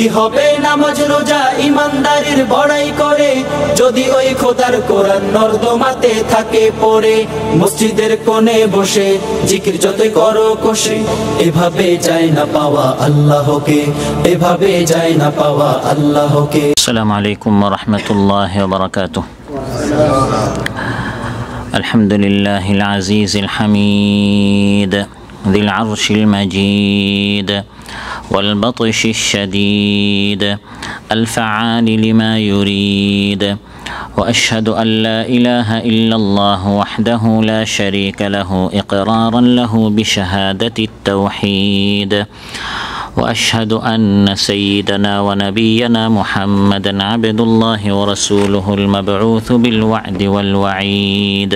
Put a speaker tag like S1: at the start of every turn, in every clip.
S1: কি হবে নামাজ রোজা ইমানদারির বড়াই করে, যদি ওই খোদার কোরআন নর্দমাতে থাকে পড়ে। মসজিদের কোণে বসে জিকির যতই করো কষে, এভাবে যায় না পাওয়া আল্লাহকে, এভাবে যায় না পাওয়া আল্লাহকে।
S2: আসসালামু আলাইকুম ওয়া রাহমাতুল্লাহি ওয়া বারাকাতুহু। আলহামদুলিল্লাহিল আজিজিল হামিদ যিল আরশিল মাজিদ ওয়াল বাতশিশ শাদীদ আল ফাআল লিমা ইউরিদ وأشهد أن لا إله إلا الله وحده لا شريك له إقرارا له بشهادة التوحيد وأشهد أن سيدنا ونبينا محمدا عبد الله ورسوله المبعوث بالوعد والوعيد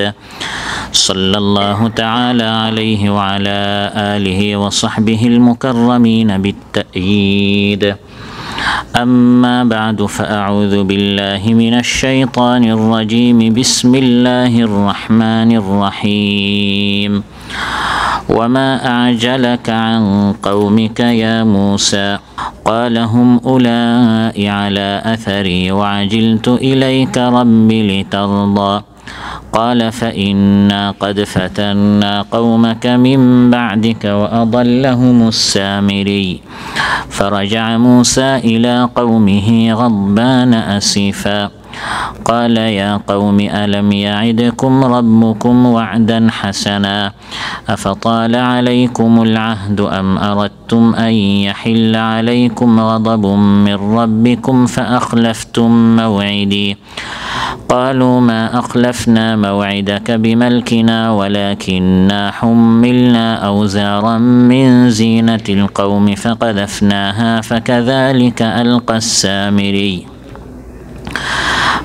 S2: صلى الله تعالى عليه وعلى آله وصحبه المكرمين بالتأييد. أما بعد فأعوذ بالله من الشيطان الرجيم. بسم الله الرحمن الرحيم. وما أعجلك عن قومك يا موسى قال هم أولئك على أثري وعجلت إليك رب لترضى قال فإنا قد فتنا قومك من بعدك وأضلهم السامري فرجع موسى إلى قومه غضبان أسفا قال يا قوم ألم يعدكم ربكم وعدا حسنا أفطال عليكم العهد أم أردتم أن يحل عليكم غضب من ربكم فأخلفتم موعدي قالوا ما أخلفنا موعدك بملكنا ولكننا حملنا أوزارا من زينة القوم فقذفناها فكذلك ألقى السامري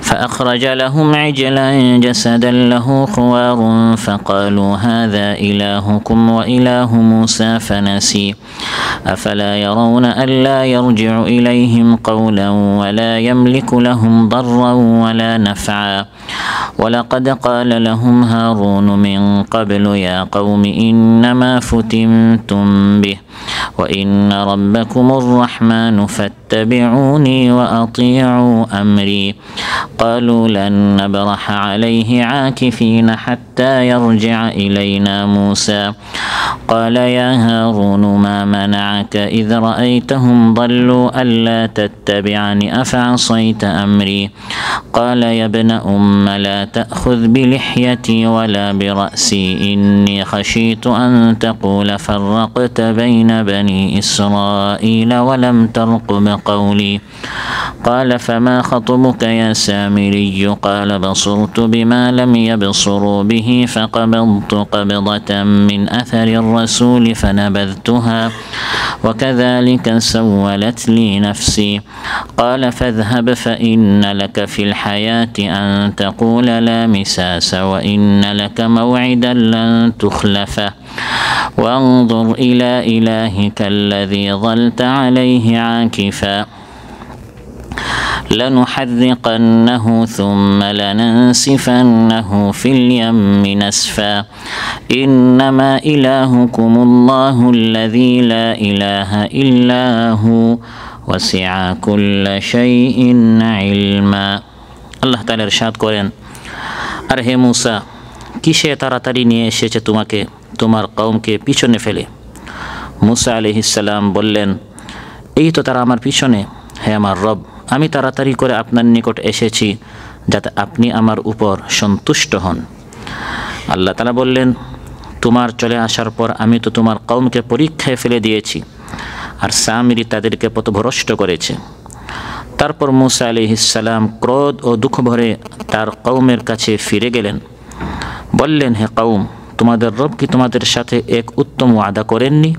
S2: فأخرج لهم عجلا جسدا له خوار فقالوا هذا إلهكم وإله موسى فنسي أفلا يرون ألا يرجع إليهم قولا ولا يملك لهم ضرا ولا نفعا ولقد قال لهم هارون من قبل يا قوم إنما فتنتم به وإن ربكم الرحمن فاتبعوني وأطيعوا أمري قالوا لن نبرح عليه عاكفين حتى يرجع إلينا موسى قال يا هارون ما منعك إذ رأيتهم ضلوا ألا تتبعني أفعصيت أمري قال يا ابن أم لا تأخذ بلحيتي ولا برأسي إني خشيت أن تقول فرقت بين بني إسرائيل ولم ترقب قولي قال فما خطبك يا سامري قال بصرت بما لم يبصروا به فقبضت قبضة من أثر الرسول فنبذتها وكذلك سولت لي نفسي قال فاذهب فإن لك في الحياة أن تقول لا مساس وإن لك موعدا لن تخلفه وانظر إلى إلهك الذي ظلت عليه عاكفا لنحرقنه ثم لننسفنه في اليم نسفا إنما إلهكم الله الذي لا إله إلا هو وسع كل شيء علما. আল্লাহ তাআলা ইরশাদ করেন, আর হে মূসা, কিসে তাড়াতাড়ি নিয়ে এসেছে তোমাকে তোমার কওমকে পিছনে ফেলে? মূসা আলাইহিস সালাম বললেন, এই তো তারা আমার পিছনে। হে আমার রব, আমি তাড়াতাড়ি করে আপনার নিকট এসেছি যাতে আপনি আমার উপর সন্তুষ্ট হন। আল্লাহ তাআলা বললেন, তোমার চলে আসার পর আমি তো তোমার কওমকে পরীক্ষায় ফেলে দিয়েছি, আর সামিরি তাদেরকে পথভ্রষ্ট করেছে। তারপর মূসা আলাইহিস সালাম ক্রোধ ও দুঃখ ভরে তার কওমের কাছে ফিরে গেলেন। বললেন, হে কওম, তোমাদের রব কি তোমাদের সাথে এক উত্তম ওয়াদা করেননি?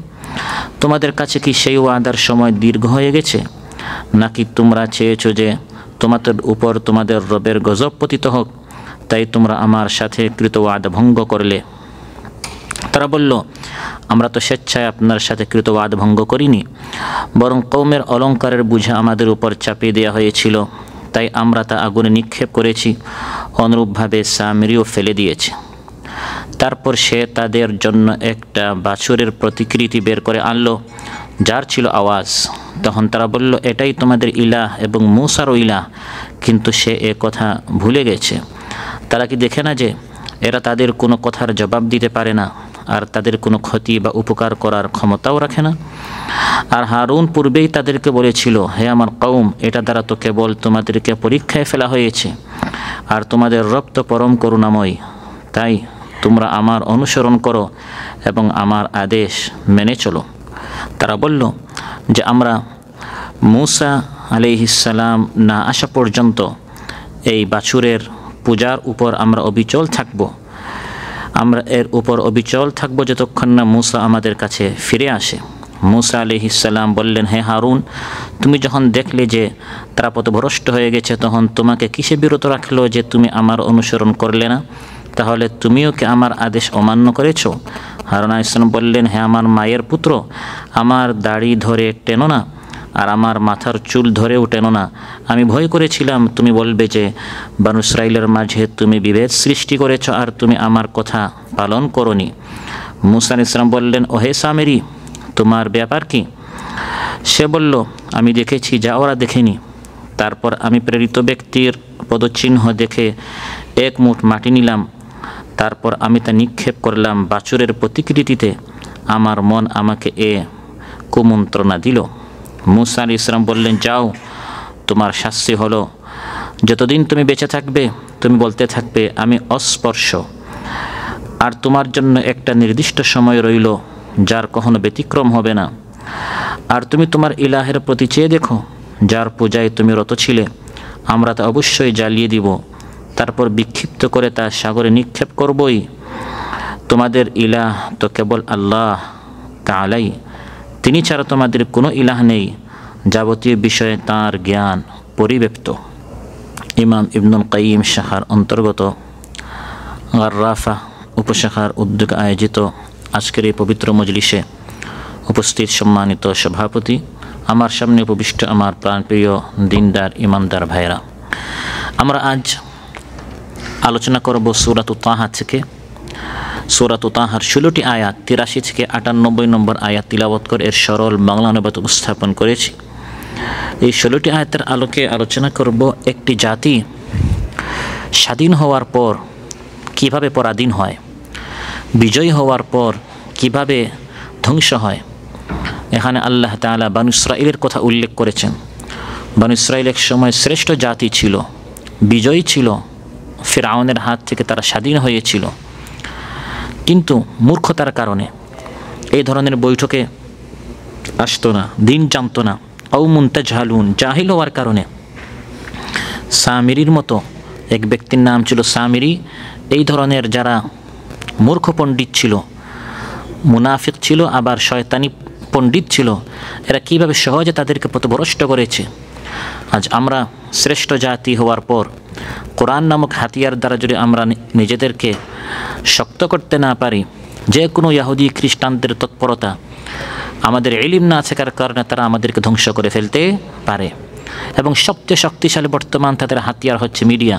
S2: তোমাদের কাছে কি সেই ওয়াদার সময় দীর্ঘ হয়ে গেছে? নাকি তোমরা চেয়েছো যে তোমাদের উপর তোমাদের রবের গজব পতিত হোক, তাই তোমরা আমার সাথে কৃত ওয়াদা ভঙ্গ করলে? তারা বলল, আমরা তো স্বেচ্ছায় আপনার সাথে কৃত ওয়াদা ভঙ্গ করিনি, বরং কওমের অলঙ্কারের বোঝা আমাদের উপর চাপিয়ে দেওয়া হয়েছিল, তাই আমরা তা আগুনে নিক্ষেপ করেছি। অনুরূপভাবে সামিরিও ফেলে দিয়েছে। তারপর সে তাদের জন্য একটা বাছুরের প্রতিকৃতি বের করে আনলো, যার ছিল আওয়াজ। তখন তারা বলল, এটাই তোমাদের ইলাহ এবং মূসারও ইলাহ, কিন্তু সে এ কথা ভুলে গেছে। তারা কি দেখে না যে এরা তাদের কোনো কথার জবাব দিতে পারে না, আর তাদের কোনো ক্ষতি বা উপকার করার ক্ষমতাও রাখে না? আর হারুন পূর্বেই তাদেরকে বলেছিল, হে আমার কওম, এটা দ্বারা তো কেবল তোমাদেরকে পরীক্ষায় ফেলা হয়েছে, আর তোমাদের রব তো পরম করুণাময়। তাই তোমরা আমার অনুসরণ করো এবং আমার আদেশ মেনে চলো। তারা বলল যে আমরা মূসা আলাইহিস সালাম না আসা পর্যন্ত এই বাছুরের পূজার উপর আমরা অবিচল থাকব। আমরা এর উপর অবিচল থাকব যতক্ষণ না মূসা আমাদের কাছে ফিরে আসে। মূসা আলাইহিস সালাম বললেন, হে হারুন, তুমি যখন দেখলে যে তারা পথভ্রষ্ট হয়ে গেছে, তখন তোমাকে কিসে বিরত রাখলো যে তুমি আমার অনুসরণ করলে না? তাহলে তুমিও কি আমার আদেশ অমান্য করেছ? হারুন আলাইহিস সালাম বললেন, হে আমার মায়ের পুত্র, আমার দাড়ি ধরে টেনো না, আর আমার মাথার চুল ধরেও টেনো না। আমি ভয় করেছিলাম তুমি বলবে যে বনু ইসরাইলের মাঝে তুমি বিভেদ সৃষ্টি করেছ আর তুমি আমার কথা পালন করনি। মূসা আলাইহিস সালাম বললেন, ও হে সামেরি, তোমার ব্যাপার কি? সে বলল, আমি দেখেছি যা ওরা দেখেনি। তারপর আমি প্রেরিত ব্যক্তির পদচিহ্ন দেখে এক মুঠ মাটি নিলাম, তারপর আমি তা নিক্ষেপ করলাম বাছুরের প্রতিকৃতিতে। আমার মন আমাকে এ কুমন্ত্রণা দিল। মূসা আলাইহিস সালাম বললেন, যাও, তোমার শাস্তি হলো, যতদিন তুমি বেঁচে থাকবে তুমি বলতে থাকবে আমি অস্পর্শ, আর তোমার জন্য একটা নির্দিষ্ট সময় রইল যার কখনো ব্যতিক্রম হবে না। আর তুমি তোমার ইলাহের প্রতি চেয়ে দেখো, যার পূজায় তুমি রত ছিলে, আমরা তা অবশ্যই জ্বালিয়ে দিব, তারপর বিক্ষিপ্ত করে তা সাগরে নিক্ষেপ করবই। তোমাদের ইলাহ তো কেবল আল্লাহ তাআলাই, তিনি ছাড়া তোমাদের কোনো ইলাহ নেই, যাবতীয় বিষয়ে তাঁর জ্ঞান পরিব্যাপ্ত। ইমাম ইবনুল কাইয়িম শাখার অন্তর্গত গাররাফা উপশাখার উদ্যোগে আয়োজিত আজকের এই পবিত্র মজলিসে উপস্থিত সম্মানিত সভাপতি, আমার সামনে উপবিষ্ট আমার প্রাণপ্রিয় দিনদার ইমানদার ভাইরা, আমরা আজ আলোচনা করব সূরাত তাহা থেকে। সূরাত তাহার 16টি আয়াত 83 থেকে 98 নম্বর আয়াত তিলাওয়াত করে এর সরল বাংলা অনুবাদ উপস্থাপন করেছি। এই 16টি আয়াতের আলোকে আলোচনা করব একটি জাতি স্বাধীন হওয়ার পর কিভাবে পরাধীন হয়, বিজয়ী হওয়ার পর কিভাবে ধ্বংস হয়। এখানে আল্লাহ তাআলা বনু ইসরাইলের কথা উল্লেখ করেছেন। বনু ইসরাইল এক সময় শ্রেষ্ঠ জাতি ছিল, বিজয়ী ছিল, ফিরআউনের হাত থেকে তারা স্বাধীন হয়েছিল, কিন্তু মূর্খতার কারণে এই ধরনের বৈঠকে আসতো না, দিন জানতো না, আও মুনতাজহালুন, জাহিল হওয়ার কারণে। সামিরির মতো এক ব্যক্তির নাম ছিল সামিরি। এই ধরনের যারা মূর্খ পণ্ডিত ছিল, মুনাফিক ছিল, আবার শয়তানি পণ্ডিত ছিল, এরা কিভাবে সহজে তাদেরকে পথভ্রষ্ট করেছে। আজ আমরা শ্রেষ্ঠ জাতি হওয়ার পর কোরআন নামক হাতিয়ার দ্বারা যদি আমরা নিজেদেরকে শক্ত করতে না পারি, যে কোনো ইহুদি খ্রিস্টানদের তৎপরতা, আমাদের ইলম না থাকার কারণে তারা আমাদেরকে ধ্বংস করে ফেলতে পারে। এবং সবচেয়ে শক্তিশালী বর্তমান তাদের হাতিয়ার হচ্ছে মিডিয়া।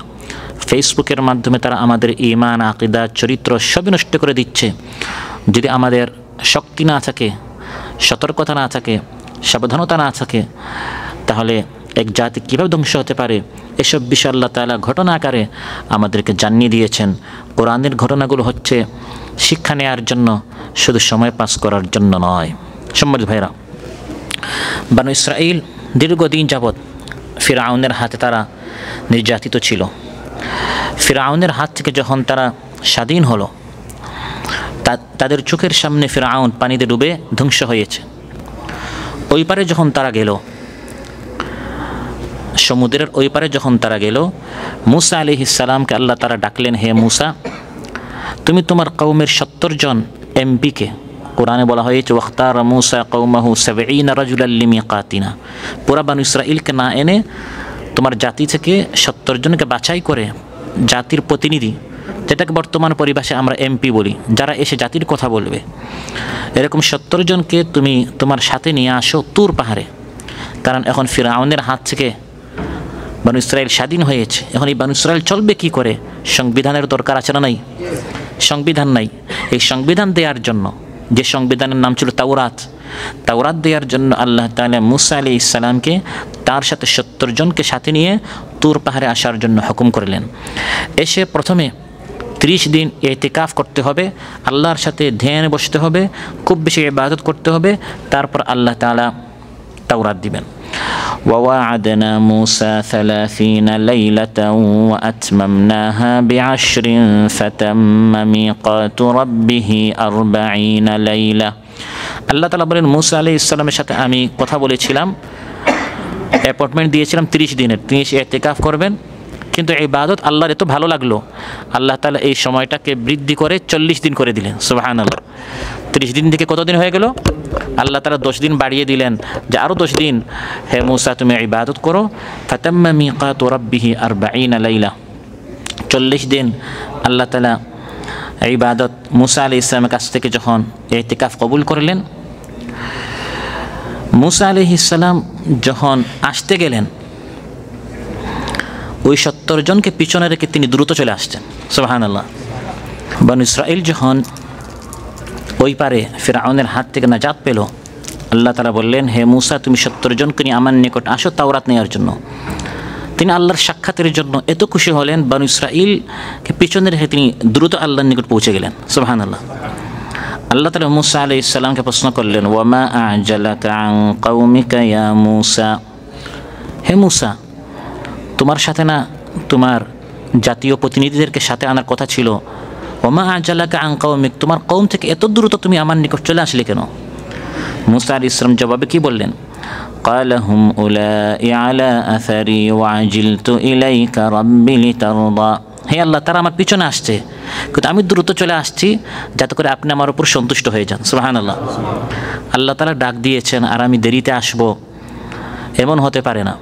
S2: ফেসবুকের মাধ্যমে তারা আমাদের ঈমান, আকীদা, চরিত্র সবই নষ্ট করে দিচ্ছে। যদি আমাদের শক্তি না থাকে, সতর্কতা না থাকে, সাবধানতা না থাকে, তাহলে এক জাতি কীভাবে ধ্বংস হতে পারে, এসব বিষয় আল্লাহ তাআলা ঘটনা আকারে আমাদেরকে জানিয়ে দিয়েছেন। কোরআনের ঘটনাগুলো হচ্ছে শিক্ষা নেওয়ার জন্য, শুধু সময় পাস করার জন্য নয়। সম্মানিত ভাইরা, বনু ইসরাইল দীর্ঘদিন যাবৎ ফিরআউনের হাতে তারা নির্যাতিত ছিল। ফিরআউনের হাত থেকে যখন তারা স্বাধীন হলো, তাদের চোখের সামনে ফিরআউন পানিতে ডুবে ধ্বংস হয়েছে। ওই পারে যখন তারা গেল, সমুদ্রের ওই পারে যখন তারা গেল, মূসা আলাইহিস সালামকে আল্লাহ তাআলা ডাকলেন, হে মূসা, তুমি তোমার কওমের 70 জন এমপিকে, কোরআনে বলা হয়েছে ওয়াখতার মূসা কওমাহু 70 রাজুলাল লিমিকাতিনা, পুরা বনু ইসরাইলকে না এনে তোমার জাতি থেকে 70 জনকে বাছাই করে, জাতির প্রতিনিধি, যেটাকে বর্তমান পরিভাষায় আমরা এমপি বলি, যারা এসে জাতির কথা বলবে, এরকম 70 জনকে তুমি তোমার সাথে নিয়ে আসো তুর পাহাড়ে। কারণ এখন ফিরআউনের হাত থেকে বনু ইসরাইল স্বাধীন হয়েছে। এখন এই বনু ইসরাইল চলবে কি করে? সংবিধানের দরকার আছে না নাই? সংবিধান নাই। এই সংবিধান দেওয়ার জন্য, যে সংবিধানের নাম ছিল তাওরাত, তাওরাত দেওয়ার জন্য আল্লাহ তাআলা মূসা আলাইহিস সালামকে তার সাথে 70 জনকে সাথে নিয়ে তুর পাহাড়ে আসার জন্য হুকুম করলেন। এসে প্রথমে 30 দিন ইতিকাফ করতে হবে, আল্লাহর সাথে ধ্যানে বসতে হবে, খুব বেশি ইবাদত করতে হবে, তারপর আল্লাহ তাআলা তাওরাত দিবেন। وواعدنا موسى 30 ليلة وأتممناها ب10 فتم ميقات ربه 40 ليلة। আল্লাহ তাআলা বলেন মূসা আলাইহিস সালামের সাথে আমি কথা বলেছিলাম, অ্যাপয়েন্টমেন্ট দিয়েছিলাম 30 দিনের, তিনি ইতিকাফ করবেন। কিন্তু ইবাদত আল্লাহর এত ভালো লাগলো, আল্লাহ তাআলা এই সময়টাকে বৃদ্ধি করে 40 দিন করে দিলেন। সুবহানাল্লাহ। 30 দিন থেকে কত দিন হয়ে গেল? আল্লাহ তাআলা 10 দিন বাড়িয়ে দিলেন যে আরও 10 দিন হে মূসা তুমি ইবাদত করো। ফাতাম্মা মিকাতু রাব্বিহি 40 লাইলা। 40 দিন আল্লাহ তাআলা ইবাদত মূসা আলাইহিস সালামের কাছ থেকে যখন ইতিকাফ কবুল করলেন, মূসা আলাইহিস সালাম যখন আসতে গেলেন ওই 70 জনকে পিছনে রেখে তিনি দ্রুত চলে আসছেন। সুবহানাল্লাহ। বনী ইসরাইল যখন ওই পারে ফিরআউনের হাত থেকে নাজাত পেল, আল্লাহ তাআলা বললেন হে মূসা তুমি 70 জনকে নিয়ে আমার নিকট আসো তাওরাত নেওয়ার জন্য। তিনি আল্লাহর সাক্ষাতের জন্য এত খুশি হলেন, বনী ইসরাইলকে পিছনে রেখে তিনি দ্রুত আল্লাহর নিকট পৌঁছে গেলেন। সুবহানাল্লাহ। আল্লাহ তাআলা মূসা আলাইহিস সালামকে প্রশ্ন করলেন ওয়ামা আ'জালাকা আন কওমিকা ইয়া মূসা। হে মূসা তোমার সাথে না তোমার জাতীয় প্রতিনিধিদেরকে সাথে আনার কথা ছিল, ওমা আ'জালাকা আন কওমিক, তোমার কওম থেকে এত দ্রুত তুমি আমার নিকট চলে আসলে কেন? মূসা আলাইহিস সালাম জবাবে কি বললেন? ক্বালা হুম উলাই আলা আসারি ওয়াজিলতু ইলাইকা রাব্বি লিতারদা। হে আল্লাহ তারা আমার পিছনে আসছে, কিন্তু আমি দ্রুত চলে আসছি যাতে করে আপনি আমার উপর সন্তুষ্ট হয়ে যান। সুবহানাল্লাহ। আল্লাহ তাআলা ডাক দিয়েছেন আর আমি দেরিতে আসব, এমন হতে পারে না।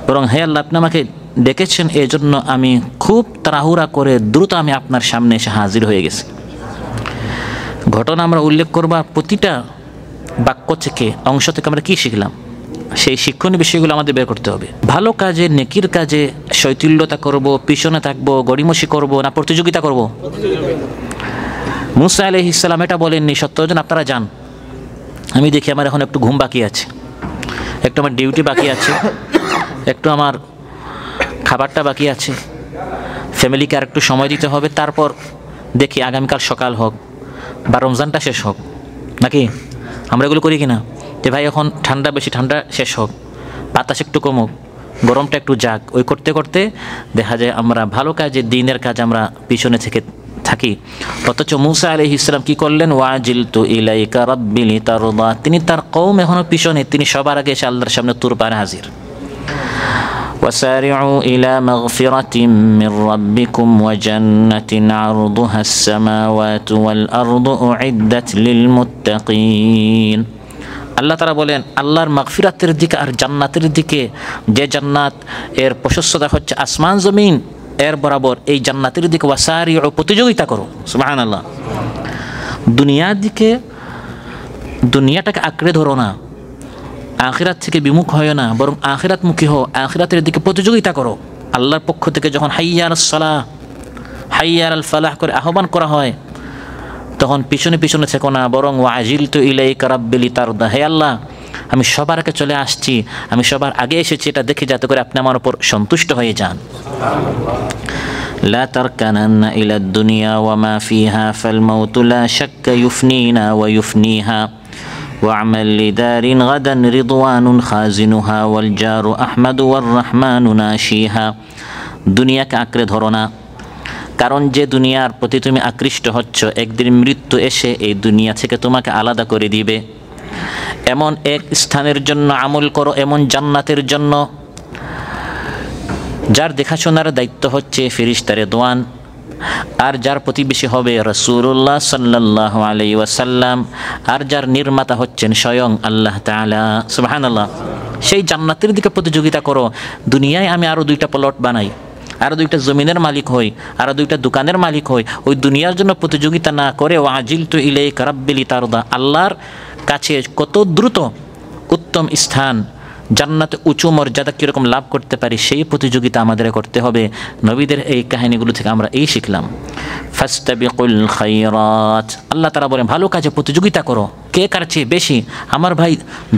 S2: বরং হে আল্লাহ আপনি আমাকে ডেকেছেন, এই জন্য আমি খুব তাড়াহুড়া করে দ্রুত আমি আপনার সামনে এসে হাজির হয়ে গেছি। ঘটনা আমরা উল্লেখ করবার প্রতিটা বাক্য থেকে অংশ থেকে আমরা কি শিখলাম, সেই শিক্ষণীয় বিষয়গুলো আমাদের বের করতে হবে। ভালো কাজে নেকির কাজে শৈথিল্যতা করব, পিছনে থাকবো, গড়িমসি করব না প্রতিযোগিতা করব? মূসা আলাইহিস সালাম এটা বলেননি 70 জন আপনারা যান, আমি দেখি আমার এখন একটু ঘুম বাকি আছে, একটু আমার ডিউটি বাকি আছে, একটু আমার খাবারটা বাকি আছে, ফ্যামিলিকে আর একটু সময় দিতে হবে, তারপর দেখি আগামীকাল সকাল হোক বা রমজানটা শেষ হোক। নাকি আমরা এগুলো করি কিনা? যে ভাই এখন ঠান্ডা বেশি, ঠান্ডা শেষ হোক, বাতাস একটু কমুক, গরমটা একটু যাক, ওই করতে করতে দেখা যায় আমরা ভালো কাজে দিনের কাজ আমরা পিছনে থেকে থাকি। অথচ মূসা আলাইহিস সালাম কি করলেন? ওয়াজিলতু ইলাইকা রাব্বি লিতারদা। তিনি তার কওম এখনো পিছনে, তিনি সবার আগে এসে আল্লাহর সামনে তুর পাহাড়ে হাজির। وسارعوا إلى مغفرة من ربكم وجنة عرضها السماوات والأرض أعدت للمتقين। আল্লাহ তাআলা বলেন আল্লাহর মাগফিরাতের দিকে আর জান্নাতের দিকে, যে জান্নাত এর প্রশস্ততা হচ্ছে আসমান জমিন এর বরাবর, এই জান্নাতের দিকে ওয়াসারিউ প্রতিযোগিতা করো। সুবহানাল্লাহ। দুনিয়ার দিকে, দুনিয়াটাকে আঁকড়ে ধরো না, আখিরাত থেকে বিমুখ হয় না, বরং আখিরাতমুখী হও, আখিরাতের দিকে প্রতিযোগিতা করো। আল্লাহর পক্ষ থেকে যখন হাইয়া আলাস সালাহ, হাইয়া আল ফালাহ করে আহ্বান করা হয়, তখন পিছনে পিছনে থেকো না, বরং ওয়াজিলতু ইলাইকা রাব্বি লিতারদা। হে আল্লাহ আমি সবার আগে চলে আসছি, আমি সবার আগে এসেছি, এটা দেখে যাতে করে আপনি আমার উপর সন্তুষ্ট হয়ে যান। লা তারকানান্না ইলা দুনিয়া ওয়া মা ফিহা ফাল মাউতু লা শাক্কা ইউফনিনা ওয়া ইউফনিহা ওয়া'মাল লিদারিন গাদান রিদওয়ানুন খাজিনুহা ওয়াল জারু আহমাদু ওয়ার রাহমানু নাশিহা। দুনিয়াকে আঁকড়ে ধরো না, কারণ যে দুনিয়ার প্রতি তুমি আকৃষ্ট হচ্ছ একদিন মৃত্যু এসে এই দুনিয়া থেকে তোমাকে আলাদা করে দিবে। এমন এক স্থানের জন্য আমল করো, এমন জান্নাতের জন্য যার দেখাশোনার দায়িত্ব হচ্ছে ফেরেশতা রিদওয়ান, আর যার প্রতিবেশী হবে রাসূলুল্লাহ সাল্লাল্লাহু আলাইহি ওয়াসাল্লাম, আর যার নির্মাতা হচ্ছেন স্বয়ং আল্লাহ তাআলা। সুবহানাল্লাহ। সেই জান্নাতের দিকে প্রতিযোগিতা করো। দুনিয়ায় আমি আরও 2টা প্লট বানাই, আরও 2টা জমিনের মালিক হই, আরও 2টা দোকানের মালিক হই, ওই দুনিয়ার জন্য প্রতিযোগিতা না করে ওয়াজিলতু ইলাইকা রাব্বি লিতারদা, আল্লাহর কাছে কত দ্রুত উত্তম স্থান জান্নাতে উঁচু মর্যাদা কীরকম লাভ করতে পারি সেই প্রতিযোগিতা আমাদের করতে হবে। নবীদের এই কাহিনীগুলো থেকে আমরা এই শিখলাম। ফাস্তাবিকুল খায়রাত, আল্লাহ তাআলা বলেন ভালো কাজে প্রতিযোগিতা করো, কে কার চেয়ে বেশি। আমার ভাই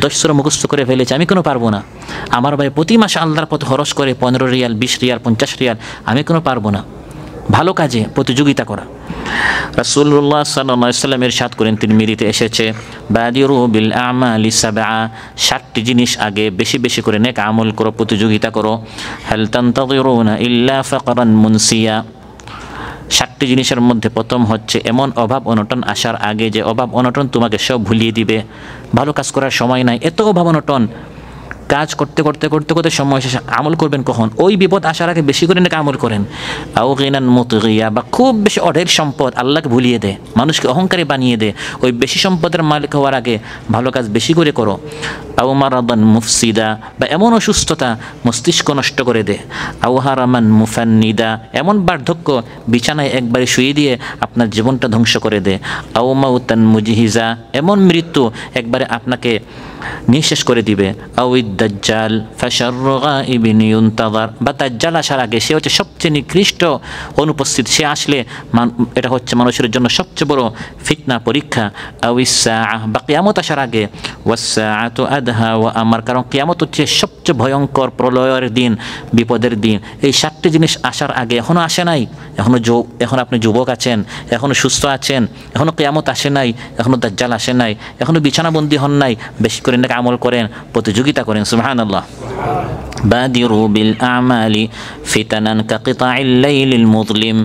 S2: 10 সূরা মুখস্থ করে ফেলেছে, আমি কোনো পারবো না। আমার ভাই প্রতি মাসে আল্লাহর পথে খরচ করে 15 রিয়াল, 20 রিয়াল, 50 রিয়াল, আমি কোনো পারবো না। ভালো কাজে প্রতিযোগিতা করা। রাসূলুল্লাহ সাল্লাল্লাহু আলাইহি ওয়াসাল্লাম ইরশাদ করেন, তিরমিজিতে এসেছে, বাদিরু বিল আমালি সাবআ, 7টি জিনিস আগে বেশি বেশি করে নেক আমল করো, প্রতিযোগিতা করো। হাল তানতাযিরুনা ইল্লা ফাকরান মুনসিয়া, 7টি জিনিসের মধ্যে প্রথম হচ্ছে এমন অভাব অনটন আসার আগে যে অভাব অনটন তোমাকে সব ভুলিয়ে দিবে। ভালো কাজ করার সময় নাই, এত অভাব অনটন, কাজ করতে করতে করতে করতে সময় শেষে আমল করবেন কখন? ওই বিপদ আসার আগে বেশি করে নাকি আমল করেন। আও গিনান মুতগিয়া, বা খুব বেশি অঢেল সম্পদ আল্লাহকে ভুলিয়ে দেয়, মানুষকে অহংকারী বানিয়ে দেয়, ওই বেশি সম্পদের মালিক হওয়ার আগে ভালো কাজ বেশি করে করো। আও মারাদান মুফসিদা, বা এমন অসুস্থতা মস্তিষ্ক নষ্ট করে দেয়। আও হারামান মুফান্নিদা, এমন বার্ধক্য বিছানায় একবারে শুয়ে দিয়ে আপনার জীবনটা ধ্বংস করে দেয়। আও মাউতান মুজহিজা, এমন মৃত্যু একবারে আপনাকে নিঃশেষ করে দিবে। আও দাজ্জাল ফাশাররু গাইবিন ইউনতাযার, বা দাজ্জাল আসার আগে সে হচ্ছে সবচেয়ে নিকৃষ্ট অনুপস্থিত, সে আসলে এটা হচ্ছে মানুষের জন্য সবচেয়ে বড় ফিতনা, পরীক্ষা। আও ইসসাআহ, বা কিয়ামত আসার আগে। ওয়াসসাআতু আদহা ওয়া আমার, কারণ কিয়ামত হচ্ছে সবচেয়ে ভয়ঙ্কর প্রলয়ের দিন, বিপদের দিন। এই 7টি জিনিস আসার আগে এখনও আসে নাই, এখন আপনি যুবক আছেন, এখনও সুস্থ আছেন, এখনও কিয়ামত আসে নাই, এখনও দাজ্জাল আসে নাই, এখনও বিছানাবন্দি হন নাই, বেশি করে নাকি আমল করেন, প্রতিযোগিতা করেন। সুবহানাল্লাহ। বাদিরু বিল আমালি ফিতানান কাকিতাইল লাইলিল মুযলিম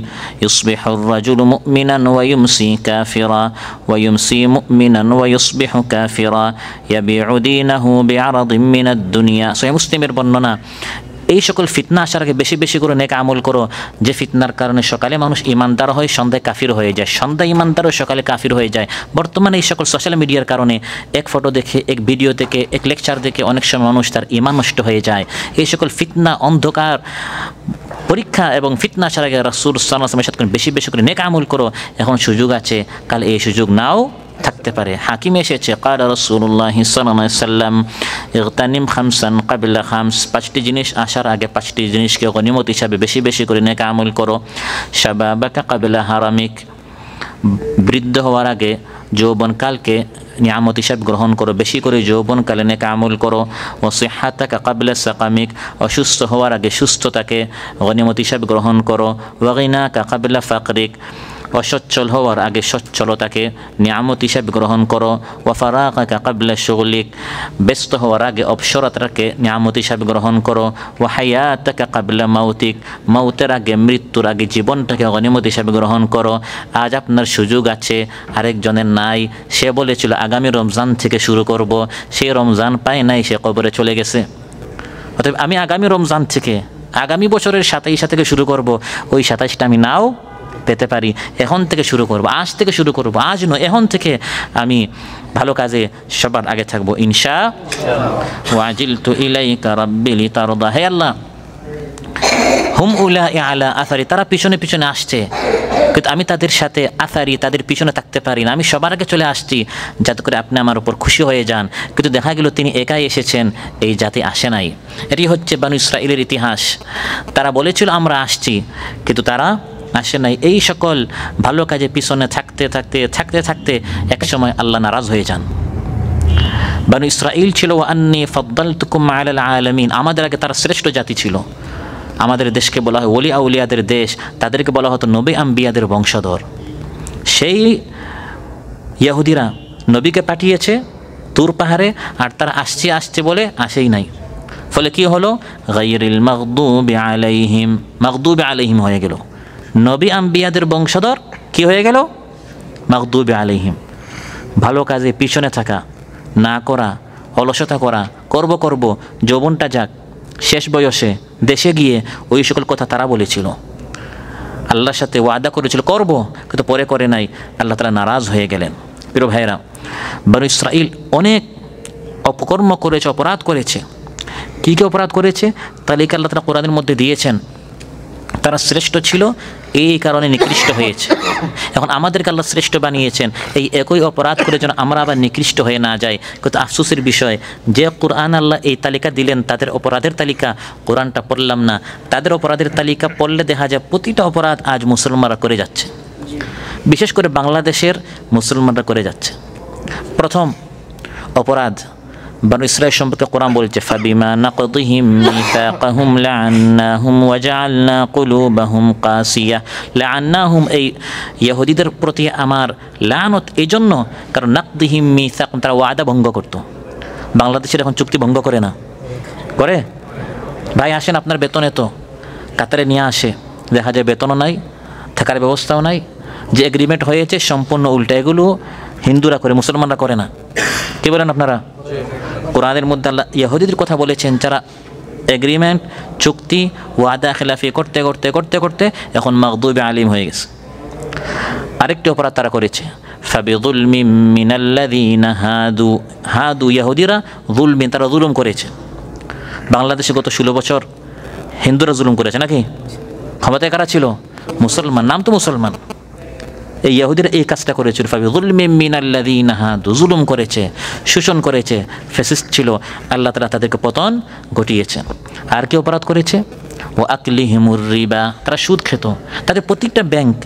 S2: ইউসবিহু আর-রাজুলু মুমিনান ওয়া ইউমসি কাফিরা ওয়া ইউমসি মুমিনান ওয়া ইউসবিহু কাফিরা ইয়াবিউ দীনাহু বিআরাদিন মিনাদ দুনিয়া। সহিহ মুসলিমের বর্ণনা। এই সকল ফিতনা আসার আগে বেশি বেশি করে নেক আমল করো, যে ফিতনার কারণে সকালে মানুষ ইমানদার হয়, সন্ধ্যায় কাফির হয়ে যায়, সন্ধ্যায় ইমানদার হয়, সকালে কাফির হয়ে যায়। বর্তমানে এই সকল সোশ্যাল মিডিয়ার কারণে এক ফটো দেখে, এক ভিডিও দেখে, এক লেকচার দেখে অনেক সময় মানুষ তার ইমান নষ্ট হয়ে যায়। এই সকল ফিতনা, অন্ধকার, পরীক্ষা এবং ফিতনা আসার আগে রাসূল সাল্লাল্লাহু আলাইহি ওয়াসাল্লামের সাথে বেশি বেশি করে নেক আমল করো, এখন সুযোগ আছে, কাল এই সুযোগ নাও থাকতে পারে। হাকিমে এসেছে, ক্বালা রাসূলুল্লাহ সাল্লাল্লাহু আলাইহি ওয়াসাল্লাম ইগতানিম খামসান ক্বাবলা খামস, 5টি জিনিস আসার আগে 5টি জিনিসকে গনিমত হিসাবে বেশি বেশি করে নেক আমল করো। শাবাবাকা ক্বাবলা হারামিক, বৃদ্ধ হওয়ার আগে যৌবনকালকে নিয়ামত হিসাব গ্রহণ করো, বেশি করে যৌবনকালে নেক আমল করো। ও সিহাতাকা ক্বাবলা সাকামিক, অসুস্থ হওয়ার আগে সুস্থতাকে গনিমত হিসাব গ্রহণ করো। ওয়া গিনাকা ক্বাবলা ফাকরিক, অসচ্ছল হওয়ার আগে সচ্ছলতাকে নিয়ামত হিসাবে গ্রহণ করো। ওয়া ফারাগাকা ক্বাবলা শুগলিক, ব্যস্ত হওয়ার আগে অবসরতাকে নিয়ামত হিসাবে গ্রহণ করো। ওয়া হায়াতাকা ক্বাবলা মাউতিক, মাউতের আগে, মৃত্যুর আগে জীবনটাকে গনিমত হিসাবে গ্রহণ করো। আজ আপনার সুযোগ আছে, আরেকজনের নাই। সে বলেছিল আগামী রমজান থেকে শুরু করব, সে রমজান পায় নাই, সে কবরে চলে গেছে। অতএব আমি আগামী রমজান থেকে, আগামী বছরের 27 থেকে শুরু করব, ওই 27টা আমি নাও পেতে পারি। এখন থেকে শুরু করব, আজ থেকে শুরু করব, আজ নয়, এখন থেকে আমি ভালো কাজে সবার আগে থাকবো ইনশাআল্লাহ। ওয়া আজিলতু ইলাইকা রাব্বি লিতারদা, হে আল্লাহ, হুম উলাই আলা আসারি, তারা পিছনে পিছনে আসছে, কিন্তু আমি তাদের সাথে আসারি, তাদের পিছনে থাকতে পারি না, আমি সবার আগে চলে আসছি যাতে করে আপনি আমার উপর খুশি হয়ে যান। কিন্তু দেখা গেল তিনি একাই এসেছেন, এই জাতি আসে নাই। এটি হচ্ছে বনু ইসরাঈলের ইতিহাস। তারা বলেছিল আমরা আসছি, কিন্তু তারা আসে নাই। এই সকল ভালো কাজে পিছনে থাকতে থাকতে থাকতে থাকতে এক সময় আল্লাহ নারাজ হয়ে যান। বনু ইসরাঈল ছিল ওয়া আন্নী ফাদ্দালতুকুম আলাল আলামিন, আমাদের আগে তারা শ্রেষ্ঠ জাতি ছিল। আমাদের দেশকে বলা হয় ওলি আউলিয়াদের দেশ, তাদেরকে বলা হতো নবী আম্বিয়াদের বংশধর। সেই ইহুদিরা নবীকে পাঠিয়েছে তুর পাহাড়ে, আর তারা আসছে আসছে বলে আসেই নাই। ফলে কি হলো? গায়রিল মাগদুবি আলাইহিম, মাগদুবি আলাইহিম হয়ে গেল। নবী আম্বিয়াদের বংশধর কি হয়ে গেল? মাগদুবি আলাইহিম। ভালো কাজে পিছনে থাকা, না করা, অলসতা করা, করব যৌবনটা যাক, শেষ বয়সে দেশে গিয়ে ওই সকল কথা তারা বলেছিল। আল্লাহর সাথে ওয়াদা করেছিল করব, কিন্তু পরে করে নাই, আল্লাহ তাআলা নারাজ হয়ে গেলেন। প্রিয় ভাইরা, বনু ইসরাঈল অনেক অপকর্ম করেছে, অপরাধ করেছে। কী কী অপরাধ করেছে তালিকা আল্লাহ তাআলা কোরআনের মধ্যে দিয়েছেন। তারা শ্রেষ্ঠ ছিল এই কারণে নিকৃষ্ট হয়েছে। এখন আমাদেরকে আল্লাহ শ্রেষ্ঠ বানিয়েছেন, এই একই অপরাধ করে যেন আমরা আবার নিকৃষ্ট হয়ে না যাই। কিন্তু আফসোসের বিষয় যে কোরআন আল্লাহ এই তালিকা দিলেন তাদের অপরাধের তালিকা, কোরআনটা পড়লাম না। তাদের অপরাধের তালিকা পড়লে দেখা যায় প্রতিটা অপরাধ আজ মুসলমানরা করে যাচ্ছে, বিশেষ করে বাংলাদেশের মুসলমানরা করে যাচ্ছে। প্রথম অপরাধ বনু ইসরাঈল সম্পর্কে কোরআন বলছে, ফাবিমা নাকদিহিম মিসাকাহুম লাআন্নাহুম ওয়া জাআলনা কুলুবাহুম কাসিয়া। লাআন্নাহুম, এই ইহুদিদের প্রতি আমার লানত এই জন্য কারণ নাকদিহিম মিসাক, তারা ওয়াদা ভঙ্গ করত। বাংলাদেশের এখন চুক্তি ভঙ্গ করে না, করে? ভাই আসেন আপনার বেতন এত, কাতারে নিয়ে আসে, দেখা যায় বেতনও নাই, থাকার ব্যবস্থাও নাই, যে এগ্রিমেন্ট হয়েছে সম্পূর্ণ উল্টা। এগুলো হিন্দুরা করে, মুসলমানরা করে না। কি বলেন আপনারা? কোরআনের মধ্যে আল্লাহ ইহুদিদের কথা বলেছেন, যারা এগ্রিমেন্ট চুক্তি ওয়াদা খেলাফি করতে করতে করতে করতে এখন মাগদুবে আলিম হয়ে গেছে। আরেকটি অপরাধ তারা করেছে, ফাবিযুলমিম মিনাল্লাযীনা হাদু। হাদু ইহুদিরা, যুলমিন তারা জুলুম করেছে। বাংলাদেশে গত 16 বছর হিন্দুরা জুলুম করেছে নাকি? ক্ষমতায় কারা ছিল? মুসলমান, নাম তো মুসলমান। এই ইহুদিরা এই কাজটা করেছিল, ফাবিযুলমিম মিনাল্লাযীনা হাদু, জুলুম করেছে, শোষণ করেছে, ফ্যাসিস্ট ছিল। আল্লাহ তাআলা তাদেরকে পতন ঘটিয়েছে। আর কি অপরাধ করেছে? ওয়া আকলিহিমুর রিবা, তারা সুদ খেত। তাদের প্রত্যেকটা ব্যাংক,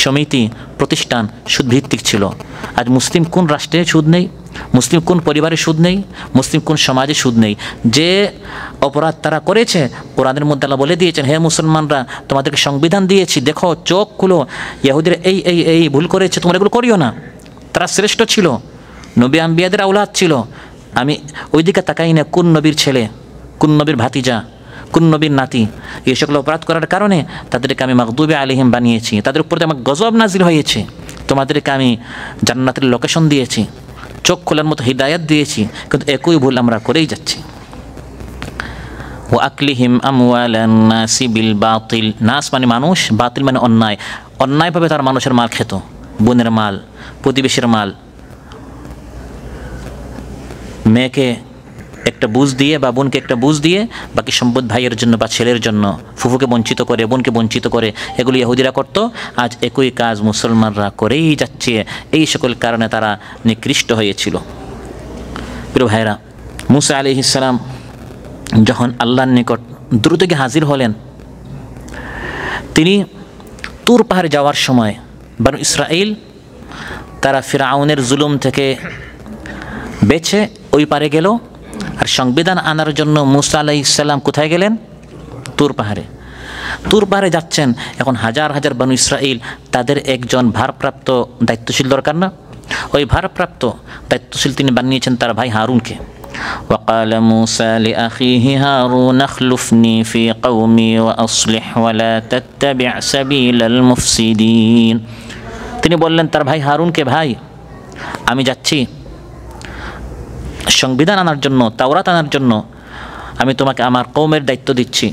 S2: সমিতি, প্রতিষ্ঠান সুদভিত্তিক ছিল। আজ মুসলিম কোন রাষ্ট্রে সুদ নেই? মুসলিম কোন পরিবারে সুদ নেই? মুসলিম কোন সমাজে সুদ নেই? যে অপরাধ তারা করেছে কোরআনের মধ্যে আল্লাহ বলে দিয়েছেন, হে মুসলমানরা তোমাদেরকে সংবিধান দিয়েছি, দেখো চোখ খুলো, ইহুদিরা এই এই এই ভুল করেছে, তোমরা এগুলো করিও না। তারা শ্রেষ্ঠ ছিল, নবী আম্বিয়াদের আওলাদ ছিল। আমি ওইদিকে তাকাই না কোন নবীর ছেলে, কোন নবীর ভাতিজা, কোন নবীর নাতি। এই সকল অপরাধ করার কারণে তাদেরকে আমি মাগদুবে আলাইহিম বানিয়েছি, তাদের উপর আমার গজব নাজিল হয়েছে। তোমাদেরকে আমি জান্নাতের লোকেশন দিয়েছি, চোখ খোলার মতো হিদায়াত দিয়েছি, কিন্তু একই ভুল আমরা করেই যাচ্ছি। ওয়া আকলিহিম আমওয়ালান নাসি বিল বাতিল। নাস মানে মানুষ, বাতিল মানে অন্যায়। অন্যায়ভাবে তার মানুষের মাল খেত, বোনের মাল, প্রতিবেশীর মাল। মেয়েকে একটা বুঝ দিয়ে বা বোনকে একটা বুঝ দিয়ে বাকি সম্পদ ভাইয়ের জন্য বা ছেলের জন্য, ফুফুকে বঞ্চিত করে, বোনকে বঞ্চিত করে, এগুলি ইহুদিরা করত। আজ একই কাজ মুসলমানরা করেই যাচ্ছে। এই সকল কারণে তারা নিকৃষ্ট হয়েছিল। প্রিয় ভাইরা, মুসা আলাইহিস সালাম যখন আল্লাহর নিকট দ্রুত গিয়ে হাজির হলেন, তিনি তুর পাহাড়ে যাওয়ার সময় বনু ইসরাঈল তারা ফিরআউনের জুলুম থেকে বেছে ওই পারে গেল। আর সংবিধান আনার জন্য মুসা আলাইহিস সালাম কোথায় গেলেন? তুর পাহাড়ে। তুর পাহাড়ে যাচ্ছেন, এখন হাজার হাজার বনু ইসরাঈল, তাদের একজন ভারপ্রাপ্ত দায়িত্বশীল দরকার না? ওই ভারপ্রাপ্ত দায়িত্বশীল তিনি বানিয়েছেন তার ভাই হারুনকে। وقال موسى لأخيه هارون اخلفني في قومي وأصلح ولا تتبع سبيل المفسدين। তিনি বললেন তার ভাই হারুনকে, ভাই আমি যাচ্ছি সংবিধান আনার জন্য, তাওরাত আনার জন্য, আমি তোমাকে আমার কওমের দায়িত্ব দিচ্ছি।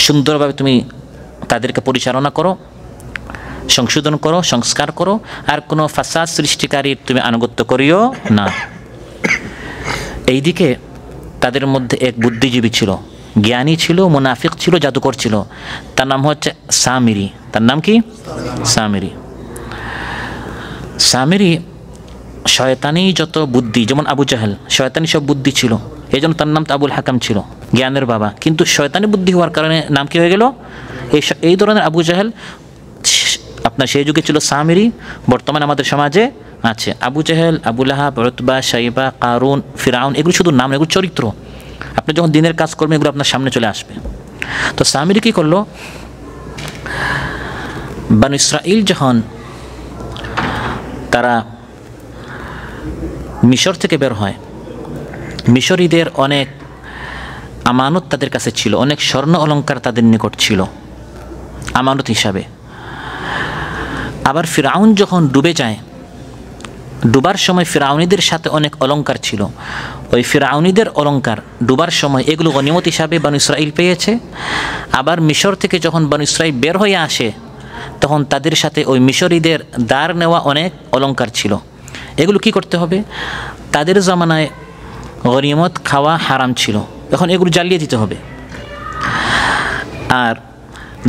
S2: সুন্দরভাবে তুমি তাদেরকে পরিচালনা করো, সংশোধন করো, সংস্কার করো, আর কোনো ফাসাদ সৃষ্টিকারীর তুমি আনুগত্য করিও না। এইদিকে তাদের মধ্যে এক বুদ্ধিজীবী ছিল, জ্ঞানী ছিল, মুনাফিক ছিল, জাদুকর ছিল। তার নাম হচ্ছে সামিরি। তার নাম কি? সামিরি। সামিরি শয়তানি যত বুদ্ধি, যেমন আবু জাহেল শয়তানি সব বুদ্ধি ছিল, এই জন্য তার নাম তো আবুল হাকাম ছিল, জ্ঞানের বাবা। কিন্তু শয়তানি বুদ্ধি হওয়ার কারণে নাম কি হয়ে গেল? এই ধরনের আবু জাহেল আপনার সেই যুগে ছিল সামিরি, বর্তমানে আমাদের সমাজে আছে। আবু জাহেল, আবু লাহাব, উতবা, শাইবা, কারুন, ফিরাউন, এগুলো শুধু নাম, এগুলো চরিত্র। আপনি যখন দিনের কাজ করবেন এগুলো আপনার সামনে চলে আসবে। তো সামিরি কী করলো? বনু ইসরাঈল যখন তারা মিশর থেকে বের হয়, মিশরীদের অনেক আমানত তাদের কাছে ছিল, অনেক স্বর্ণ অলঙ্কার তাদের নিকট ছিল আমানত হিসাবে। আবার ফিরাউন যখন ডুবে যায়, ডুবার সময় ফিরাউনিদের সাথে অনেক অলঙ্কার ছিল। ওই ফিরাউনিদের অলঙ্কার ডুবার সময় এগুলো গনিমত হিসাবে বনু ইসরাঈল পেয়েছে। আবার মিশর থেকে যখন বনু ইসরাঈল বের হয়ে আসে, তখন তাদের সাথে ওই মিশরীদের দাঁড় নেওয়া অনেক অলঙ্কার ছিল। এগুলো কি করতে হবে? তাদের জামানায় গনিমত খাওয়া হারাম ছিল, এখন এগুলো জ্বালিয়ে দিতে হবে। আর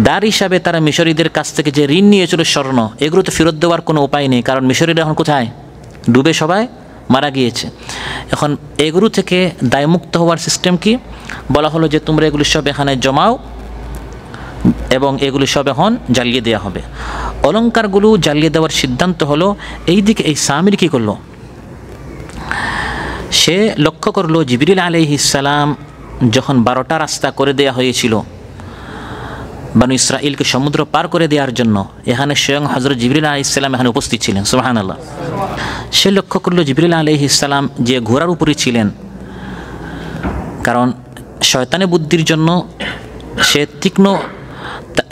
S2: দার হিসাবে তারা মিশরীদের কাছ থেকে যে ঋণ নিয়েছিল স্বর্ণ, এগুলো তো ফেরত দেওয়ার কোনো উপায় নেই, কারণ মিশরীরা এখন কোথায়? ডুবে সবাই মারা গিয়েছে। এখন এগুলো থেকে দায়মুক্ত হওয়ার সিস্টেম কি? বলা হলো যে তোমরা এগুলি সব এখানে জমাও এবং এগুলি সব এখন জ্বালিয়ে দেওয়া হবে। অলঙ্কারগুলো জ্বালিয়ে দেওয়ার সিদ্ধান্ত হলো। এইদিকে এই সামির কী করলো? সে লক্ষ্য করলো জিবরিল আলাইহিস সালাম যখন 12টা রাস্তা করে দেয়া হয়েছিল বানু ইসরাইলকে সমুদ্র পার করে দেওয়ার জন্য, এখানে স্বয়ং হযরত জিবরিল আলাইহিস সালাম এখানে উপস্থিত ছিলেন। সুবহানাল্লাহ। সে লক্ষ্য করলো জিবরিল আলাইহিস সালাম যে ঘোড়ার উপরে ছিলেন, কারণ শয়তানের বুদ্ধির জন্য সে তীক্ষ্ণ,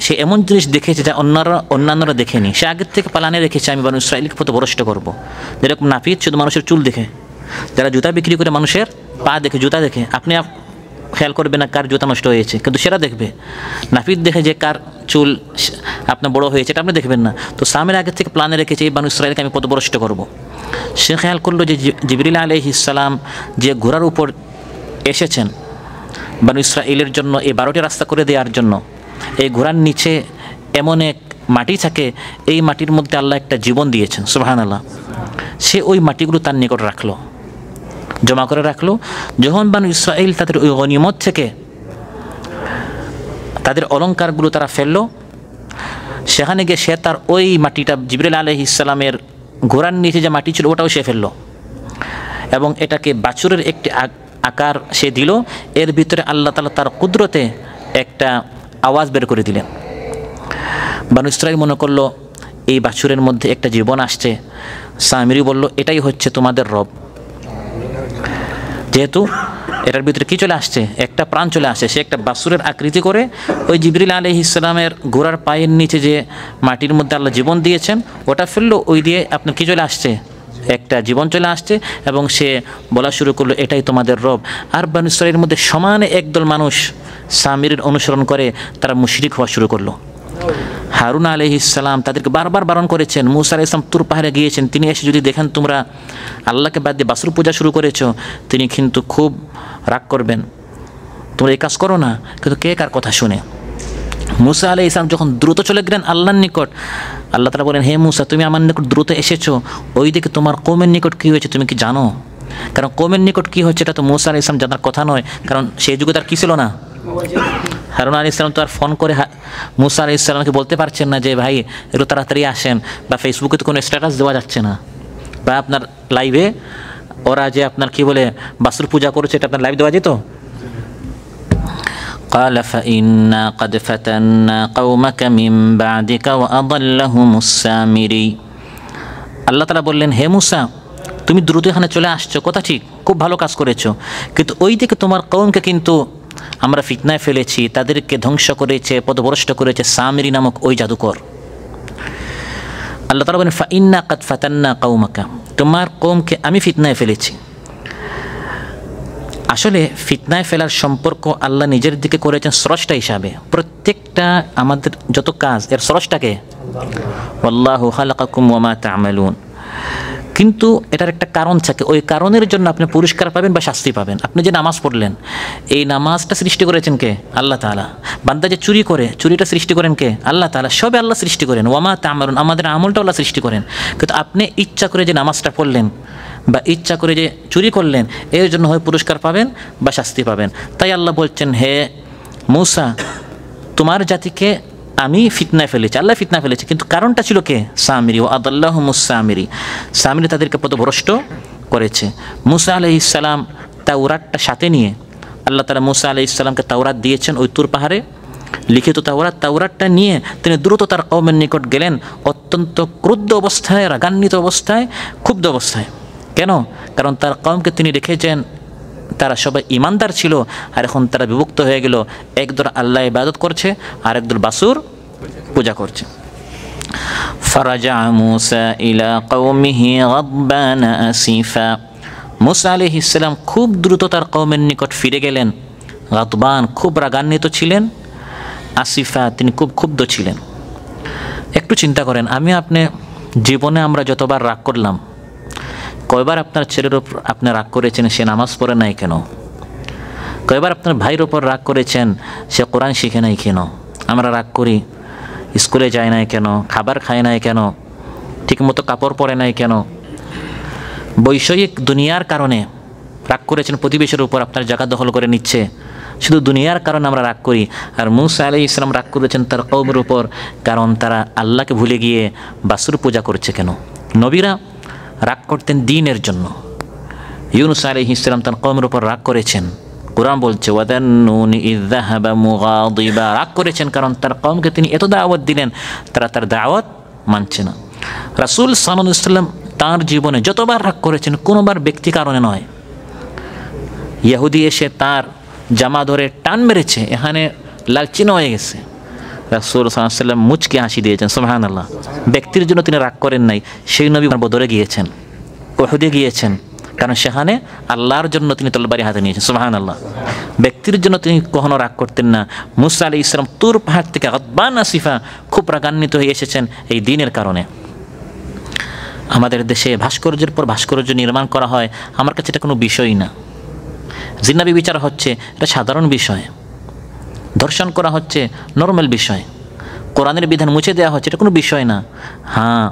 S2: সে এমন জিনিস দেখেছে যা অন্যান্যরা দেখেনি। সে আগের থেকে পালানে রেখেছে, আমি বানু ইসরাইলকে পথভ্রষ্ট করব। যেরকম নাপিত শুধু মানুষের চুল দেখে, যারা জুতা বিক্রি করে মানুষের পা দেখে, জুতা দেখে, আপনি খেয়াল করবে না কার জুতা নষ্ট হয়েছে, কিন্তু সেটা দেখবে। নাপিত দেখে যে কার চুল আপনার বড় হয়েছে, এটা আপনি দেখবেন না। তো সামের আগের থেকে প্ল্যানে রেখেছে এই বানু ইসরাইলকে আমি পথভ্রষ্ট করব। সে খেয়াল করলো যে জিবরিল আলাইহিস সালাম যে ঘোড়ার উপর এসেছেন বানু ইসরাইলের জন্য এই 12টি রাস্তা করে দেওয়ার জন্য, এই ঘোড়ার নিচে এমন এক মাটি থাকে, এই মাটির মধ্যে আল্লাহ একটা জীবন দিয়েছেন। সুবহানাল্লাহ। সে ওই মাটিগুলো তার নিকট রাখলো, জমা করে রাখলো। যখন বানু ইসরাইল তাদের ওই গনিমত থেকে তাদের অলঙ্কারগুলো তারা ফেললো, সেখানে গিয়ে সে তার ওই মাটিটা জিবরিল আলাইহিস সালামের ঘোড়ার নিচে যে মাটি ছিল ওটাও সে ফেললো এবং এটাকে বাছুরের একটি আকার সে দিল। এর ভিতরে আল্লাহ তাআলা তার কুদরতে একটা আওয়াজ বের করে দিলেন। বানু ইসরাইল মনে করলো এই বাছুরের মধ্যে একটা জীবন আসছে। সামিরি বলল, এটাই হচ্ছে তোমাদের রব। যেহেতু এটার ভিতরে কি চলে আসছে, একটা প্রাণ চলে আসে, সে একটা বাছুরের আকৃতি করে ওই জিবরিল আলাইহিস সালামের ঘোড়ার পায়ের নিচে যে মাটির মধ্যে আল্লাহ জীবন দিয়েছেন ওটা ফেললো, ওই দিয়ে আপনার কি চলে আসছে, একটা জীবন চলে আসছে। এবং সে বলা শুরু করলো, এটাই তোমাদের রব। আর বানু ইসরাইলের মধ্যে সমানে একদল মানুষ সামিরের অনুসরণ করে তারা মুশরিক হওয়া শুরু করলো। হারুন আলাইহিস সালাম তাদেরকে বারবার বারণ করেছেন। মুসা আলাইহিস সালাম তুর পাহাড়ে গিয়েছেন, তিনি এসে যদি দেখেন তোমরা আল্লাহকে বাদ দিয়ে বাছুর পূজা শুরু করেছো, তিনি কিন্তু খুব রাগ করবেন, তোমরা এই কাজ করো না। কিন্তু কে কার কথা শুনে? মুসা আলাইহিস সালাম যখন দ্রুত চলে গেলেন আল্লাহর নিকট, আল্লাহ তাআলা বলেন, হে মুসা, তুমি আমার নিকট দ্রুত এসেছো, ওই দিকে তোমার কওমের নিকট কী হয়েছে তুমি কি জানো? কারণ কওমের নিকট কী হচ্ছে এটা তো মুসা আলাইহিস সালাম জানার কথা নয়, কারণ সেই যুগে তার কী ছিল না। হারুন আলাইহিস সালাম তো আর ফোন করে মুসা আলাইহিস সালামকে বলতে পারছেন না যে ভাই একটু তাড়াতাড়ি আসেন, বা ফেসবুকে তো কোনো স্ট্যাটাস দেওয়া যাচ্ছে না, বা আপনার লাইভে ওরা যে আপনার কি বলে বাছুর পূজা করেছে এটা আপনার লাইভ দেওয়া যেত। قال فإنا قد فتنا قومك من بعدك وأضلهم السامري। আল্লাহ তাআলা বললেন, হে মুসা, তুমি দ্রুত এখানে চলে আসছো, কথা ঠিক, খুব ভালো কাজ করেছো, কিন্তু ওই দিকে তোমার কওমকে কিন্তু আমরা ফিতনায় ফেলেছি, তাদেরকে ধ্বংস করেছে, পথভ্রষ্ট করেছে সামিরি নামক ওই জাদুকর। আল্লাহ তাআলা বলেন, ফাইন্না কাদ ফাতান্না কওমাকা, তোমার কওমকে আমি ফিতনায় ফেলেছি। আসলে ফিতনায় ফেলার সম্পর্ক আল্লাহ নিজের দিকে করেছেন স্রষ্টা হিসাবে। প্রত্যেকটা আমাদের যত কাজ এর স্রষ্টাকে, ওয়াল্লাহু খালাকাকুম ওয়া মা তা'মালুন। কিন্তু এটার একটা কারণ থাকে, ওই কারণের জন্য আপনি পুরস্কার পাবেন বা শাস্তি পাবেন। আপনি যে নামাজ পড়লেন, এই নামাজটা সৃষ্টি করেছেন কে? আল্লাহ তাআলা। বান্দা যে চুরি করে, চুরিটা সৃষ্টি করেন কে? আল্লাহ তাআলা। সবে আল্লাহ সৃষ্টি করেন। ওয়া মা তা'মালুন, আমাদের আমলটা আল্লাহ সৃষ্টি করেন। কিন্তু আপনি ইচ্ছা করে যে নামাজটা পড়লেন বা ইচ্ছা করে যে চুরি করলেন, এর জন্য হয় পুরস্কার পাবেন বা শাস্তি পাবেন। তাই আল্লাহ বলছেন, হে মুসা, তোমার জাতিকে আমি ফিতনায় ফেলেছি, আল্লাহ ফিতনায় ফেলেছি, কিন্তু কারণটা ছিল কে? সামিরি। ও আদাল্লাহুমুস সামিরি, সামিরি তাদেরকে পথভ্রষ্ট করেছে। মুসা আলাইহিস সালাম তাওরাতটা সাথে নিয়ে, আল্লাহ তাআলা মুসা আলাইহিস সালামকে তাওরাত দিয়েছেন ওই তুর পাহাড়ে, লিখিত তাওরাতটা নিয়ে তিনি দ্রুত তার কওমের নিকট গেলেন, অত্যন্ত ক্রুদ্ধ অবস্থায়, রাগান্বিত অবস্থায়, ক্ষুব্ধ অবস্থায়। কেন? কারণ তার কওমকে তিনি রেখেছেন তারা সবাই ইমানদার ছিল, আর এখন তারা বিভক্ত হয়ে গেল, একদল আল্লাহ ইবাদত করছে আর একদল বাছুর পূজা করছে। ফারাজা মুসা ইলা কওমিহি গাদবান আসিফা, মুসা আলাইহিস সালাম খুব দ্রুত তার কওমের নিকট ফিরে গেলেন। গাদবান, খুব রাগান্বিত ছিলেন। আসিফা, তিনি খুব ক্ষুব্ধ ছিলেন। একটু চিন্তা করেন, আমি আপনি জীবনে আমরা যতবার রাগ করলাম, কয়বার আপনার ছেলের ওপর আপনি রাগ করেছেন সে নামাজ পড়ে নাই কেন? কয়বার আপনার ভাইয়ের ওপর রাগ করেছেন সে কোরআন শিখে নাই কেন? আমরা রাগ করি, স্কুলে যায় নাই কেন, খাবার খায় নাই কেন, ঠিকমতো কাপড় পরে নাই কেন, বৈষয়িক দুনিয়ার কারণে রাগ করেছেন, প্রতিবেশীর উপর আপনার জায়গা দখল করে নিচ্ছে, শুধু দুনিয়ার কারণে আমরা রাগ করি। আর মূসা আলাইহিস সালাম রাগ করেছেন তার কওমের উপর, কারণ তারা আল্লাহকে ভুলে গিয়ে বাছুর পূজা করছে কেন। নবীরা রাগ করতেন দ্বীনের জন্য। ইউনূস আলাইহিস সালাম তার কওমের উপর রাগ করেছেন, কুরআন বলছে ওয়াদান্নুনি ইয যাহাবা মুগাদিবা, রাগ করেছেন কারণ তার কওমকে তিনি এত দাওয়াত দিলেন, তারা তার দাওয়াত মানছে না। রাসূল সাল্লাল্লাহু আলাইহি ওয়াসাল্লাম তার জীবনে যতবার রাগ করেছেন কোনোবার ব্যক্তি কারণে নয়। ইহুদি এসে তার জামা ধরে টান মেরেছে, এখানে লালচিন হয়ে গেছে, রাসূল সাল্লাল্লাহু আলাইহি ওয়াসাল্লাম মুচকি হাসি দিয়েছেন, সুবহানাল্লাহ। ব্যক্তির জন্য তিনি রাগ করেন নাই। সেই নবী বদরে গিয়েছেন, উহুদে গিয়েছেন, কারণ সেখানে আল্লাহর জন্য তিনি তলবারি হাতে নিয়েছেন, সুবহানাল্লাহ। ব্যক্তির জন্য তিনি কখনো রাগ করতেন না। মূসা আলাইহিস সালাম তুর পাহাড় থেকে গাদবান আসিফা খুব রাগান্বিত হয়ে এসেছেন এই দ্বীনের কারণে। আমাদের দেশে ভাস্কর্যের পর ভাস্কর্য নির্মাণ করা হয়, আমার কাছে এটা কোনো বিষয়ই না। জিন্নাবি বিচার হচ্ছে, এটা সাধারণ বিষয়। ধর্ষণ করা হচ্ছে, নর্মাল বিষয়। কোরআনের বিধান মুছে দেওয়া হচ্ছে, এটা কোনো বিষয় না। হ্যাঁ,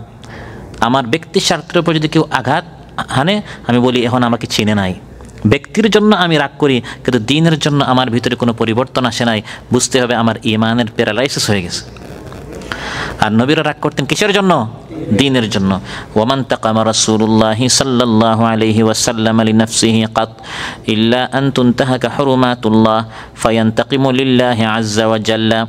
S2: আমার ব্যক্তির স্বার্থের উপর যদি কেউ আঘাত হানে, আমি বলি এখন আমাকে চিনে নাই। ব্যক্তির জন্য আমি রাগ করি, কিন্তু দ্বীনের জন্য আমার ভিতরে কোনো পরিবর্তন আসে নাই, বুঝতে হবে আমার ঈমানের প্যারালাইসিস হয়ে গেছে। আর নবীরা রাগ করতেন কিসের জন্য? দ্বীনের জন্য। ওয়ামান তাকামা রাসূলুল্লাহি সাল্লাল্লাহু আলাইহি ওয়াসাল্লাম লিনাফসিহি কাত ইল্লা আন তুনতাহাকা হুরুমাতুল্লাহ ফায়ান্তাকিমু লিল্লাহি আযজা ওয়া জাল্লা।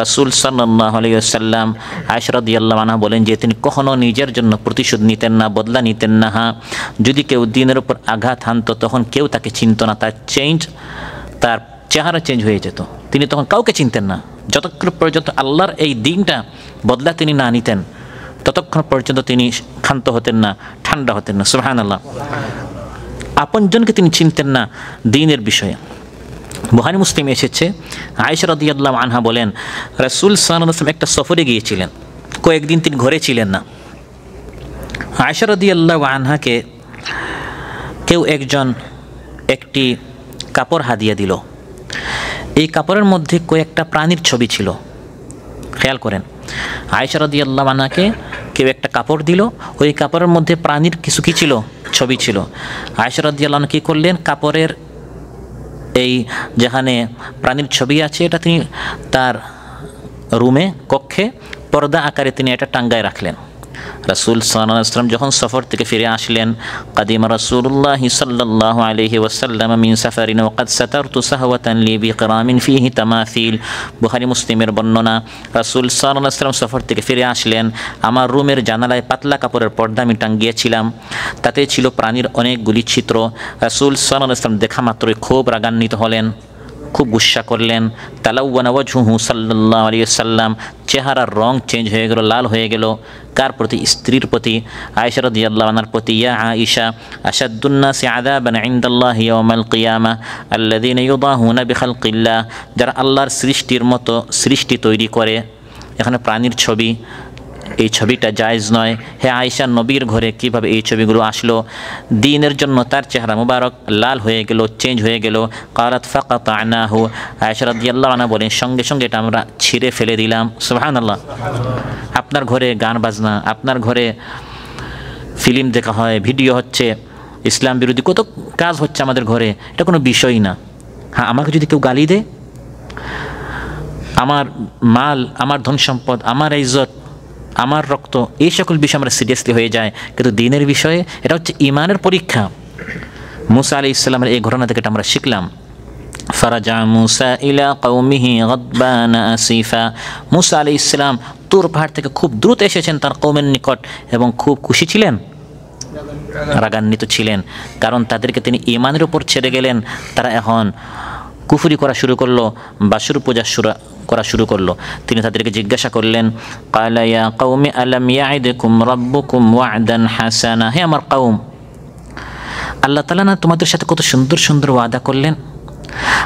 S2: রাসূল সাল্লাল্লাহু আলাইহি ওয়াসাল্লাম আয়েশা রাদিয়াল্লাহু আনহা বলেন যে তিনি কখনো নিজের জন্য প্রতিশোধ নিতেন না, বদলা নিতেন না। হ্যাঁ, যদি কেউ দ্বীনের উপর আঘাত হানত তখন কেউ তাকে চিনত না, তার চেহারা চেঞ্জ হয়ে যেত। তিনি তখন কাউকে চিনতেন না, যতক্ষণ পর্যন্ত আল্লাহর এই দ্বীনটা বদলা তিনি না নিতেন ততক্ষণ পর্যন্ত তিনি ক্ষান্ত হতেন না, ঠান্ডা হতেন না, সুবহানাল্লাহ। আপনজনকে তিনি চিনতেন না দ্বীনের বিষয়ে। বুখারী মুসলিম এসেছে, আয়েশা রাদিয়াল্লাহু আনহা বলেন রাসূল সাল্লাল্লাহু আলাইহি ওয়াসাল্লাম একটা সফরে গিয়েছিলেন, কয়েকদিন তিনি ঘরে ছিলেন না। আয়েশা রাদিয়াল্লাহু আনহাকে কেউ একজন একটি কাপড় হাদিয়া দিল। এই কাপড়ের মধ্যে কয়েকটা প্রাণীর ছবি ছিল। খেয়াল করেন, আয়েশা রাদিয়াল্লাহু আনহাকে কেউ একটা কাপড় দিল, ওই কাপড়ের মধ্যে প্রাণীর কিছু কি ছিল? ছবি ছিল। আয়েশা রাদিয়াল্লাহু আনহা কী করলেন, কাপড়ের এই যেখানে প্রাণীর ছবি আছে এটা তিনি তার রুমে কক্ষে পর্দা আকারে তিনি এটা টাঙ্গায় রাখলেন। রাসূল সাল্লাল্লাহু আলাইহি ওয়াসাল্লাম যখন সফর থেকে ফিরে আসলেন, কাদিমা রাসূলুল্লাহ সাল্লাল্লাহু আলাইহি ওয়াসাল্লাম মিন সাফারিন ওয়া কাদ সাতারতু সাহওয়াতান লি বিকিরামিন ফিহি তামাথিল। বুখারী মুসলিমের বর্ণনা, রাসূল সাল্লাল্লাহু আলাইহি ওয়াসাল্লাম সফর থেকে ফিরে আসলেন, আমার রুমের জানালায় পাতলা কাপড়ের পর্দা আমি টাঙ্গিয়েছিলাম, তাতে ছিল প্রাণীর অনেকগুলি চিত্র। রাসূল সাল্লাল্লাহু আলাইহি ওয়াসাল্লাম দেখা মাত্রই খুব রাগান্বিত হলেন, খুব গুসা করলেন। তালাওয়ানা ওয়াজহুহু সাল্লাল্লাহু আলাইহি ওয়াসাল্লাম, চেহারার রং চেঞ্জ হয়ে গেল, লাল হয়ে গেল। কার প্রতি? স্ত্রীর প্রতি, আয়েশা রাদিয়াল্লাহু আনহার প্রতি। ইয়া আয়েশা, আশাদ্দুন নাসি আযাবান ইনদাল্লাহি ইয়াওমাল কিয়ামাহ আল্লাযীনা ইউদাহুনা বিখালকিল্লাহ, যারা আল্লাহর সৃষ্টির মতো সৃষ্টি তৈরি করে। এখানে প্রাণীর ছবি, এই ছবিটা জায়েজ নয়। হে আয়েশা, নবীর ঘরে কিভাবে এই ছবিগুলো আসলো? দ্বীনের জন্য তার চেহারা মুবারক লাল হয়ে গেল, চেঞ্জ হয়ে গেল। কারাত ফাকাতানাহু, আয়েশা রাদিয়াল্লাহু আনহা বলেন সঙ্গে সঙ্গে এটা আমরা ছিঁড়ে ফেলে দিলাম। সুবহানাল্লাহ। আপনার ঘরে গান বাজনা, আপনার ঘরে ফিল্ম দেখা হয়, ভিডিও হচ্ছে, ইসলাম বিরোধী কত কাজ হচ্ছে আমাদের ঘরে, এটা কোনো বিষয়ই না। হ্যাঁ, আমাকে যদি কেউ গালি দেয়, আমার মাল, আমার ধন সম্পদ, আমার ইজ্জত, আমার রক্ত, এই সকল বিষয় আমরা সিরিয়াসলি হয়ে যায়। কিন্তু দ্বীনের বিষয়ে এটা হচ্ছে ঈমানের পরীক্ষা। মূসা আলাইহিস সালামের এই ঘটনা থেকে আমরা শিখলাম। ফারাজা মূসা ইলা কওমিহি গাদবানা আসিফা, মূসা আলাইহিস সালাম তুর পাহাড় থেকে খুব দ্রুত এসেছেন তার কওমের নিকট এবং খুব খুশি ছিলেন, রাগান্বিত ছিলেন, কারণ তাদেরকে তিনি ঈমানের উপর ছেড়ে গেলেন। তারা এখন কুফরি করা শুরু করলো, বাছুর পূজা করা শুরু করলো। তিনি তাদেরকে জিজ্ঞাসা করলেন, ক্বালা ইয়া কওমি আলাম ইয়াইদকুম রাব্বুকুম ওয়া'দান হাসানা, হে আমার কওম, আল্লাহ তাআলা না তোমাদের সাথে কত সুন্দর সুন্দর ওয়াদা করলেন।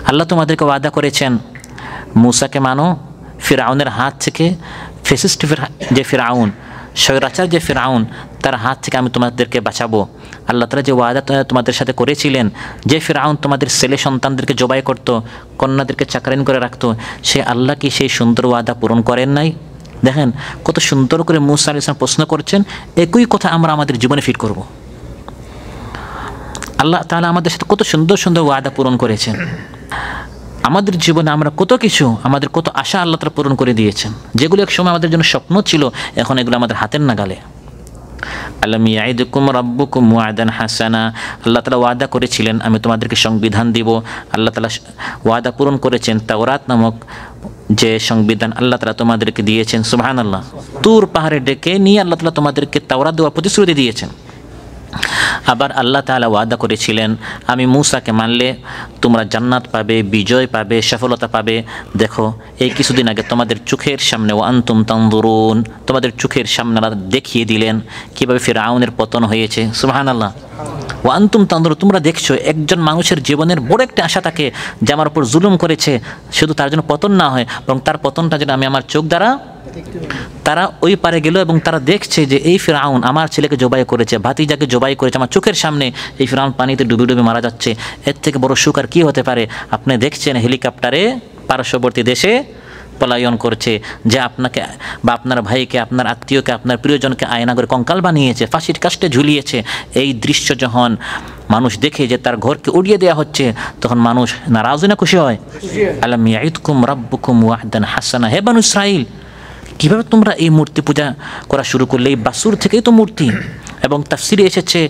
S2: আল্লাহ তোমাদেরকে ওয়াদা করেছেন মূসাকে মানো, ফিরআউনের হাত থেকে, ফ্যাসিস্ট যে ফিরআউন, স্বৈরাচার যে ফিরআউন, তার হাত থেকে আমি তোমাদেরকে বাঁচাবো। আল্লাহ তাআলা যে ওয়াদা তোমাদের সাথে করেছিলেন, যে ফিরআউন তোমাদের ছেলে সন্তানদেরকে জবাই করত, কন্যাদেরকে চাকরাইন করে রাখতো, সে আল্লাহ কি সেই সুন্দর ওয়াদা পূরণ করেন নাই? দেখেন কত সুন্দর করে মূসা আলাইহিস সালাম প্রশ্ন করছেন, একই কথা আমরা আমাদের জীবনে ফিট করব। আল্লাহ তাআলা আমাদের সাথে কত সুন্দর সুন্দর ওয়াদা পূরণ করেছেন। আমাদের জীবনে আমরা কত কিছু, আমাদের কত আশা আল্লাহ তাআলা পূরণ করে দিয়েছেন, যেগুলো এক সময় আমাদের জন্য স্বপ্ন ছিল, এখন এগুলো আমাদের হাতের নাগালে। আলাম ইয়াইদুকুম রাব্বুকুম ওয়াদান হাসানা, আল্লাহ তাআলা ওয়াদা করেছিলেন আমি তোমাদেরকে সংবিধান দিব। আল্লাহ তাআলা ওয়াদা পূরণ করেছেন। তাওরাত নামক যে সংবিধান আল্লাহ তাআলা তোমাদেরকে দিয়েছেন, সুবহানাল্লাহ। তুর পাহাড়ে ডেকে নিয়ে আল্লাহ তাআলা তোমাদেরকে তাওরাত দেওয়ার প্রতিশ্রুতি দিয়েছেন। আবার আল্লাহ তাআলা ওয়াদা করেছিলেন আমি মূসাকে মানলে তোমরা জান্নাত পাবে, বিজয় পাবে, সফলতা পাবে। দেখো এই কিছুদিন আগে তোমাদের চোখের সামনে ওয়া আনতুম তানজুরুন, তোমাদের চোখের সামনে আল্লাহ দেখিয়ে দিলেন কিভাবে ফিরআউনের পতন হয়েছে, সুবহানাল্লাহ। ওয়া আনতুম তানজুরুন, তোমরা দেখছো একজন মানুষের জীবনের বড় একটা আশা থাকে যে আমার উপর জুলুম করেছে, শুধু তার জন্য পতন না হয় বরং তার পতনটা যেন আমি আমার চোখ দ্বারা, তারা ওই পারে গেল এবং তারা দেখছে যে এই ফিরআউন আমার ছেলেকে জবাই করেছে, ভাতিজাকে জবাই করেছে, আমার চোখের সামনে এই ফিরআউন পানিতে ডুবে ডুবে মারা যাচ্ছে। এর থেকে বড় সুখ আর কি হতে পারে? আপনি দেখছেন হেলিকপ্টারে পার্শ্ববর্তী দেশে পলায়ন করছে, যে আপনাকে বা আপনার ভাইকে, আপনার আত্মীয়কে, আপনার প্রিয়জনকে আয়না করে কঙ্কাল বানিয়েছে, ফাঁসির কাস্টে ঝুলিয়েছে। এই দৃশ্য যখন মানুষ দেখে যে তার ঘরকে উড়িয়ে দেওয়া হচ্ছে, তখন মানুষ নারাজ না খুশি হয়? আলাম ইয়াইদকুম রাব্বুকুম ওয়াদান হাসানা, হে বানু ইসরাঈল কীভাবে তোমরা এই মূর্তি পূজা করা শুরু করলে? এই বাছুর থেকেই তো মূর্তি, এবং তাফসিরে এসেছে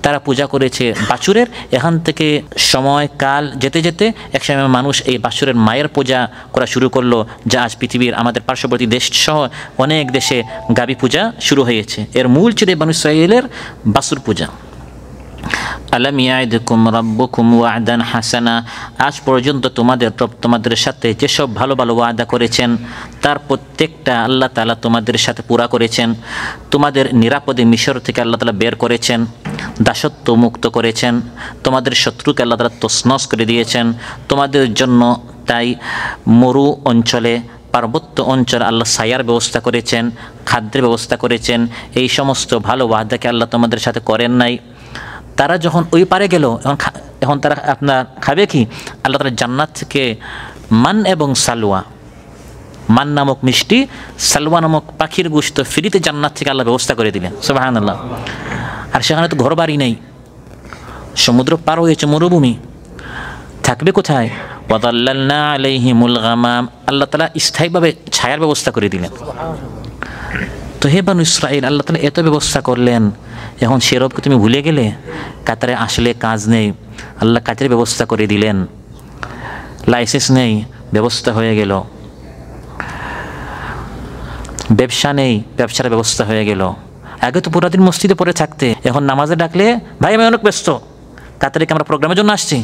S2: তারা পূজা করেছে বাছুরের। এখান থেকে সময় কাল যেতে যেতে একসময় মানুষ এই বাছুরের মায়ের পূজা করা শুরু করলো, যা আজ পৃথিবীর আমাদের পার্শ্ববর্তী দেশ সহ অনেক দেশে গাবি পূজা শুরু হয়েছে। এর মূল ছিল বানু ইসরাঈলের বাছুর পূজা। আলাম ইয়াইদকুম রাব্বুকুম ওয়াদান হাসানা, আজ পর্যন্ত তোমাদের সাথে যেসব ভালো ভালো ওয়াদা করেছেন তার প্রত্যেকটা আল্লাহ তাআলা তোমাদের সাথে পুরা করেছেন। তোমাদের নিরাপদে মিশর থেকে আল্লাহ তাআলা বের করেছেন, দাসত্ব মুক্ত করেছেন, তোমাদের শত্রুকে আল্লাহ তাআলা তছনছ করে দিয়েছেন। তোমাদের জন্য তাই মরু অঞ্চলে, পার্বত্য অঞ্চল আল্লাহ ছায়ার ব্যবস্থা করেছেন, খাদ্যের ব্যবস্থা করেছেন। এই সমস্ত ভালো ওয়াদাকে আল্লাহ তোমাদের সাথে করেন নাই? তারা যখন ওই পারে গেল, এখন তারা আপনার খাবে কি? আল্লাহ তাআলা জান্নাত থেকে মান এবং সালওয়া, মান নামক মিষ্টি, সালওয়া নামক পাখির গোশত ফ্রিতে জান্নাত থেকে আল্লাহ ব্যবস্থা করে দিলেন, সুবহানাল্লাহ। আর সেখানে তো ঘর বাড়ি নেই, সমুদ্র পার হয়েছে, মরুভূমি, থাকবে কোথায়? ওয়াযাল্লালনা আলাইহিমুল গামাম, আল্লাহ তাআলা স্থায়ীভাবে ছায়ার ব্যবস্থা করে দিলেন। তো হে বানু ইসরাঈল, আল্লাহ তাআলা এত ব্যবস্থা করলেন, এখন সে রবকে তুমি ভুলে গেলে? কাতারে আসলে কাজ নেই, আল্লাহ কাজের ব্যবস্থা করে দিলেন। লাইসেন্স নেই, ব্যবস্থা হয়ে গেল। ব্যবসা নেই, ব্যবসার ব্যবস্থা হয়ে গেল। আগে তো পুরাদিন মসজিদে পড়ে থাকতে, এখন নামাজে ডাকলে ভাই আমি অনেক ব্যস্ত, কাতারে কি আমরা প্রোগ্রামের জন্য আসছি?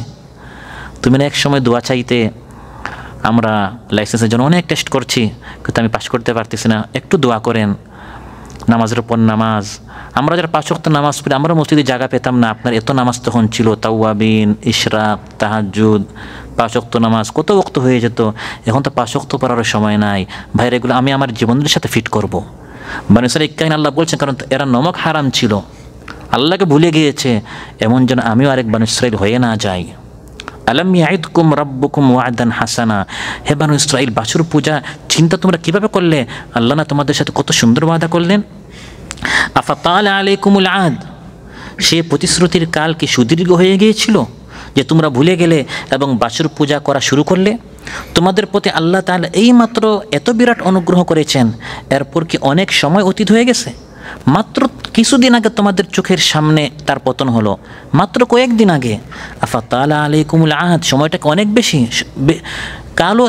S2: তুমি না এক সময় দোয়া চাইতে, আমরা লাইসেন্সের জন্য অনেক টেস্ট করছি কিন্তু আমি পাস করতে পারতেছি না, একটু দোয়া করেন। নামাজের উপর নামাজ, আমরা যারা 5 ওয়াক্ত নামাজ পড়ি আমরা মসজিদে জায়গা পেতাম না, আপনার এত নামাজ তখন ছিল, তাওয়াবিন, ইশরাক, তাহাজ্জুদ, 5 ওয়াক্ত নামাজ কত ওয়াক্ত হয়ে যেত। এখন তো 5 ওয়াক্ত পড়ার সময় নাই। ভাইরা এগুলো আমি আমার জীবনের সাথে ফিট করব। বানু ইসরাঈল কেন আল্লাহ বলছেন? কারণ এরা নমক হারাম ছিল, আল্লাহকে ভুলে গিয়েছে, এমন যেন আমিও আরেক বানু ইসরাঈল হয়ে না যাই। আলাম ইয়াইদকুম রাব্বুকুম ওয়াদান হাসানা, হে বানু ইসরাঈল বাছুর পূজা চিন্তা তোমরা কিভাবে করলে? আল্লাহ না তোমাদের সাথে কত সুন্দর ওয়াদা করলেন। আফাতালা আলাইকুমুল আদ, সে প্রতিশ্রুতির কাল কি সুদীর্ঘ হয়ে গিয়েছিল যে তোমরা ভুলে গেলে এবং বাছুর পূজা করা শুরু করলে? তোমাদের প্রতি আল্লাহ তাআলা এইমাত্র এত বিরাট অনুগ্রহ করেছেন, এরপর কি অনেক সময় অতীত হয়ে গেছে? মাত্র কিছুদিন আগে তোমাদের চোখের সামনে তার পতন হলো, মাত্র কয়েকদিন আগে। আফাতালা আলাইকুমুল আহাদ, সময়টাকে অনেক বেশি, কালও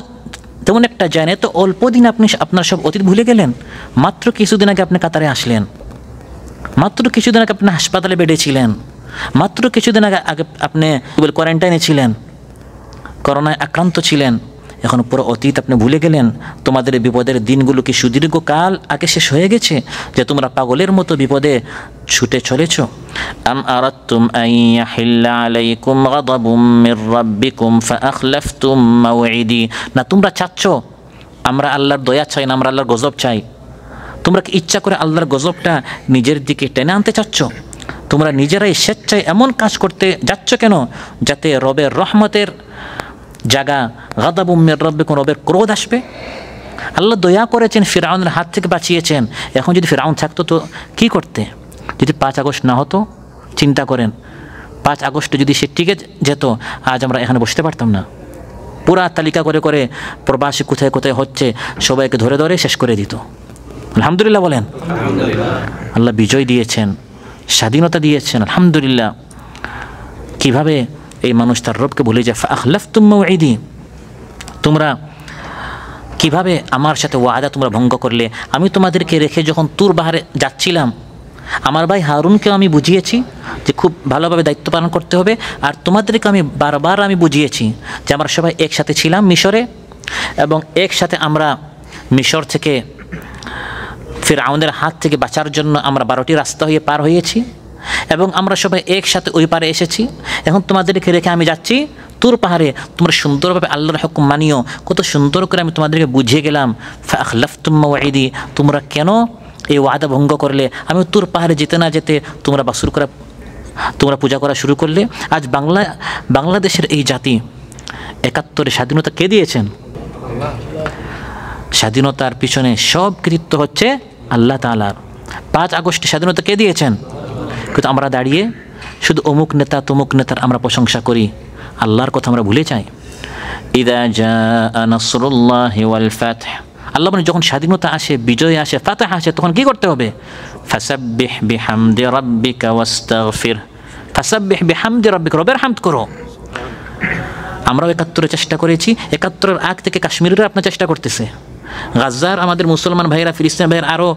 S2: তেমন একটা যায় না, এত অল্প দিন আপনি আপনার সব অতীত ভুলে গেলেন। মাত্র কিছুদিন আগে আপনি কাতারে আসলেন, মাত্র কিছুদিন আগে আপনি হাসপাতালে বেডে ছিলেন, মাত্র কিছুদিন আগে আপনি কোয়ারেন্টাইনে ছিলেন, করোনায় আক্রান্ত ছিলেন। এখন পুরো অতীত আপনি ভুলে গেলেন। তোমাদের বিপদের দিনগুলো কি সুদীর্ঘ কাল আগে শেষ হয়ে গেছে যে তোমরা পাগলের মতো বিপদে ছুটে চলেছ? আম আরাদতুম আন ইয়াহিল্লা আলাইকুম গাদাবুম মির রাব্বিকুম ফাআখলাফতুম মাওঈদি, না তোমরা চাচ্ছ আমরা আল্লাহর দয়া চাই না, আমরা আল্লাহর গজব চাই? তোমরা কি ইচ্ছা করে আল্লাহর গজবটা নিজের দিকে টেনে আনতে চাচ্ছ?
S3: তোমরা নিজেরাই স্বেচ্ছায় এমন কাজ করতে যাচ্ছ কেন যাতে রবের রহমতের জায়গা গাদাবুম মির রাব্বিকুম, রবের ক্রোধ আসবে। আল্লাহ দয়া করেছেন, ফিরআউনের হাত থেকে বাঁচিয়েছেন। এখন যদি ফিরআউন থাকতো তো কি করতে? যদি 5 আগস্ট না হতো, চিন্তা করেন, 5 আগস্টে যদি সে টিকে যেত, আজ আমরা এখানে বসতে পারতাম না। পুরা তালিকা করে করে প্রবাসী কোথায় কোথায় হচ্ছে সবাইকে ধরে ধরে শেষ করে দিত। আলহামদুলিল্লাহ বলেন। আল্লাহ বিজয় দিয়েছেন, স্বাধীনতা দিয়েছেন, আলহামদুলিল্লাহ। কিভাবে এই মানুষ তার রবকে ভুলে যায়। ফাআখলাফতুম মাওঈদি, তোমরা কিভাবে আমার সাথে ওয়াদা তোমরা ভঙ্গ করলে। আমি তোমাদেরকে রেখে যখন তুর পাহাড়ে যাচ্ছিলাম, আমার ভাই হারুনকেও আমি বুঝিয়েছি যে খুব ভালোভাবে দায়িত্ব পালন করতে হবে, আর তোমাদেরকে আমি বারবার বুঝিয়েছি যে আমরা সবাই একসাথে ছিলাম মিশরে, এবং একসাথে আমরা মিশর থেকে ফিরআউনের হাত থেকে বাঁচার জন্য আমরা 12টি রাস্তা হয়ে পার হয়েছি, এবং আমরা সবাই একসাথে ওই পারে এসেছি। এখন তোমাদেরকে রেখে আমি যাচ্ছি তুর পাহাড়ে, তোমরা সুন্দরভাবে আল্লাহর হুকুম মানিও। কত সুন্দর করে আমি তোমাদেরকে বুঝিয়ে গেলাম। ফাআখলাফতুম মাওঈদি, তোমরা কেন এই ওয়াদা ভঙ্গ করলে? আমি তুর পাহাড়ে যেতে না যেতে তোমরা পূজা করা শুরু করলে। আজ বাংলাদেশের এই জাতি 71 স্বাধীনতা কে দিয়েছেন? স্বাধীনতার পিছনে সব কৃতিত্ব হচ্ছে আল্লাহ তাআলার। 5 আগস্টে স্বাধীনতা কে দিয়েছেন? কিন্তু আমরা দাঁড়িয়ে শুধু অমুক নেতা তমুক নেতার আমরা প্রশংসা করি, আল্লাহর কথা আমরা ভুলে যাই। ইযা জাআ নাসরুল্লাহি ওয়াল ফাতহ, আল্লাহ বলেন যখন স্বাধীনতা আসে, বিজয় আসে, ফাতহ আসে, তখন কি করতে হবে? ফাসাব্বিহ বিহামদি রাব্বিকা ওয়াস্তাগফির। ফাসাব্বিহ বিহামদি রাব্বিকা, রবের হামদ করো। আমরাও 71 চেষ্টা করেছি, 71-এর আগ থেকে কাশ্মীরের আপনার চেষ্টা করতেছে। গাজার আমাদের মুসলমান ভাইরা, ফিলিস্তিন ভাইয়েরা আরও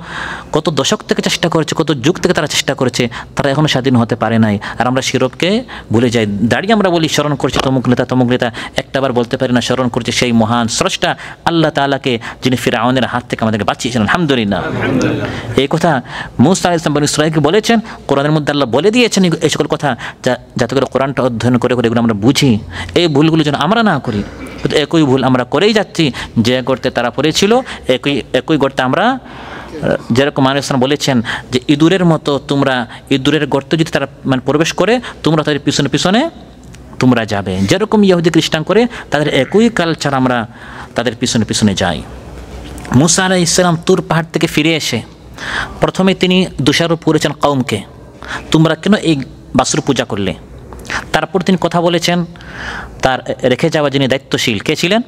S3: কত দশক থেকে চেষ্টা করেছে, কত যুগ থেকে তারা চেষ্টা করেছে, তারা এখনও স্বাধীন হতে পারে নাই। আর আমরা শিরবকে ভুলে যাই, দাঁড়িয়ে আমরা বলি স্মরণ করছি তমুক নেতা, একটাবার বলতে পারি না স্মরণ করছি সেই মহান স্রষ্টা আল্লাহ তাআলাকে, যিনি ফিরআউনের হাত থেকে আমাদেরকে বাঁচিয়েছেন। আলহামদুলিল্লাহ। এই কথা মূসা আলাইহিস সালাম বনী ইসরাঈলকে বলেছেন, কোরআনের মধ্যে আল্লাহ বলে দিয়েছেন এই সকল কথা, যাতে করে কোরআনটা অধ্যয়ন করে করে এগুলো আমরা বুঝি, এই ভুলগুলো যেন আমরা না করি। কিন্তু একই ভুল আমরা করেই যাচ্ছি, যে গর্তে তারা পড়েছিল একই গর্তে আমরা, যেরকম মানুষ বলেছেন যে ইঁদুরের মতো তোমরা, ইঁদুরের গর্তে যদি তারা প্রবেশ করে, তোমরা তাদের পিছনে পিছনে তোমরা যাবে। যেরকম ইহুদি খ্রিস্টান করে তাদের একই কালচার, আমরা তাদের পিছনে পিছনে যাই। মুসা আলাইহিস সালাম তুর পাহাড় থেকে ফিরে এসে প্রথমে তিনি দোষারোপ করেছেন কওমকে, তোমরা কেন এই বাছুর পূজা করলে। তারপর তিনি কথা বলেছেন তার রেখে যাওয়া যিনি দায়িত্বশীল, কে ছিলেন?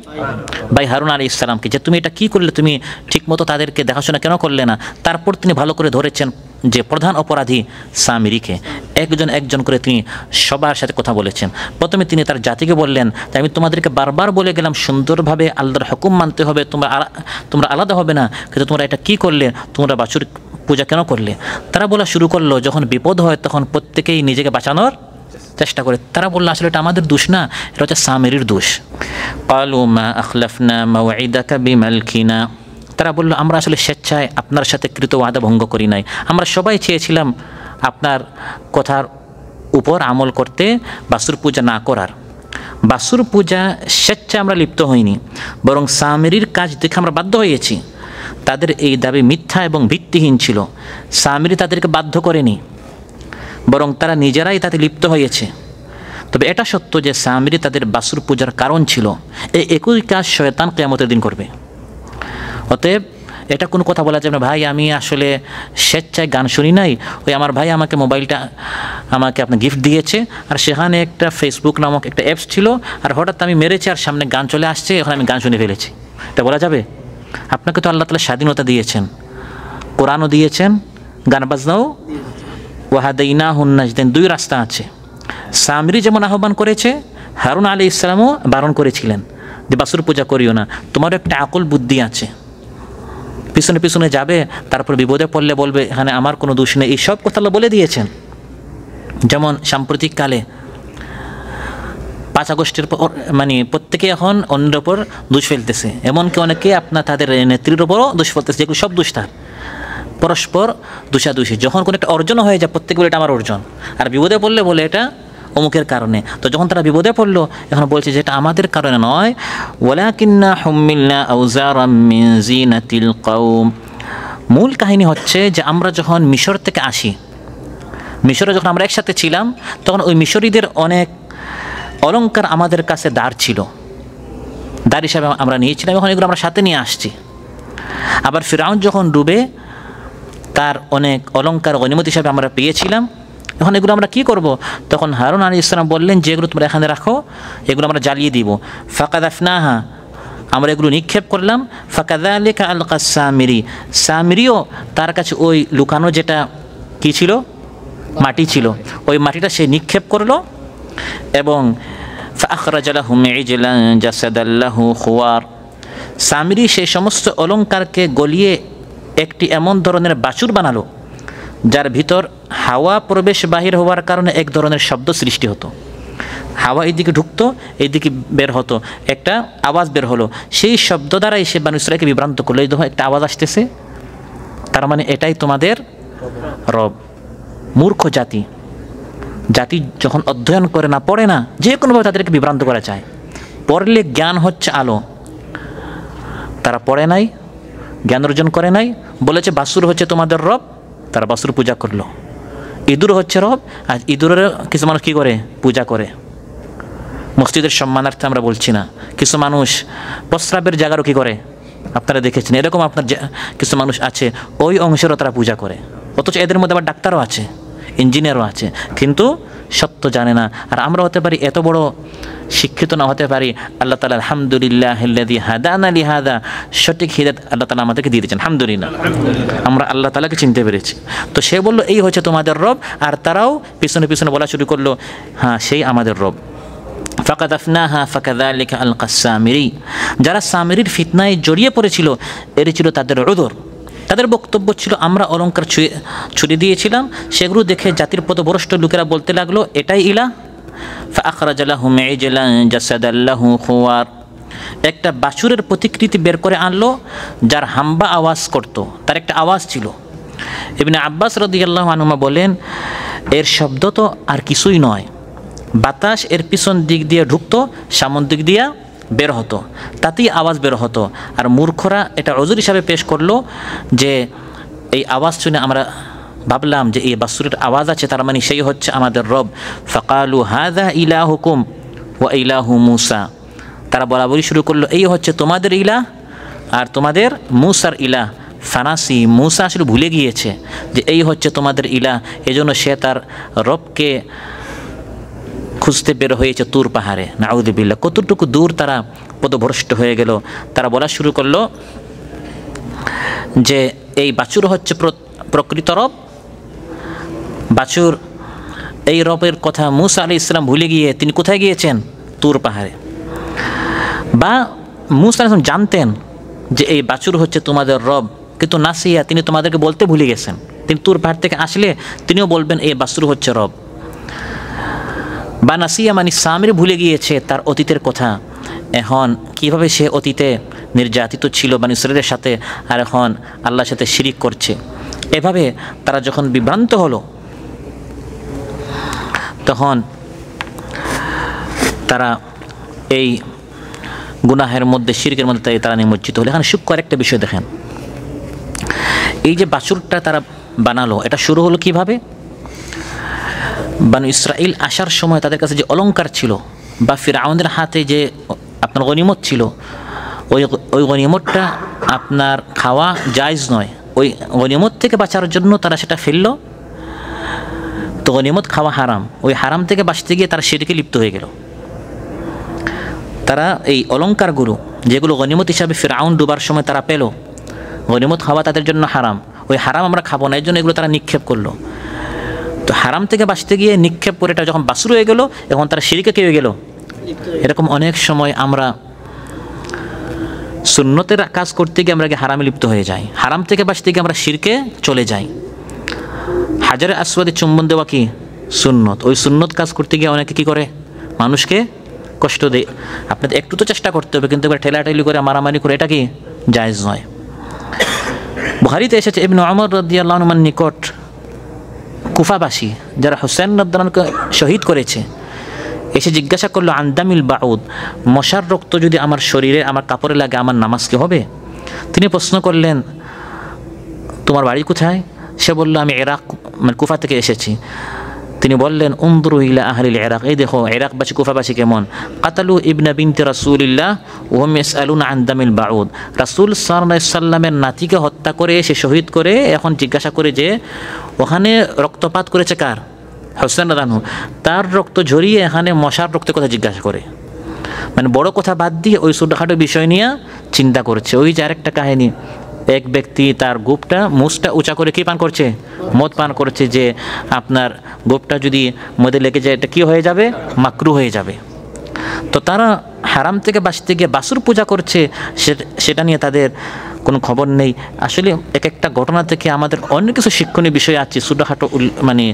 S3: ভাই হারুন আলাইহিস সালামকে, যে তুমি এটা কি করলে, তুমি ঠিকমতো তাদেরকে দেখাশোনা কেন করলে না। তারপর তিনি ভালো করে ধরেছেন যে প্রধান অপরাধী সামিরিকে, একজন করে তিনি সবার সাথে কথা বলেছেন। প্রথমে তিনি তার জাতিকে বললেন যে আমি তোমাদেরকে বারবার বলে গেলাম সুন্দরভাবে আল্লাহর হুকুম মানতে হবে, তোমরা আলাদা হবে না, কিন্তু তোমরা এটা কি করলে, তোমরা বাছুর পূজা কেন করলে। তারা বলা শুরু করলো, যখন বিপদ হয় তখন প্রত্যেকেই নিজেকে বাঁচানোর চেষ্টা করে। তারা বললো আসলে এটা আমাদের দোষ না, এটা হচ্ছে সামিরির দোষ। ক্বালু মা আখলাফনা মাওঈদাকা বিমালকিনা, তারা বললো আমরা আসলে স্বেচ্ছায় আপনার সাথে কৃত ওয়াদা ভঙ্গ করি নাই, আমরা সবাই চেয়েছিলাম আপনার কথার উপর আমল করতে, বাছুর পূজা না করার। বাছুর পূজা স্বেচ্ছায় আমরা লিপ্ত হইনি, বরং সামিরির কাজ দেখে আমরা বাধ্য হয়েছি। তাদের এই দাবি মিথ্যা এবং ভিত্তিহীন ছিল। সামিরি তাদেরকে বাধ্য করেনি, বরং তারা নিজেরাই তাতে লিপ্ত হয়েছে। তবে এটা সত্য যে সামিরি তাদের বাছুর পূজার কারণ ছিল। এই একই কাজ শয়তান কিয়ামতের দিন করবে। অতএব এটা কোনো কথা বলা যাবে না, ভাই আমি আসলে স্বেচ্ছায় গান শুনি নাই, ওই আমার ভাই আমাকে মোবাইলটা আমাকে আপনার গিফট দিয়েছে, আর সেখানে একটা ফেসবুক নামক একটা অ্যাপস ছিল, আর হঠাৎ আমি মেরেছি আর সামনে গান চলে আসছে, এখন আমি গান শুনে ফেলেছি। এটা বলা যাবে? আপনাকে তো আল্লাহ তাআলা স্বাধীনতা দিয়েছেন, কোরআনও দিয়েছেন, গান বাজনাও, ওয়াহাদাইনাহুন নাজদাইন, 2 রাস্তা আছে। সামিরি যেমন আহ্বান করেছে, হারুন আলাইহিস সালামও বারণ করেছিলেন যে বাছুর পূজা করিও না, তোমারও একটা আকল বুদ্ধি আছে, পিছনে পিছনে যাবে, তারপর বিপদে পড়লে বলবে এখানে আমার কোনো দোষ নেই। এই সব কথা আল্লাহ বলে দিয়েছেন। যেমন সাম্প্রতিককালে 5 আগস্টের পর প্রত্যেকে এখন অন্যের ওপর দোষ ফেলতেছে, এমনকি অনেকে আপনার তাদের নেত্রীর ওপরও দোষ ফেলতেছে, যেগুলো সব দোষ তার, পরস্পর দোষাদোষী। যখন কোনো একটা অর্জন হয়ে যায় প্রত্যেকে বলে এটা আমার অর্জন, আর বিপদে পড়লে বলে এটা অমুকের কারণে। তো যখন তারা বিপদে পড়লো, এখন বলছে যে এটা আমাদের কারণে নয়। ওয়ালাকিন্না হুম্মিলনা আউজারাম মিন জিনাতিল কওম, মূল কাহিনী হচ্ছে যে আমরা যখন মিশর থেকে আসি মিশরে যখন আমরা একসাথে ছিলাম তখন ওই মিশরীদের অনেক অলংকার আমাদের কাছে দাঁড় ছিল, দাঁড় হিসাবে আমরা নিয়েছিলাম, এখন এগুলো আমরা সাথে নিয়ে আসছি। আবার ফিরআউন যখন ডুবে তার অনেক অলংকার গনিমত হিসাবে আমরা পেয়েছিলাম, এখন এগুলো আমরা কি করব? তখন হারুন আলাইহিস সালাম বললেন যে এগুলো তোমরা এখানে রাখো, এগুলো আমরা জ্বালিয়ে দিব। ফাকাদাফনাহা, আমরা এগুলো নিক্ষেপ করলাম। ফাকাযালিকা আলকাস সামিরি, সামিরিও তার কাছে ওই লুকানো যেটা কি ছিল, মাটি ছিল, ওই মাটিটা সে নিক্ষেপ করলো এবং ফাআখরাজা লাহুম ইজলান জাসাদান লাহু খুয়ার, সামিরি সেই সমস্ত অলংকারকে গলিয়ে একটি এমন ধরনের বাছুর বানালো যার ভিতর হাওয়া প্রবেশ বাহির হওয়ার কারণে এক ধরনের শব্দ সৃষ্টি হতো। হাওয়া এইদিকে ঢুকতো, এইদিকে বের হতো, একটা আওয়াজ বের হলো, সেই শব্দ দ্বারাই সে বনী ইসরাঈলকে বিভ্রান্ত করলো। এই দেখো একটা আওয়াজ আসতেছে, তার মানে এটাই তোমাদের রব। মূর্খ জাতি, জাতি যখন অধ্যয়ন করে না, পড়ে না, যে কোনোভাবে তাদেরকে বিভ্রান্ত করা চায়। পড়লে জ্ঞান হচ্ছে আলো, তারা পড়ে নাই, জ্ঞান অর্জন করে নাই, বলেছে বাসুর হচ্ছে তোমাদের রব, তারা বাসুর পূজা করলো। ইঁদুর হচ্ছে রব, আর ইঁদুরের কিছু মানুষ কী করে, পূজা করে। মসজিদের সম্মানার্থে আমরা বলছি না, কিছু মানুষ প্রস্রাবের জায়গারও কী করে, আপনারা দেখেছেন, এরকম আপনার কিছু মানুষ আছে ওই অংশেরও তারা পূজা করে। অথচ এদের মধ্যে আবার ডাক্তারও আছে, ইঞ্জিনিয়ারও আছে, কিন্তু সত্য জানে না। আর আমরা হতে পারি এত বড় শিক্ষিত না হতে পারি, আল্লাহ তাআলা আলহামদুলিল্লাহিল্লাযী হাদানা লিহাদা, সঠিক হিদায়াত আল্লাহ তাআলা আমাদেরকে দিয়ে দিয়েছেন, আলহামদুলিল্লাহ। আমরা আল্লাহ তাআলাকে চিনতে পেরেছি। তো সে বলল এই হচ্ছে তোমাদের রব, আর তারাও পিছনে পিছনে বলা শুরু করলো হ্যাঁ সেই আমাদের রব। ফাকাদাফনাহা ফাকাযালিকা আলকাস সামিরি, যারা সামিরির ফিতনায় জড়িয়ে পড়েছিল এর ছিল তাদের উযর। তাদের বক্তব্য ছিল আমরা অলংকার ছুড়ে দিয়েছিলাম, সেগুলো দেখে জাতির পথভ্রষ্ট লোকেরা বলতে লাগলো এটাই ইলাহ। ফাআখরাজা লাহুম ইজলান জাসাদান লাহু খুয়ার, একটা বাছুরের প্রতিকৃতি বের করে আনলো যার হাম্বা আওয়াজ করত, তার একটা আওয়াজ ছিল। ইবনে আব্বাস রাদিয়াল্লাহু আনহুমা বলেন এর শব্দ তো আর কিছুই নয়, বাতাস এর পিছন দিক দিয়ে ঢুকতো, সামন দিক দিয়া বের হতো, তাতেই আওয়াজ বের হতো। আর মূর্খরা এটা অজুর হিসাবে পেশ করলো যে এই আওয়াজ শুনে আমরা ভাবলাম যে এই বাছুরের আওয়াজ আছে, তার মানে সেই হচ্ছে আমাদের রব। ফাকালু হাযা ইলাহুকুম ওয়া ইলাহু মূসা, তারা বলাবলি শুরু করলো এই হচ্ছে তোমাদের ইলাহ আর তোমাদের মূসার ইলাহ। ফানাসি, মূসা আসলে ভুলে গিয়েছে যে এই হচ্ছে তোমাদের ইলাহ, এজন্য সে তার রবকে খুঁজতে বের হয়েছে তুর পাহাড়ে। নাউযুবিল্লাহ, কতটুকু দূর তারা পদভ্রষ্ট হয়ে গেল। তারা বলা শুরু করলো যে এই বাছুর হচ্ছে প্রকৃত রব, বাছুর এই রবের কথা মূসা আলাইহিস সালাম ভুলে গিয়ে তিনি কোথায় গিয়েছেন, তুর পাহাড়ে। বা মূসা আলাইহিস সালাম জানতেন যে এই বাছুর হচ্ছে তোমাদের রব, কিন্তু নাসিয়া, তিনি তোমাদেরকে বলতে ভুলে গেছেন। তিনি তুর পাহাড় থেকে আসলে তিনিও বলবেন এই বাছুর হচ্ছে রব। বা নাসিয়া মানে সামির ভুলে গিয়েছে তার অতীতের কথা, এখন কিভাবে সে অতীতে নির্যাতিত ছিল বনী ইসরাঈলের সাথে, আর এখন আল্লাহর সাথে শিরিক করছে। এভাবে তারা যখন বিভ্রান্ত হলো তখন তারা এই গুনাহের মধ্যে, শিরকের মধ্যে তারা নিমজ্জিত হলো। এখানে সূক্ষ্ম একটা বিষয় দেখেন, এই যে বাছুরটা তারা বানালো এটা শুরু হলো কিভাবে? বনী ইসরাঈল আসার সময় তাদের কাছে যে অলংকার ছিল বা ফিরআউনের হাতে যে আপনার গনিমত ছিল, ওই গনিমতটা আপনার খাওয়া জায়েজ নয়। ওই গনিমত থেকে বাঁচার জন্য তারা সেটা ফেললো, তো গনিমত খাওয়া হারাম। ওই হারাম থেকে বাঁচতে গিয়ে তারা শিরকে লিপ্ত হয়ে গেল। তারা এই অলংকারগুলো যেগুলো গনিমত হিসাবে ফিরআউন ডুবার সময় তারা পেল, গনিমত খাওয়া তাদের জন্য হারাম, ওই হারাম আমরা খাবো না, এর জন্য এগুলো তারা নিক্ষেপ করলো। তো হারাম থেকে বাঁচতে গিয়ে নিক্ষেপ করে এটা যখন বাছুর হয়ে গেল, এখন তারা শিরকে কে হয়ে গেল। এরকম অনেক সময় আমরা সুন্নতের কাজ করতে গিয়ে আমরা হারামে লিপ্ত হয়ে যাই, হারাম থেকে বাঁচতে গিয়ে আমরা শিরকে চলে যাই। হাজারে আসওয়াদে চুম্বন দেওয়া কি সুন্নত, ওই সুন্নত কাজ করতে গিয়ে অনেকে কী করে, মানুষকে কষ্ট দেয়। আপনাদের একটু তো চেষ্টা করতে হবে, কিন্তু এবার ঠেলাঠেলি করে মারামারি করে এটা কি জায়েজ নয়। বুখারীতে এসেছে ইবনে ওমর রাদিয়াল্লাহু আনহুর নিকট কুফাবাসী যারা হুসাইন রাদিয়াল্লাহু শহীদ করেছে এসে জিজ্ঞাসা করলো আন্দামিল বাউদ, মশার রক্ত যদি আমার শরীরে আমার কাপড়ে লাগে আমার নামাজ কি হবে? তিনি প্রশ্ন করলেন তোমার বাড়ি কোথায়? সে বলল আমি ইরাক মানে কুফা থেকে এসেছি। তিনি বললেন উনদুরু ইলা আহলিল ইরাক, এই দেখো ইরাকবাসী কুফাবাসী কেমন। কাতালু ইবনা বিনতি রাসূলিল্লাহ ওয়া হুম ইয়াসআলুনা আন দামিল বাউদ, রাসূল সাল্লাল্লাহু আলাইহি সাল্লামের নাতিকে হত্যা করে সে শহীদ করে এখন জিজ্ঞাসা করে যে ওখানে রক্তপাত করেছে কার? হোসেন রানহু। তার রক্ত ঝরিয়ে এখানে মশার রক্তের কথা জিজ্ঞাসা করে। মানে বড় কথা বাদ দিয়ে ওই ছোটোখাটো বিষয় নিয়ে চিন্তা করছে। ওই যে আরেকটা কাহিনী, এক ব্যক্তি তার গোপটা মুছটা উঁচা করে কী পান করছে? মদ পান করছে, যে আপনার গোপটা যদি মদে লেগে যায় এটা কী হয়ে যাবে? মাকরু হয়ে যাবে। তো তারা হারাম থেকে বাঁচতে গিয়ে বাসুর পূজা করছে, সেটা নিয়ে তাদের কোনো খবর নেই। আসলে এক একটা ঘটনা থেকে আমাদের অনেক কিছু শিক্ষণীয় বিষয় আছে। ছোটোখাটো মানে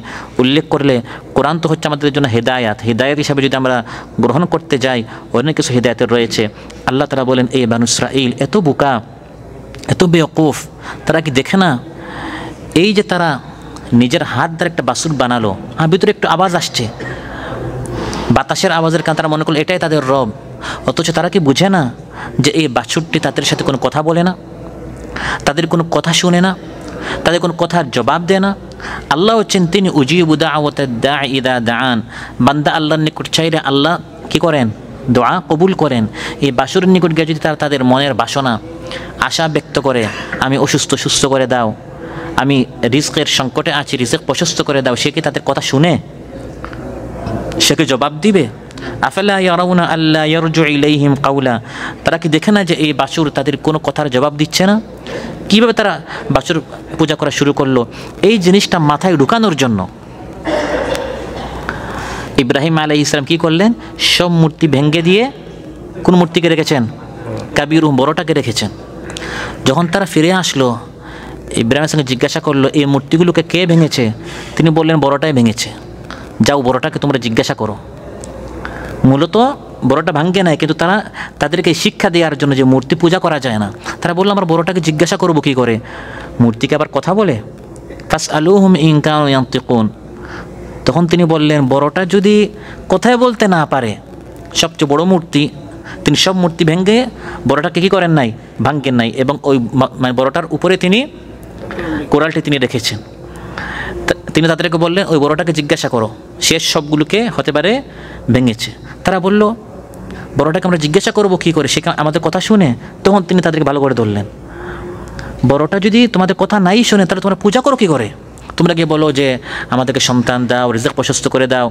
S3: উল্লেখ করলে কোরআন তো হচ্ছে আমাদের জন্য হেদায়াত, হেদায়াত হিসাবে যদি আমরা গ্রহণ করতে যাই অনেক কিছু হেদায়াতের রয়েছে। আল্লাহ তাআলা বলেন এই বানু ইসরাঈল এত বোকা, এত বেওকুফ, তারা কি দেখে না এই যে তারা নিজের হাত দ্বারা একটা বাসুর বানালো, আর ভিতরে একটু আওয়াজ আসছে, বাতাসের আওয়াজের কারণে তারা মনে করলো এটাই তাদের রব। অথচ তারা কি বুঝে না যে এই বাছুরটি তাদের সাথে কোনো কথা বলে না, তাদের কোনো কথা শুনে না, তাদের কোনো কথার জবাব দেয় না। আল্লাহ হচ্ছেন তিনি উজিবু দাওয়াতাদ দাঈ ইযা দাআন, বান্দা আল্লাহর নিকট চাইলে আল্লাহ কি করেন? দোয়া কবুল করেন। এই বাছুরের নিকট গিয়ে যদি তারা তাদের মনের বাসনা আশা ব্যক্ত করে, আমি অসুস্থ সুস্থ করে দাও, আমি রিজকের সংকটে আছি রিজক প্রশস্ত করে দাও, সে কি তাদের কথা শুনে? সে কি জবাব দিবে? আফালা ইয়ারাউনা আল্লা ইয়ারজু ইলাইহিম কাওলা, তারা কি দেখে না যে এই বাছুর তাদের কোনো কথার জবাব দিচ্ছে না? কীভাবে তারা বাছুর পূজা করা শুরু করলো? এই জিনিসটা মাথায় ঢুকানোর জন্য ইব্রাহিম আলাইহিস সালাম কী করলেন? সব মূর্তি ভেঙে দিয়ে কোন মূর্তিকে রেখেছেন? কাবির বড়টাকে রেখেছেন। যখন তারা ফিরে আসলো ইব্রাহিমের সঙ্গে জিজ্ঞাসা করলো এই মূর্তিগুলোকে কে ভেঙেছে? তিনি বললেন বড়টাই ভেঙেছে। যাও বড়টাকে তোমরা জিজ্ঞাসা করো। মূলত বড়টা ভাঙ্গে নাই, কিন্তু তারা তাদেরকে শিক্ষা দেওয়ার জন্য যে মূর্তি পূজা করা যায় না, তারা বললো আমরা বড়টাকে জিজ্ঞাসা করবো কী করে? মূর্তিকে আবার কথা বলে? ফাসআলুহুম ইন কানু ইয়ানতিকুন, তখন তিনি বললেন বড়টা যদি কথাই বলতে না পারে, সবচেয়ে বড় মূর্তি, তিনি সব মূর্তি ভেঙে বড়টাকে কী করেন নাই? ভাঙ্গেন নাই, এবং ওই মানে বড়টার উপরে তিনি কোরালটি তিনি রেখেছেন। তিনি তাদেরকে বললেন ওই বড়টাকে জিজ্ঞাসা করো, শেষ সবগুলোকে হতে পারে ভেঙেছে। তারা বলল বড়টাকে আমরা জিজ্ঞাসা করবো কী করে, সে আমাদের কথা শুনে? তখন তিনি তাদেরকে ভালো করে ধরলেন, বড়টা যদি তোমাদের কথা নাই শুনে তাহলে তোমরা পূজা করো কী করে? তোমরা গিয়ে বলো যে আমাদেরকে সন্তান দাও, রিজক প্রশস্ত করে দাও।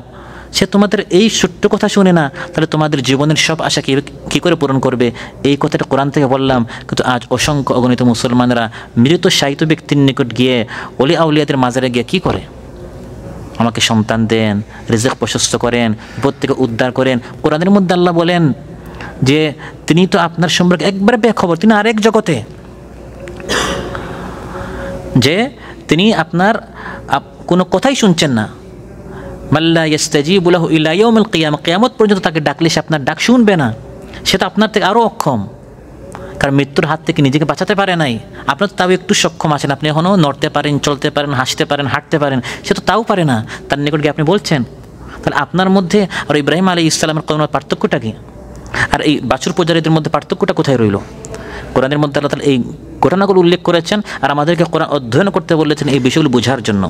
S3: সে তোমাদের এই ছোট্ট কথা শুনে না, তাহলে তোমাদের জীবনের সব আশা কী করে পূরণ করবে? এই কথাটা কোরআন থেকে বললাম, কিন্তু আজ অসংখ্য অগণিত মুসলমানরা মৃত শায়িত ব্যক্তির নিকট গিয়ে ওলি আউলিয়াদের মাজারে গিয়ে কী করে? আমাকে সন্তান দেন, রিজক প্রশস্ত করেন, বিপদ থেকে উদ্ধার করেন। কোরআনের মধ্যে আল্লাহ বলেন যে তিনি তো আপনার সম্পর্কে একবারে বেখবর, তিনি আরেক জগতে, যে তিনি আপনার কোনো কথাই শুনছেন না। মাল্লা ইয়াস্তাজিবু লাহু ইলা ইয়াউমিল কিয়ামা, কিয়ামত পর্যন্ত তাকে ডাকলে সে আপনার ডাক শুনবে না। সে তো আপনার থেকে আরও অক্ষম, কারণ মৃত্যুর হাত থেকে নিজেকে বাঁচাতে পারে নাই। আপনার তো তাও একটু সক্ষম আছেন, আপনি এখনও নড়তে পারেন, চলতে পারেন, হাসতে পারেন, হাঁটতে পারেন, সে তো তাও পারে না। তার নিকট গিয়ে আপনি বলছেন, তাহলে আপনার মধ্যে আর ইব্রাহিম আলাইহিস সালামের কোনো পার্থক্যটা কি? আর এই বাছুর পূজারীদের মধ্যে পার্থক্যটা কোথায় রইল? কোরআনের মধ্যে আল্লাহ তাআলা এই ঘটনাগুলো উল্লেখ করেছেন, আর আমাদেরকে কোরআন অধ্যয়ন করতে বলেছেন এই বিষয়গুলো বোঝার জন্য।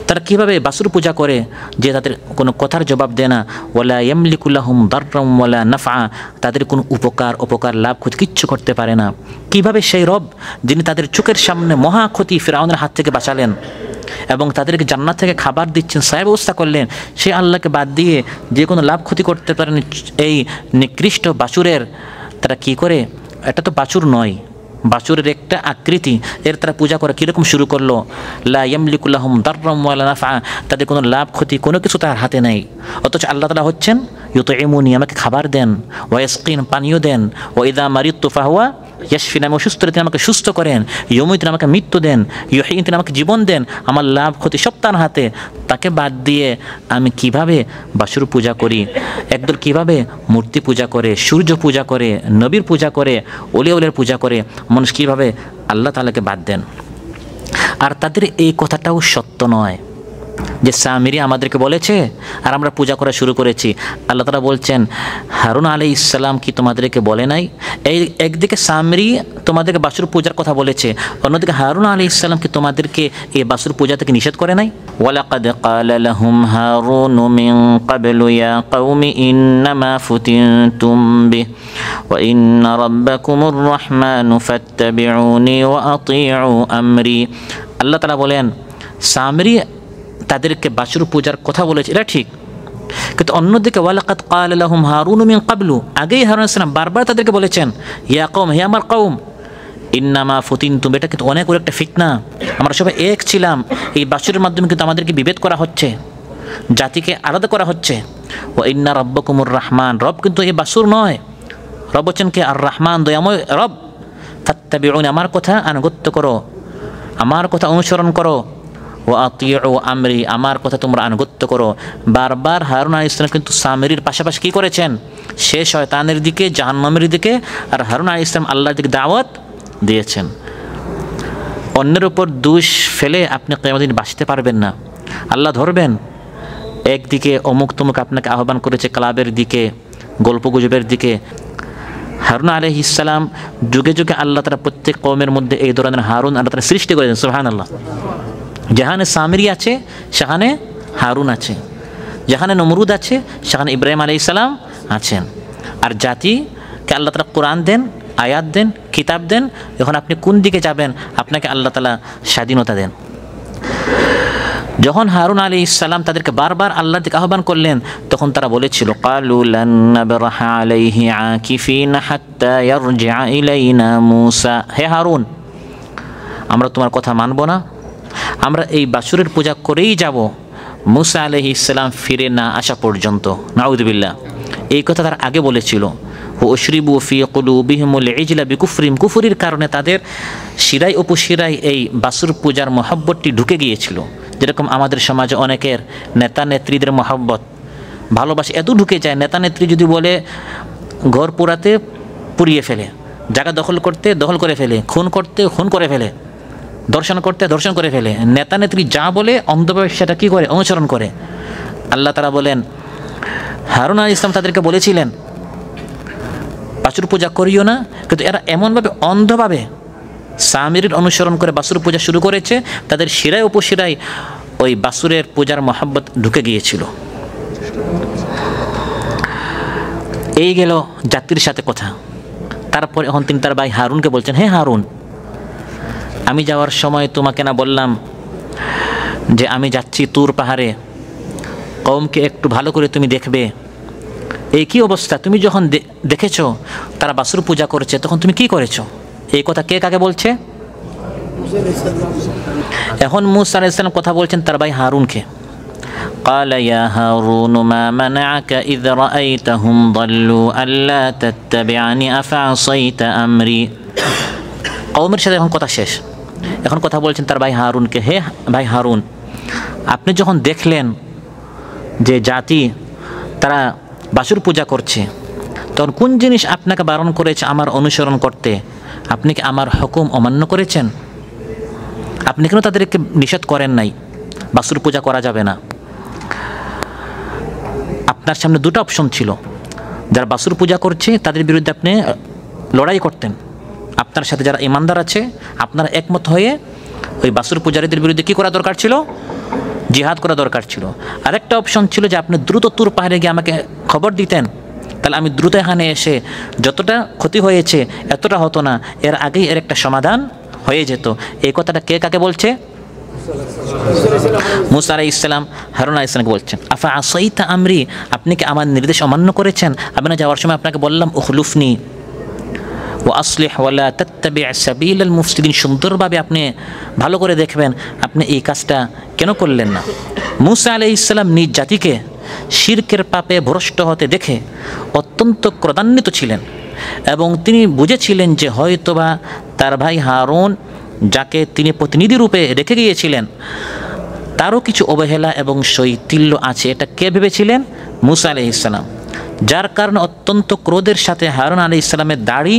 S3: তারা কীভাবে বাছুর পূজা করে যে তাদের কোনো কথার জবাব দেয় না। ওয়ালা ইয়ামলিকু লাহুম দাররাম ওয়ালা নাফআ, তাদের কোনো অপকার লাভ ক্ষতি কিচ্ছু করতে পারে না। কিভাবে সেই রব যিনি তাদের চোখের সামনে মহা ক্ষতি ফিরআউনের হাত থেকে বাঁচালেন এবং তাদেরকে জান্নাত থেকে খাবার দিচ্ছেন, সাহেব ব্যবস্থা করলেন, সেই আল্লাহকে বাদ দিয়ে যে কোনো লাভ ক্ষতি করতে পারেন এই নিকৃষ্ট বাছুরের, তারা কি করে? এটা তো বাছুর নয়, বাছুরের একটা আকৃতি, এর তারা পূজা করে কীরকম শুরু করলো? লা ইয়ামলিকু লাহুম দাররাম ওয়ালা নাফআ, তাদের কোনো লাভ ক্ষতি কোনো কিছু তার হাতে নেই। অথচ আল্লাহ তাআলা হচ্ছেন ইউতঈমুনি, আমাকে খাবার দেন, ওয়া ইয়াসকিন, পানীয় দেন, ওয়া ইযা মারিদতু ফাহুয়া ইয়াশফিন, আমি অসুস্থ তিনি আমাকে সুস্থ করেন, ইউমীত, তিনি আমাকে মৃত্যু দেন, ইউহয়ীন, তিনি আমাকে জীবন দেন, আমার লাভ ক্ষতি সব তার হাতে। তাকে বাদ দিয়ে আমি কিভাবে বাছুর পূজা করি? একদল কিভাবে মূর্তি পূজা করে, সূর্য পূজা করে, নবীর পূজা করে, ওলিয়া পূজা করে, মানুষ কীভাবে আল্লাহ তাআলাকে বাদ দেন? আর তাদের এই কথাটাও সত্য নয়। যে সামিরি আমাদেরকে বলেছে আর আমরা পূজা করা শুরু করেছি। আল্লাহ তাআলা বলছেন, হারুন আলাইহিস সালাম কি তোমাদেরকে বলে নাই? এই একদিকে সামিরি তোমাদেরকে বাসুর পূজার কথা বলেছে, অন্যদিকে হারুন আলাইহিস সালাম কি তোমাদেরকে এই বাসুর পূজা থেকে নিষেধ করে নাই? ওয়ালাকাদ ক্বালা লাহুম হারুন মিন ক্বাবলু ইয়া কওমি ইন্নামা ফুতিনতুম বিহি ওয়া ইন্না রাব্বাকুমুর রাহমানু ফাত্তাবিউনি ওয়া আতিউ আমরি। আল্লাহ তাআলা বলেন, সামিরি তাদেরকে বাসুর পূজার কথা বলেছে, এটা ঠিক, কিন্তু অন্যদিকে ওয়ালাকাদ ক্বালা লাহুম হারুন মিন ক্বাবলু, আগেই হারুন আলাইহিস সালাম বারবার তাদেরকে বলেছেন, ইয়া কওম, হে আমার কওম, ইন্নামা ফুতিনতুম, এটা কিন্তু অনেক বড় একটা ফিতনা, আমরা সবাই এক ছিলাম, এই বাসুরের মাধ্যমে কিন্তু আমাদেরকে বিভেদ করা হচ্ছে, জাতিকে আলাদা করা হচ্ছে। ওয়া ইন্না রাব্বাকুমুর রাহমান, রব কিন্তু এই বাসুর নয়, রব হচ্ছেন কে? আর রহমান, দয়াময় রব। ফাত্তাবিউনি, আমার কথা আনুগত্য করো, আমার কথা অনুসরণ করো, ওয়া আতিউ আমরি, আমার কথা তোমরা আনুগত্য করো। বারবার হারুন আলাইহিস সালাম কিন্তু সামিরির পাশাপাশি কী করেছেন? সে শয়তানের দিকে, জাহান্নামের দিকে, আর হারুন আলাইহিস সালাম আল্লাহর দিকে দাওয়াত দিয়েছেন। অন্যের উপর দোষ ফেলে আপনি কিয়ামতের দিন বাঁচতে পারবেন না, আল্লাহ ধরবেন। একদিকে অমুক তমুক আপনাকে আহ্বান করেছে ক্লাবের দিকে, গল্পগুজবের দিকে। হারুন আলাইহিস সালাম যুগে যুগে আল্লাহ তাআলা প্রত্যেক কওমের মধ্যে এই ধরনের হারুন আল্লাহ তাআলা সৃষ্টি করেছেন, সুবহানাল্লাহ। যেখানে সামিরি আছে সেখানে হারুন আছে, যেখানে নমরুদ আছে সেখানে ইব্রাহিম আলাইহিস সালাম আছেন। আর জাতিকে আল্লাহ তাআলা কোরআন দেন, আয়াত দেন, কিতাব দেন, যখন আপনি কোন দিকে যাবেন আপনাকে আল্লাহ তাআলা স্বাধীনতা দেন। যখন হারুন আলাইহিস সালাম তাদেরকে বারবার আল্লাহর দিকে আহ্বান করলেন, তখন তারা বলেছিল, ক্বালু লান নাবরাহা আলাইহি আকিফিনা হাত্তা ইয়ারজিআ ইলাইনা মূসা, হে হারুন, আমরা তোমার কথা মানব না, আমরা এই বাসুরের পূজা করেই যাব মূসা আলাইহিস সালাম ফিরে না আসা পর্যন্ত। নাউযুবিল্লাহ, এই কথা তার আগে বলেছিল। উশরিবু ফি কুলুবিহিমুল ইজলা বিকুফরিম, কুফরির কারণে তাদের শিরায় উপশিরায় এই বাসুর পূজার মহব্বতটি ঢুকে গিয়েছিল। যেরকম আমাদের সমাজে অনেকের নেতা নেত্রীদের মহব্বত, ভালোবাসা এত ঢুকে যায়, নেতা নেত্রী যদি বলে ঘর পোড়াতে পুড়িয়ে ফেলে, জায়গা দখল করতে দখল করে ফেলে, খুন করতে খুন করে ফেলে, দর্শন করতে দর্শন করে ফেলে। নেতা নেত্রী যা বলে অন্ধভাবে সেটা কী করে? অনুসরণ করে। আল্লাহ তাআলা বলেন, হারুন আলাইহিস সালাম তাদেরকে বলেছিলেন বাসুর পূজা করিও না, কিন্তু এরা এমনভাবে অন্ধভাবে সামিরির অনুসরণ করে বাসুর পূজা শুরু করেছে, তাদের শিরায় উপশিরায় ওই বাসুরের পূজার মহব্বত ঢুকে গিয়েছিল। এই গেল জাতির সাথে কথা। তারপর এখন তিনি তার ভাই হারুনকে বলছেন, হে হারুন, আমি যাওয়ার সময় তোমাকে না বললাম যে আমি যাচ্ছি তুর পাহাড়ে, কওমকে একটু ভালো করে তুমি দেখবে। এই কি অবস্থা, তুমি যখন দেখেছো তারা বাসুর পূজা করেছে, তখন তুমি কি করেছো? এই কথা কে কাকে বলছে? এখন মূসা আলাইহিস সালাম কথা বলছেন তার ভাই হারুনকে। ক্বালা ইয়া হারুন মা মানাআকা ইয রাআইতাহুম দাল্লু আল্লা তাত্তাবিআনি আফআসাইতা আমরি। কওমের সাথে এখন কথা শেষ, এখন কথা বলছেন তার ভাই হারুনকে, হে ভাই হারুন, আপনি যখন দেখলেন যে জাতি তারা বাসুর পূজা করছে, তখন কোন জিনিস আপনাকে বারণ করেছে আমার অনুসরণ করতে? আপনি কি আমার হুকুম অমান্য করেছেন? আপনি কেন তাদেরকে নিষেধ করেন নাই বাসুর পূজা করা যাবে না? আপনার সামনে দুটো অপশন ছিল, যারা বাসুর পূজা করছে তাদের বিরুদ্ধে আপনি লড়াই করতেন, আপনার সাথে যারা ইমানদার আছে আপনারা একমত হয়ে ওই বাসুর পূজারীদের বিরুদ্ধে কী করা দরকার ছিল? জিহাদ করা দরকার ছিল। আরেকটা অপশন ছিল যে আপনি দ্রুত তুর পাহাড়ে গিয়ে আমাকে খবর দিতেন, তাহলে আমি দ্রুত এখানে এসে যতটা ক্ষতি হয়েছে এতটা হতো না, এর আগেই এর একটা সমাধান হয়ে যেত। এই কথাটা কে কাকে বলছে? মূসা আলাইহিস সালাম হারুন আলাইহিস সালামকে বলছেন, আফা আসাইতা আমরি, আপনি কি আমার নির্দেশ অমান্য করেছেন? আমি না যাওয়ার সময় আপনাকে বললাম উখলুফনি ও আসলিহ ওয়ালা তাত্তাবি' সাবিলাল মুফসিদিন, সুন্দরভাবে আপনি ভালো করে দেখবেন, আপনি এই কাজটা কেন করলেন না? মূসা আলাইহিস সালাম নিজ জাতিকে শিরকের পাপে ভ্রষ্ট হতে দেখে অত্যন্ত ক্রোধান্বিত ছিলেন এবং তিনি বুঝেছিলেন যে হয়তোবা তার ভাই হারুন, যাকে তিনি প্রতিনিধি রূপে রেখে গিয়েছিলেন, তারও কিছু অবহেলা এবং শৈথিল্য আছে। এটা কে ভেবেছিলেন? মূসা আলাইহিস সালাম। যার কারণে অত্যন্ত ক্রোধের সাথে হারুন আলাইহিস সালামের দাড়ি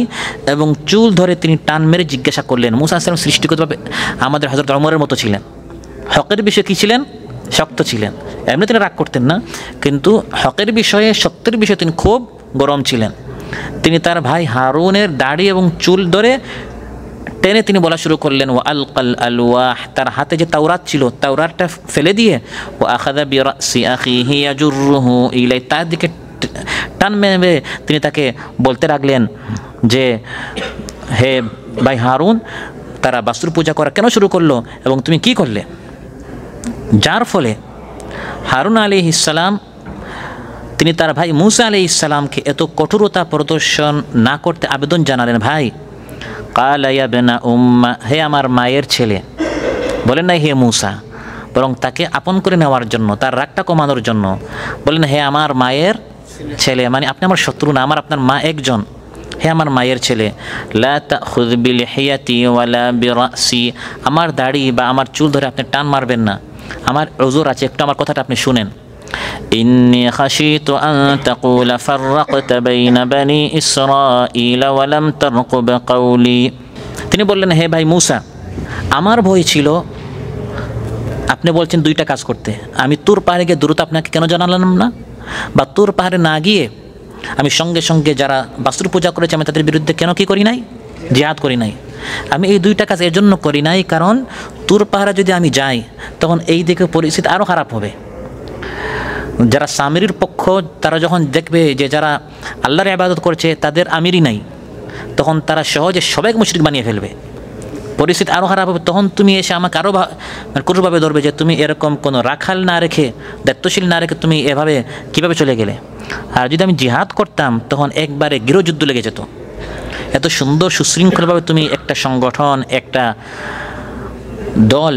S3: এবং চুল ধরে তিনি টান মেরে জিজ্ঞাসা করলেন। মূসা আলাইহিস সালাম সৃষ্টিগতভাবে আমাদের হযরত ওমরের মতো ছিলেন, হকের বিষয়ে কী ছিলেন? শক্ত ছিলেন, এমনি তিনি রাগ করতেন না, কিন্তু হকের বিষয়ে সত্যের বিষয়ে তিনি খুব গরম ছিলেন। তিনি তার ভাই হারুনের দাড়ি এবং চুল ধরে টেনে তিনি বলা শুরু করলেন, ও আলকাল আলওয়াহ, তার হাতে যে তাওরাত ছিল তাওরাতটা ফেলে দিয়ে, ও আখাযা বিরাসি আখিহি ইয়াজুরুহু ইলাই, তার দিকে টান মেরে তিনি তাকে বলতে লাগলেন যে হে ভাই হারুন, তারা বাস্তুর পূজা করা কেন শুরু করলো এবং তুমি কি করলে? যার ফলে হারুন আলাইহিস সালাম তিনি তার ভাই মূসা আলাইহিস সালামকে এত কঠোরতা প্রদর্শন না করতে আবেদন জানালেন। ভাই ক্বালা ইয়া ইবনা উম্মা, হে আমার মায়ের ছেলে, বলেন না হে মূসা, বরং তাকে আপন করে নেওয়ার জন্য, তার রাগটা কমানোর জন্য বলেন হে আমার মায়ের ছেলে, মানে আপনি আমার শত্রু না, আমার আপনার মা একজন, হে আমার মায়ের ছেলে, লা তাখুয বিলিহিয়াতি ওয়ালা বিরাসি, আমার দাড়ি বা আমার চুল ধরে আপনি টান মারবেন না, আমার উযর আছে, একটু আমার কথাটা আপনি শুনেন। ইন্নী খাশিতু আন তাকুলা ফাররাকতা বাইনা বানি ইসরাঈলা ওয়া লাম তারকুব কাওলি, তিনি বললেন হে ভাই মূসা, আমার ভয় ছিল আপনি বলছেন দুইটা কাজ করতে, আমি তুর পাহাড়ে গিয়ে দূরত্ব আপনাকে কেন জানালাম না, বা তুর পাহাড়ে না গিয়ে আমি সঙ্গে সঙ্গে যারা বাস্তুর পূজা করেছে আমি তাদের বিরুদ্ধে কেন কি করি নাই, জিহাদ করি নাই। আমি এই দুইটা কাজ এর জন্য করি নাই কারণ তুর পাহাড়ে যদি আমি যাই তখন এই দিকে পরিস্থিতি আরও খারাপ হবে। যারা সামিরির পক্ষ তারা যখন দেখবে যে যারা আল্লাহর ইবাদত করছে তাদের আমিরই নাই, তখন তারা সহজে সবাইকে মুশরিক বানিয়ে ফেলবে, পরিস্থিতি আরও খারাপ হবে। তখন তুমি এসে আমাকে আরও কঠোরভাবে ধরবে যে তুমি এরকম কোনো রাখাল না রেখে, দায়িত্বশীল না রেখে তুমি এভাবে কীভাবে চলে গেলে। আর যদি আমি জিহাদ করতাম তখন একবারে গৃহযুদ্ধ লেগে যেত। এত সুন্দর সুশৃঙ্খলভাবে তুমি একটা সংগঠন, একটা দল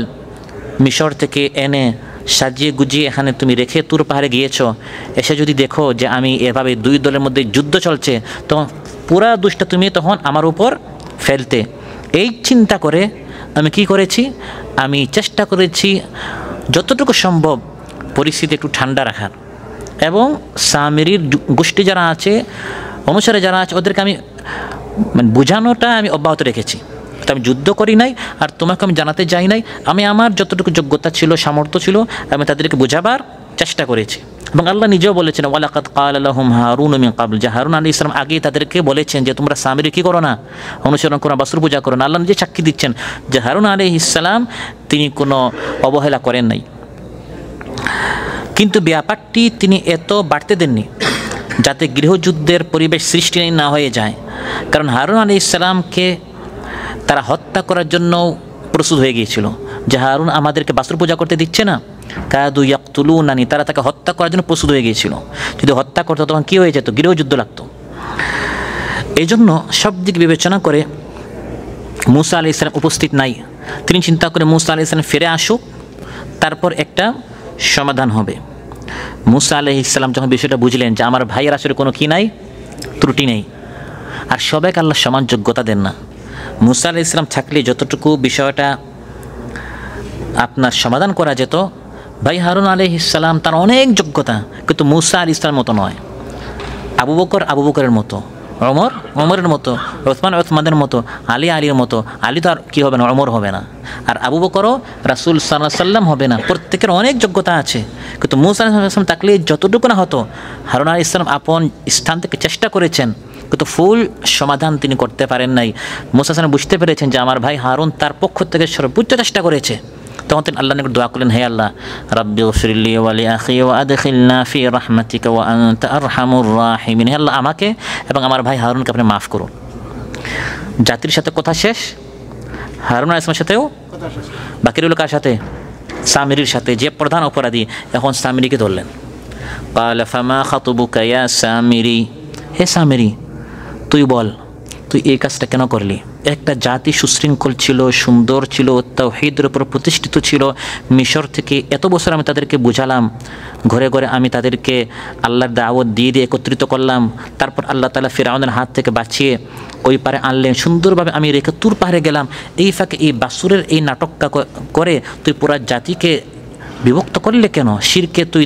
S3: মিশর থেকে এনে সাজিয়ে গুজিয়ে এখানে তুমি রেখে তুর পাহাড়ে গিয়েছো, এসে যদি দেখো যে আমি এভাবে দুই দলের মধ্যে যুদ্ধ চলছে, তখন পুরা দুষ্টা তুমি তখন আমার উপর ফেলতে। এই চিন্তা করে আমি কি করেছি, আমি চেষ্টা করেছি যতটুকু সম্ভব পরিস্থিতি একটু ঠান্ডা রাখার, এবং সামিরির গোষ্ঠী যারা আছে, অনুসারে যারা আছে, ওদেরকে আমি বোঝানোটা আমি অব্যাহত রেখেছি। তো আমি যুদ্ধ করি নাই, আর তোমাকে আমি জানাতে যাই নাই, আমি আমার যতটুকু যোগ্যতা ছিল, সামর্থ্য ছিল, আমি তাদেরকে বোঝাবার চেষ্টা করেছি। এবং আল্লাহ নিজেও বলেছেন, ওয়ালাকাদ ক্বালা লাহুম হারুন মিন ক্বাবল, যে হারুন আলাইহিস সালাম আগেই তাদেরকে বলেছেন যে তোমরা সামিরি কী করো না, অনুসরণ করো, বাস্তুর পূজা করো না। আল্লাহ নিজে সাক্ষী দিচ্ছেন যে হারুন আলাইহিস সালাম তিনি কোনো অবহেলা করেন নাই, কিন্তু ব্যাপারটি তিনি এত বাড়তে দেননি যাতে গৃহযুদ্ধের পরিবেশ সৃষ্টি না হয়ে যায়। কারণ হারুন আলাইহিস সালামকে তারা হত্যা করার জন্য প্রস্তুত হয়ে গিয়েছিল, যে হারুন আমাদেরকে বাস্তুর পূজা করতে দিচ্ছে না, কাদু ইয়াকতুলুনানি, তারা তাকে হত্যা করার জন্য প্রস্তুত হয়ে গিয়েছিল। যদি হত্যা করতো তখন কী হয়ে যেত, গৃহযুদ্ধ লাগতো। এই জন্য সব দিক বিবেচনা করে মূসা আলাইহিস সালাম উপস্থিত নাই। তিনি চিন্তা করে মূসা আলাইহিস সালাম ফিরে আসুক, তারপর একটা সমাধান হবে। মূসা আলাইহিস সালাম যখন বিষয়টা বুঝলেন যে আমার ভাইয়ের আসলে কোনো কি নাই, ত্রুটি নেই, আর সবাইকে আল্লাহ সমান যোগ্যতা দেন না। মূসা আলাইহিস সালাম থাকলে যতটুকু বিষয়টা আপনার সমাধান করা যেত, ভাই হারুন আলাইহিস সালাম তার অনেক যোগ্যতা, কিন্তু মূসা আলাইহিস সালামের মতো নয়। আবু বকর আবু বকরের মতো, ওমর ওমরের মতো, ওসমান ওসমানের মতো, আলী আলীর মতো। আলী তো আর কী হবে না, ওমর হবে না, আর আবু বকরও রাসূল সাল্লাল্লাহু আলাইহি সাল্লাম হবে না। প্রত্যেকের অনেক যোগ্যতা আছে, কিন্তু মূসা আলাইহিস সালাম থাকলে যতটুকু না হতো, হারুন আলাইহিস সালাম আপন স্থান থেকে চেষ্টা করেছেন, কিন্তু ফুল সমাধান তিনি করতে পারেন নাই। মূসা আলাইহিস সালাম বুঝতে পেরেছেন যে আমার ভাই হারুন তার পক্ষ থেকে সর্বোচ্চ চেষ্টা করেছে। তখন তিনি আল্লাহর নিকট দোয়া করলেন, হে আল্লাহ, রাব্বি গফিরলি ওয়া লি আখি ওয়া আদখিলনা ফি রাহমাতিকা ওয়া আনতা আরহামুর রাহিমিন, হে আল্লাহ আমাকে এবং আমার ভাই হারুনকে আপনি মাফ করুন। জাতির সাথে কথা শেষ, হারুন আলাইহিস সালামের সাথেও বাকি রইল কার সাথে, সামিরির সাথে, যে প্রধান অপরাধী। এখন সামিরিকে ধরলেন, ক্বালা ফামা খাতুবুকা ইয়া সামিরি, হে সামিরি তুই বল, তুই এই কাজটা কেন করলি? একটা জাতি সুশৃঙ্খল ছিল, সুন্দর ছিল, তাওহীদের উপর প্রতিষ্ঠিত ছিল। মিশর থেকে এত বছর আমি তাদেরকে বুঝালাম, ঘরে ঘরে আমি তাদেরকে আল্লাহর দাওয়াত দিয়ে দিয়ে একত্রিত করলাম। তারপর আল্লাহ তাআলা ফিরআউনের হাত থেকে বাঁচিয়ে ওই পারে আনলেন, সুন্দরভাবে আমি রেখে তুর পাহাড়ে গেলাম। এই ফাঁকে এই বাসুরের এই নাটকটা করে তুই পুরা জাতিকে বিভক্ত করলে কেন? শিরকে তুই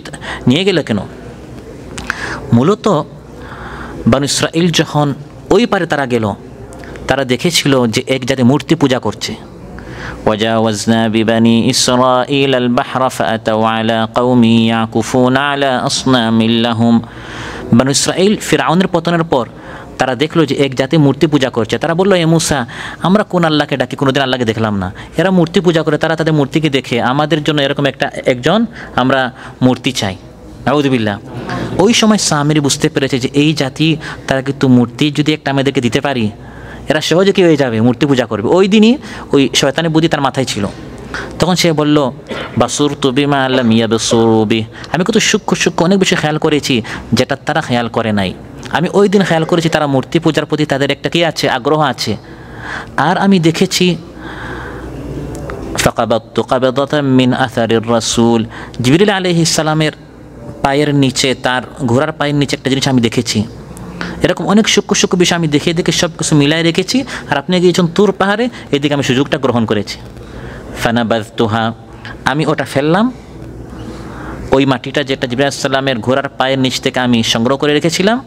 S3: নিয়ে গেলে কেন? মূলত বনী ইসরাঈল যখন ওই পারে তারা গেল, তারা দেখেছিল যে এক জাতি মূর্তি পূজা করছে।
S2: وجاوزنا ببني إسرائيل البحر فأتوا على قوم يعكفون على أصنام لهم বানু ইসরাইল ফিরআউনের পতনের পর তারা দেখলো যে এক জাতি মূর্তি পূজা করছে। তারা বললো, এ মুসা, আমরা কোন আল্লাহকে ডাকি, কোনোদিন আল্লাহকে দেখলাম না। এরা মূর্তি পূজা করে, তারা তাদের মূর্তিকে দেখে আমাদের জন্য এরকম একজন আমরা মূর্তি চাই। নাউযুবিল্লাহ। ওই সময় সামিরি বুঝতে পেরেছে যে এই জাতি, তারা কিন্তু মূর্তি যদি একটা আমাদেরকে দিতে পারি, এরা সহজে কি হয়ে যাবে, মূর্তি পূজা করবে। ওই দিনই ওই শয়তানি বুদ্ধি তার মাথায় ছিল। তখন সে বলল, বাসুরতু বিমা লাম ইয়াবসুরু বিহি, আমি কত সূক্ষ্ম অনেক বেশি খেয়াল করেছি যেটা তারা খেয়াল করে নাই। আমি ওই দিন খেয়াল করেছি তারা মূর্তি পূজার প্রতি তাদের একটা কি আছে, আগ্রহ আছে। আর আমি দেখেছি ফাকাবাতু কাবাদাতাম মিন আসারির রাসূল, জিবরিল আলাইহিস সালামের পায়ের নিচে, তার ঘোড়ার পায়ের নিচে একটা জিনিস আমি দেখেছি। এরকম অনেক সূক্ষ্ম বিষয় আমি দেখে সব কিছু মিলাই রেখেছি। আর আপনি গিয়েছেন তুর পাহাড়ে, এদিকে আমি সুযোগটা গ্রহণ করেছি। ফানাবাযতুহা, আমি ওটা ফেললাম, ওই মাটিটা যেটা জিবরাইল আলাইহিস সালামের ঘোড়ার পায়ের নিচ থেকে আমি সংগ্রহ করে রেখেছিলাম।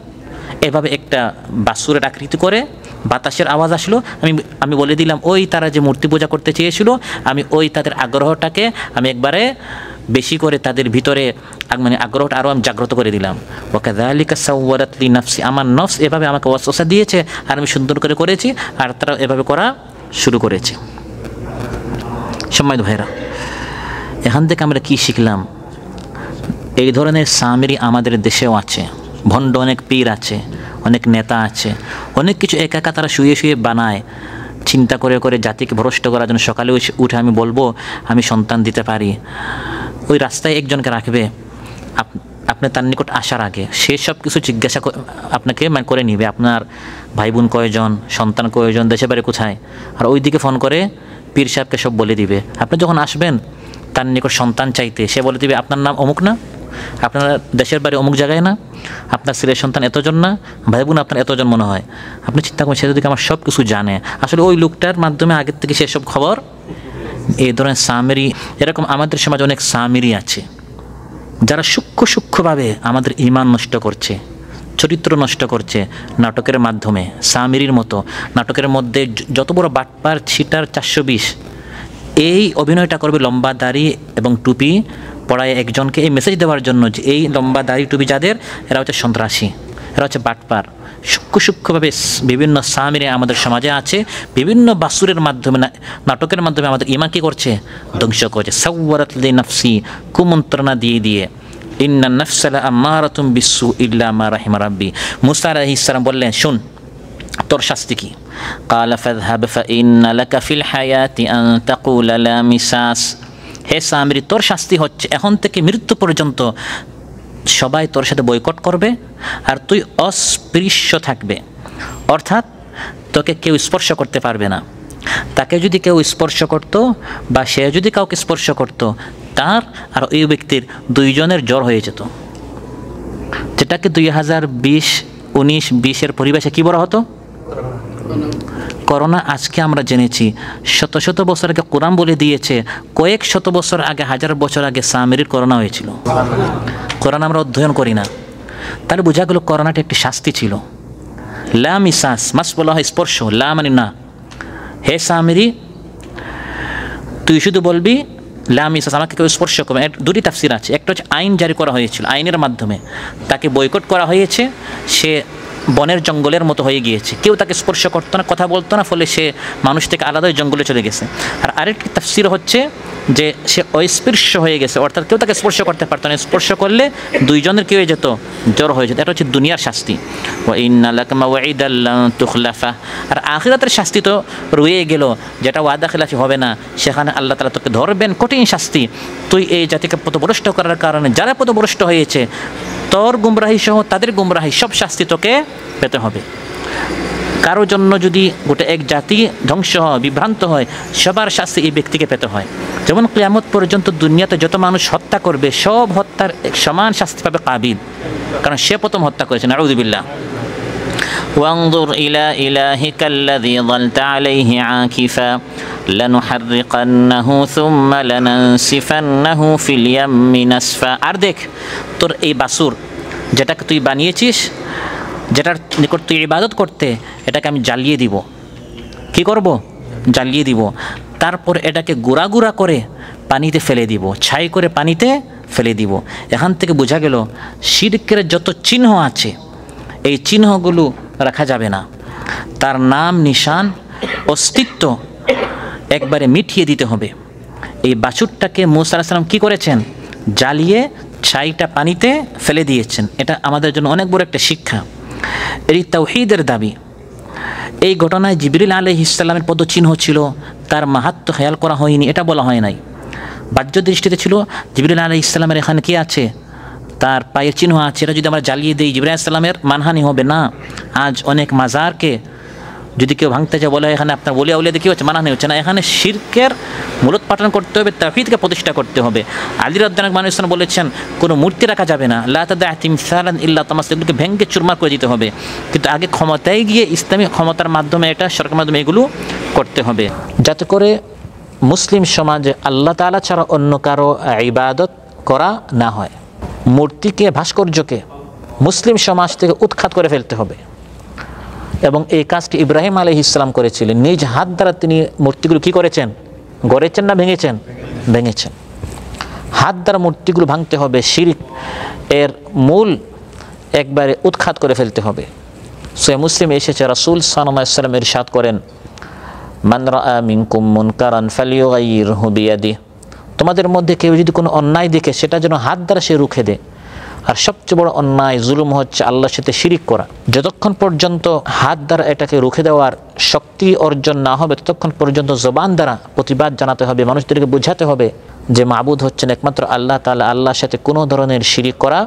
S2: এভাবে একটা বাসুরের আকৃতি করে বাতাসের আওয়াজ আসলো। আমি বলে দিলাম, ওই তারা যে মূর্তি পূজা করতে চেয়েছিল, আমি ওই তাদের আগ্রহটাকে আমি একবারে বেশি করে তাদের ভিতরে মানে আগ্রহটা আরও আমি জাগ্রত করে দিলাম। ওয়াকাযালিকা সাওয়ারাত লি নাফসি, আমার নফস এভাবে আমাকে ওয়াসওয়াসা দিয়েছে আর আমি সুন্দর করে করেছি, আর তারা এভাবে করা শুরু করেছে। সম্মানিত ভাইরা, এখান থেকে আমরা কি শিখলাম? এই ধরনের সামিরি আমাদের দেশেও আছে। ভণ্ড অনেক পীর আছে, অনেক নেতা আছে, অনেক কিছু একা তারা শুয়ে বানায়, চিন্তা করে জাতিকে ভ্রষ্ট করার জন্য। সকালে উঠে আমি বলবো আমি সন্তান দিতে পারি, ওই রাস্তায় একজনকে রাখবে, আপনি তার নিকট আসার আগে সে সব কিছু জিজ্ঞাসা আপনাকে করে নিবে, আপনার ভাই বোন কয়জন, সন্তান কয়জন, দেশে বাড়ি কোথায়, আর ওই দিকে ফোন করে পীর সাহেবকে সব বলে দিবে। আপনি যখন আসবেন তার নিকট সন্তান চাইতে, সে বলে দিবে আপনার নাম অমুক না, আপনার দেশের বাড়ি অমুক জায়গায় না, আপনার ছেলের সন্তান এতজন না, ভাই বোন আপনার এতজন মনে হয়। আপনি চিন্তা করেন, সে যদি আমার সব কিছু জানে, আসলে ওই লোকটার মাধ্যমে আগের থেকে সেসব খবর। এই ধরনের সামিরি, এরকম আমাদের সমাজে অনেক সামিরি আছে যারা সূক্ষ্মভাবে আমাদের ঈমান নষ্ট করছে, চরিত্র নষ্ট করছে নাটকের মাধ্যমে। সামিরির মতো নাটকের মধ্যে যত বড় বাটপার, ছিটার 420, এই অভিনয়টা করবে লম্বা দাড়ি এবং টুপি পড়ায় একজনকে এই মেসেজ দেওয়ার জন্য যে এই লম্বা দাড়ি টুপি যাদের, এরা হচ্ছে সন্ত্রাসী, এরা হচ্ছে বাটপার। সূক্ষ্মভাবে বিভিন্ন সামিরে আমাদের সমাজে আছে, বিভিন্ন বাসুরের মাধ্যমে, নাটকের মাধ্যমে আমাদের ঈমান কি করছে, ধ্বংস করছে। সাওয়ারাত লি নাফসি, কুমন্ত্রণা দিয়ে ইন্নান নাফসা লাআম্মারাতুম বিসসু ইল্লা মা রাহিমা রাব্বি। মুসা আলাইহিস সালাম বললেন, শুন তোর শাস্তি কি? ক্বালা ফাযহাব ফাইন্না লাকা ফিল হায়াতি আন তাকুলা লা মিসাস, হে সামিরি তোর শাস্তি হচ্ছে এখন থেকে মৃত্যু পর্যন্ত সবাই তোর সাথে বয়কট করবে আর তুই অস্পৃশ্য থাকবে, অর্থাৎ তোকে কেউ স্পর্শ করতে পারবে না। তাকে যদি কেউ স্পর্শ করত বা সে যদি কাউকে স্পর্শ করত, তার আর ওই ব্যক্তির দুইজনের জ্বর হয়ে যেত, যেটাকে 2019-20 পরিবেশে কী বলা হতো, করোনা। আজকে আমরা জেনেছি শত বছর আগে কোরআন বলে দিয়েছে, কয়েক শত বছর আগে, 1000 বছর আগে সামিরির করোনা হয়েছিল। কোরআন আমরা অধ্যয়ন করি না, তাহলে বোঝা গেল করোনাটা একটি শাস্তি ছিল। লা মিসাস, মাস বলা হয় স্পর্শ, লা মানে না। হে সামিরি তুই শুধু বলবি লা মিসাস, আমাকে কেউ স্পর্শ করবে। দুটি তাফসির আছে, একটা হচ্ছে আইন জারি করা হয়েছিল, আইনের মাধ্যমে তাকে বয়কট করা হয়েছে, সে বনের জঙ্গলের মতো হয়ে গিয়েছে, কেউ তাকে স্পর্শ করতো না, কথা বলতো না, ফলে সে মানুষ থেকে আলাদা জঙ্গলে চলে গেছে। আর আরেকটি তাফসীর হচ্ছে যে সে অস্পৃশ্য হয়ে গেছে, অর্থাৎ কেউ তাকে স্পর্শ করতে পারতো না, স্পর্শ করলে দুইজনের কী হয়ে যেত, জ্বর হয়ে যেত। এটা হচ্ছে দুনিয়ার শাস্তি। ওয়া ইন্না লাকা মাওঈদান লান তুখলাফা, আর আখিরাতের শাস্তি তো রয়ে গেল, যেটা ওয়াদা খিলাফি হবে না, সেখানে আল্লাহ তাআলা তোকে ধরবেন, কঠিন শাস্তি। তুই এই জাতিকে পথভ্রষ্ট করার কারণে যারা পথভ্রষ্ট হয়েছে, তোর গুমরাহি সহ তাদের গুমরাহি, সব শাস্তি তোকে পেতে হবে। কারো জন্য যদি গোটা এক জাতি ধ্বংস হয়, বিভ্রান্ত হয়, সবার শাস্তি এই ব্যক্তিকে পেতে হয়। যেমন কিয়ামত পর্যন্ত দুনিয়াতে যত মানুষ হত্যা করবে, সব হত্যার এক সমান শাস্তি পাবে কাবিল, কারণ সে প্রথম হত্যা করেছে। নাউযুবিল্লাহ। ওয়ানজুর ইলা ইলাহিকাল্লাযী যালতা আলাইহি আকিফা লানুহাররিকান্নাহু সুম্মা লানানসিফান্নাহু ফিল ইয়াম্মি নাসফা। আর দেখ তোর এই বাসুর যেটাকে তুই বানিয়েছিস, যেটার নিকট তুই ইবাদত করতে, এটাকে আমি জ্বালিয়ে দিব। কি করব? জ্বালিয়ে দিব।
S3: তারপর এটাকে গুঁড়া গুঁড়া করে পানিতে ফেলে দিব, ছাই করে পানিতে ফেলে দিব। এখান থেকে বোঝা গেল শিরকের যত চিহ্ন আছে এই চিহ্নগুলো রাখা যাবে না, তার নাম নিশান অস্তিত্ব একবারে মিটিয়ে দিতে হবে। এই বাছুরটাকে মূসা আলাইহিস সালাম কী করেছেন? জ্বালিয়ে ছাইটা পানিতে ফেলে দিয়েছেন। এটা আমাদের জন্য অনেক বড় একটা শিক্ষা। এই তাওহীদের দাবি। এই ঘটনায় জিবরিল আলাইহিস সালামের পদচিহ্ন ছিল, তার মাহাত্ম্য খেয়াল করা হয়নি, এটা বলা হয় নাই। বাহ্য দৃষ্টিতে ছিল জিবরিল আলাইহিস সালামের এখানে কি আছে, তার পায়ের চিহ্ন আছে, এটা যদি আমরা জ্বালিয়ে দিই জিবরিল আলাইহিস সালামের মানহানি হবে না। আজ অনেক মাজারকে যদি কেউ ভাঙতে যায় বলে এখানে আপনার ওলিয়া উলিয়াতে কী হচ্ছে, মানহানি হচ্ছে না। এখানে শিরকের মূলোৎপাটন করতে হবে, তাওহীদকে প্রতিষ্ঠা করতে হবে। আলী রাদিয়াল্লাহু আনহু বলেছেন কোনো মূর্তি রাখা যাবে না, লা তাদা তিমসালান ইল্লা তামাস, এগুলোকে ভেঙে চুরমার করে দিতে হবে। কিন্তু আগে ক্ষমতায় গিয়ে ইসলামী ক্ষমতার মাধ্যমে, এটা সরকারের মাধ্যমে এগুলো করতে হবে, যাতে করে মুসলিম সমাজে আল্লাহ তাআলা ছাড়া অন্য কারো ইবাদত করা না হয়। মূর্তিকে, ভাস্কর্যকে মুসলিম সমাজ থেকে উৎখাত করে ফেলতে হবে। এবং এই কাজটি ইব্রাহিম আলাইহিস সালাম করেছিলেন। নিজ হাত দ্বারা তিনি মূর্তিগুলো কী করেছেন? গড়েছেন না ভেঙেছেন? ভেঙেছেন। হাত দ্বারা মূর্তিগুলো ভাঙতে হবে, শিরক এর মূল একবারে উৎখাত করে ফেলতে হবে। সহিহ মুসলিমে এসেছে রাসূল সাল্লাল্লাহু আলাইহি ওয়াসাল্লাম ইরশাদ করেন, মান রাআ মিনকুম মুনকারান ফালিয়ুগাইয়িরহু বিয়াদিহি, তোমাদের মধ্যে কেউ যদি কোনো অন্যায় দেখে সেটা যেন হাত দ্বারা সে রুখে দেয়। আর সবচেয়ে বড় অন্যায় জুলুম হচ্ছে আল্লাহর সাথে শিরিক করা। যতক্ষণ পর্যন্ত হাত দ্বারা এটাকে রুখে দেওয়ার শক্তি অর্জন না হবে ততক্ষণ পর্যন্ত জবান দ্বারা প্রতিবাদ জানাতে হবে, মানুষদেরকে বোঝাতে হবে যে মাবুদ হচ্ছেন একমাত্র আল্লাহ তাআলা, আল্লাহর সাথে কোনো ধরনের শিরিক করা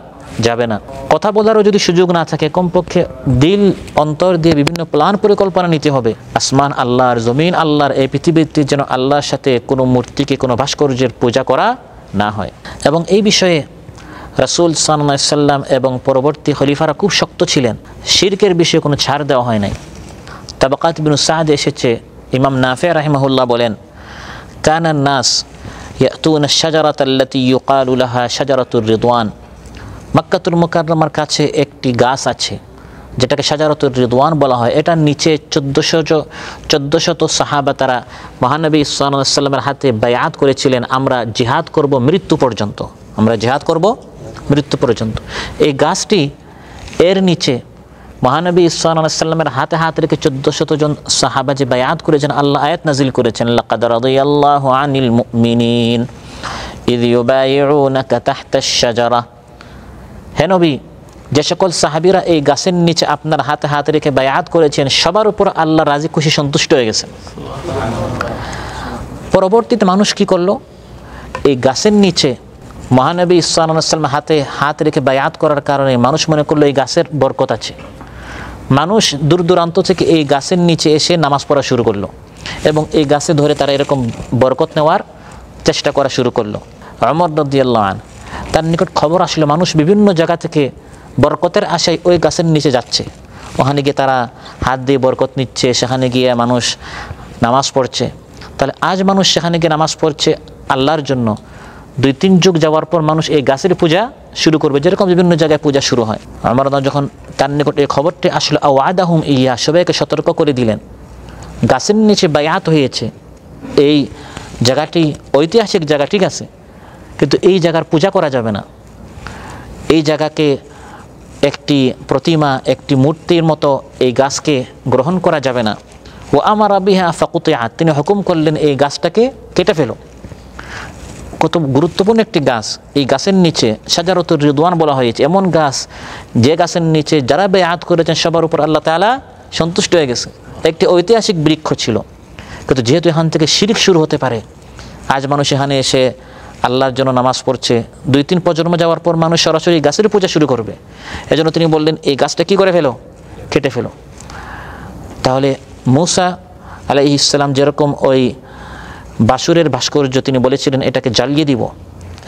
S3: যাবে না। কথা বলারও যদি সুযোগ না থাকে, কমপক্ষে দিল অন্তর দিয়ে বিভিন্ন প্ল্যান পরিকল্পনা নিতে হবে। আসমান আল্লাহর, জমিন আল্লাহর, এই পৃথিবীতে যেন আল্লাহর সাথে কোনো মূর্তিকে, কোনো ভাস্কর্যের পূজা করা না হয়। এবং এই বিষয়ে রাসূল সাল্লাল্লাহু আলাইহি সাল্লাম এবং পরবর্তী খলিফারা খুব শক্ত ছিলেন। শিরকের বিষয়ে কোনো ছাড় দেওয়া হয় নাই। তাবাকাত ইবনে সাদ এসেছে, ইমাম নাফি রাহিমাহুল্লাহ বলেন, কানান নাস ইয়াতুনা আশ-শাজারাতা আল্লাতী ইউকালু লাহা শাজারাতুর রিদওয়ান। মক্কাতুল মুকাররমার কাছে একটি গাছ আছে যেটাকে শাজারাতুর রিদওয়ান বলা হয়। এটার নিচে 1400 সাহাবা তারা মহানবী সাল্লাল্লাহু আলাইহি সাল্লামের হাতে বায়াত করেছিলেন, আমরা জিহাদ করব মৃত্যু পর্যন্ত, আমরা জিহাদ করব মৃত্যু পর্যন্ত। এই গাছটি এর নিচে মহানবী সাল্লাল্লাহু আলাইহি সাল্লামের হাতে হাত রেখে 1400 জন সাহাবা যে বায়াত করেছেন, আল্লাহ আয়াত নাজিল করেছেন, লাকাদ রাদিয়াল্লাহু আনিল মুমিনিন ইয ইউবাইউনাকা তাহতাশ শাজারা। হে নবী, যে সকল সাহাবীরা এই গাছের নিচে আপনার হাতে হাত রেখে বায়াত করেছেন সবার উপর আল্লাহ রাজি খুশি সন্তুষ্ট হয়ে গেছেন। পরবর্তীতে মানুষ কি করলো? এই গাছের নিচে মহানবী সাল্লাল্লাহু আলাইহি ওয়াসাল্লাম হাতে হাত রেখে বায়াত করার কারণে মানুষ মনে করলো এই গাছের বরকত আছে। মানুষ দূর দূরান্ত থেকে এই গাছের নিচে এসে নামাজ পড়া শুরু করলো এবং এই গাছে ধরে তারা এরকম বরকত নেওয়ার চেষ্টা করা শুরু করলো। ওমর রাদিয়াল্লাহু আনহু, তার নিকট খবর আসলো মানুষ বিভিন্ন জায়গা থেকে বরকতের আশায় ওই গাছের নিচে যাচ্ছে। ওখানে গিয়ে তারা হাত দিয়ে বরকত নিচ্ছে, সেখানে গিয়ে মানুষ নামাজ পড়ছে। তাহলে আজ মানুষ সেখানে গিয়ে নামাজ পড়ছে আল্লাহর জন্য। 2-3 যুগ যাওয়ার পর মানুষ এই গাছের পূজা শুরু করবে, যেরকম বিভিন্ন জায়গায় পূজা শুরু হয়। আমার যখন তার নিকট এই খবরটি আসলো, আওয়াদাহুম ইয়া, সবাইকে সতর্ক করে দিলেন, গাছের নিচে বায়াত হয়েছে, এই জায়গাটি ঐতিহাসিক জায়গা, ঠিক আছে, কিন্তু এই জায়গার পূজা করা যাবে না। এই জায়গাকে একটি প্রতিমা, একটি মূর্তির মতো এই গাছকে গ্রহণ করা যাবে না। ও আমারা বিহা ফাকুতিআত, তিনি হুকুম করলেন এই গাছটাকে কেটে ফেলো। কত গুরুত্বপূর্ণ একটি গাছ। এই গাছের নিচে শাজারাতুর রিদওয়ান বলা হয়েছে, এমন গাছ যে গাছের নিচে যারা বেয়াত করেছেন সবার উপর আল্লাহ তাআলা সন্তুষ্ট হয়ে গেছে। একটি ঐতিহাসিক বৃক্ষ ছিল, কিন্তু যেহেতু এখান থেকে শিরক শুরু হতে পারে, আজ মানুষ এখানে এসে আল্লাহর জন্য নামাজ পড়ছে। 2-3 প্রজন্ম যাওয়ার পর মানুষ সরাসরি গাছের পূজা শুরু করবে। এজন্য তিনি বললেন এই গাছটা কি করে ফেলো, কেটে ফেলো। তাহলে মূসা আলাইহিস সালাম যেরকম ওই বাসুরের ভাস্কর্য তিনি বলেছিলেন এটাকে জ্বালিয়ে দিব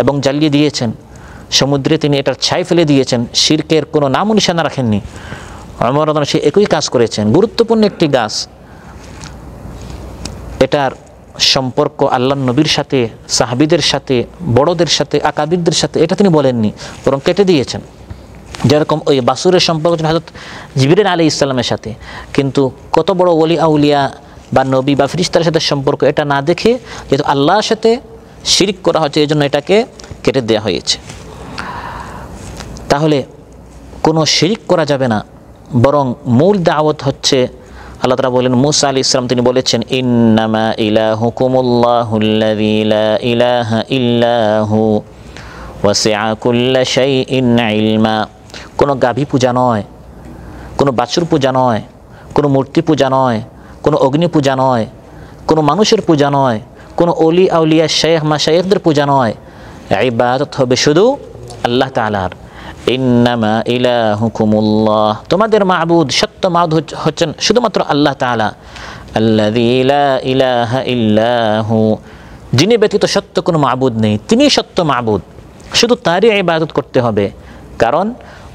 S3: এবং জ্বালিয়ে দিয়েছেন, সমুদ্রে তিনি এটার ছাই ফেলে দিয়েছেন, শিরকের কোনো নাম নিশানা রাখেননি। ওমর রাদিয়াল্লাহু আনহু সে একই কাজ করেছেন। গুরুত্বপূর্ণ একটি গাছ, এটার সম্পর্ক আল্লাহর নবীর সাথে, সাহাবীদের সাথে, বড়দের সাথে, আকাবিরদের সাথে, এটা তিনি বলেননি, বরং কেটে দিয়েছেন। যেরকম ওই বাসুরের সম্পর্ক হযরত জিবরিল আলাইহিস সালামের সাথে, কিন্তু কত বড় ওলি আউলিয়া বা নবী বা ফেরেশতার সাথে সম্পর্ক, এটা না দেখে যেহেতু আল্লাহর সাথে শিরক করা হচ্ছে এই জন্য এটাকে কেটে দেওয়া হয়েছে। তাহলে কোনো শিরক করা যাবে না, বরং মূল দাওয়াত হচ্ছে আল্লাহ তাআলা বলেন মুসা আলাইহিস সালাম তিনি বলেছেন ইন্নামা ইলাহুকুমুল্লাহুল্লাযী লা ইলাহা ইল্লাহু ওয়াসিআ কুল্লা শাইইন ইলমা। কোনো গাভী পূজা নয়, কোনো বাছুর পূজা নয়, কোনো মূর্তি পূজা নয়, কোনো অগ্নি পূজা নয়, কোনো মানুষের পূজা নয়, কোনো অলি আউলিয়া শেখ মাশায়েখদের পূজা নয়, ইবাদত হবে শুধু আল্লাহ তাআলার। ইন্নামা ইলাহুকুমুল্লাহ, তোমাদের মাবুদ সত্য মাবুদ হচ্ছেন শুধুমাত্র আল্লাহ তাআলা, আল্লাযী লা ইলাহা ইল্লাহু, যিনি ব্যতীত সত্য কোনো মাবুদ নেই, তিনি সত্য মাবুদ, শুধু তারই ইবাদত করতে হবে। কারণ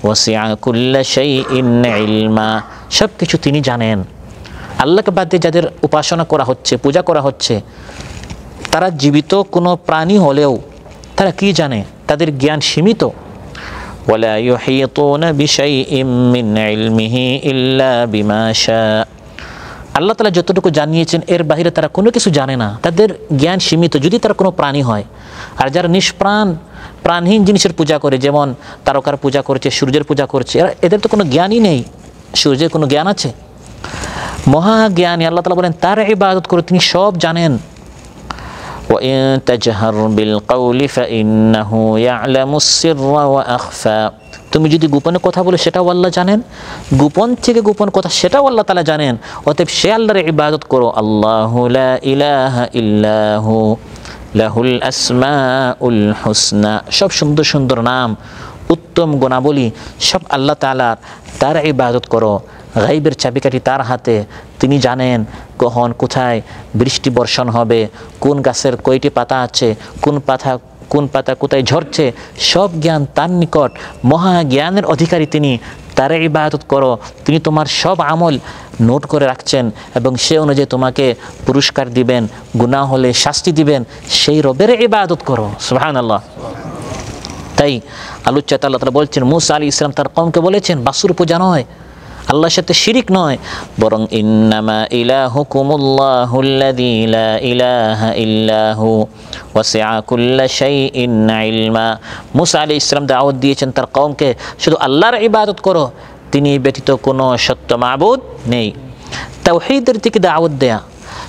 S3: ওয়াসিআ কুল্লা শাইইন ইলমা, সব কিছু তিনি জানেন। আল্লাহকে বাদ দিয়ে যাদের উপাসনা করা হচ্ছে, পূজা করা হচ্ছে, তারা জীবিত কোনো প্রাণী হলেও তারা কি জানে? তাদের জ্ঞান সীমিত। ওয়ালা ইউহিতুনা বিশাইইম মিন ইলমিহি ইল্লা বিমা শাআ, আল্লাহ তাআলা যতটুকু জানিয়েছেন এর বাইরে তারা কোনো কিছু জানে না, তাদের জ্ঞান সীমিত যদি তারা কোনো প্রাণী হয়। আর যারা নিষ্প্রাণ প্রাণহীন জিনিসের পূজা করে, যেমন তারকার পূজা করছে, সূর্যের পূজা করছে, এদের তো কোনো জ্ঞানই নেই। সূর্যের কোনো জ্ঞান আছে? মহাজ্ঞানী আল্লাহ তাআলা বলেন তার ইবাদত করে, তিনি সব জানেন। ওয়া ইন তাজহার বিল কওলি ফাইন্নাহু ইয়ালামুস সিররা ওয়া আখফা, তুমি যদি গোপনে কথা বলে সেটাও আল্লাহ জানেন, গোপন থেকে গোপন কথা সেটাও আল্লাহ তাআলা জানেন। অতএব সে আল্লাহর ইবাদত করো। আল্লাহু লা ইলাহা ইল্লাহু লাহুল আসমাউল হুসনা, সব সুন্দর সুন্দর নাম, উত্তম গুণাবলী সব আল্লাহ তাআলার, তার ইবাদত করো। গায়বের চাবিকাঠি তার হাতে, তিনি জানেন কখন কোথায় বৃষ্টি বর্ষণ হবে, কোন গাছের কয়টি পাতা আছে, কোন পাতা কোথায় ঝরছে, সব জ্ঞান তার নিকট। মহাজ্ঞানের অধিকারী তিনি, তার ইবাদত করো। তিনি তোমার সব আমল নোট করে রাখছেন এবং সে অনুযায়ী তোমাকে পুরস্কার দিবেন, গুনাহ হলে শাস্তি দিবেন। সেই রবের ইবাদত করো। সুবহানাল্লাহ। তাই আলোচ্যতা আল্লাহ তাআলা বলছেন মুসা আলাইহিস সালাম তার কওমকে বলেছেন বাছুর পূজা নয়, আল্লাহর সাথে শিরিক নয়, বরং ইন্নামা ইলাহুকুমুল্লাহুল্লাযী লা ইলাহা ইল্লাহু ওয়াসিআ কুল্লা শাইইন ইলমা। মুসা আলাইহিস সালাম দাওয়াত দিয়েছেন তার কওমকে শুধু আল্লাহর ইবাদত করো, তিনি ব্যতীত কোনো সত্য মাবুদ নেই। তাওহীদের দিকে দাওয়াত দেয়া,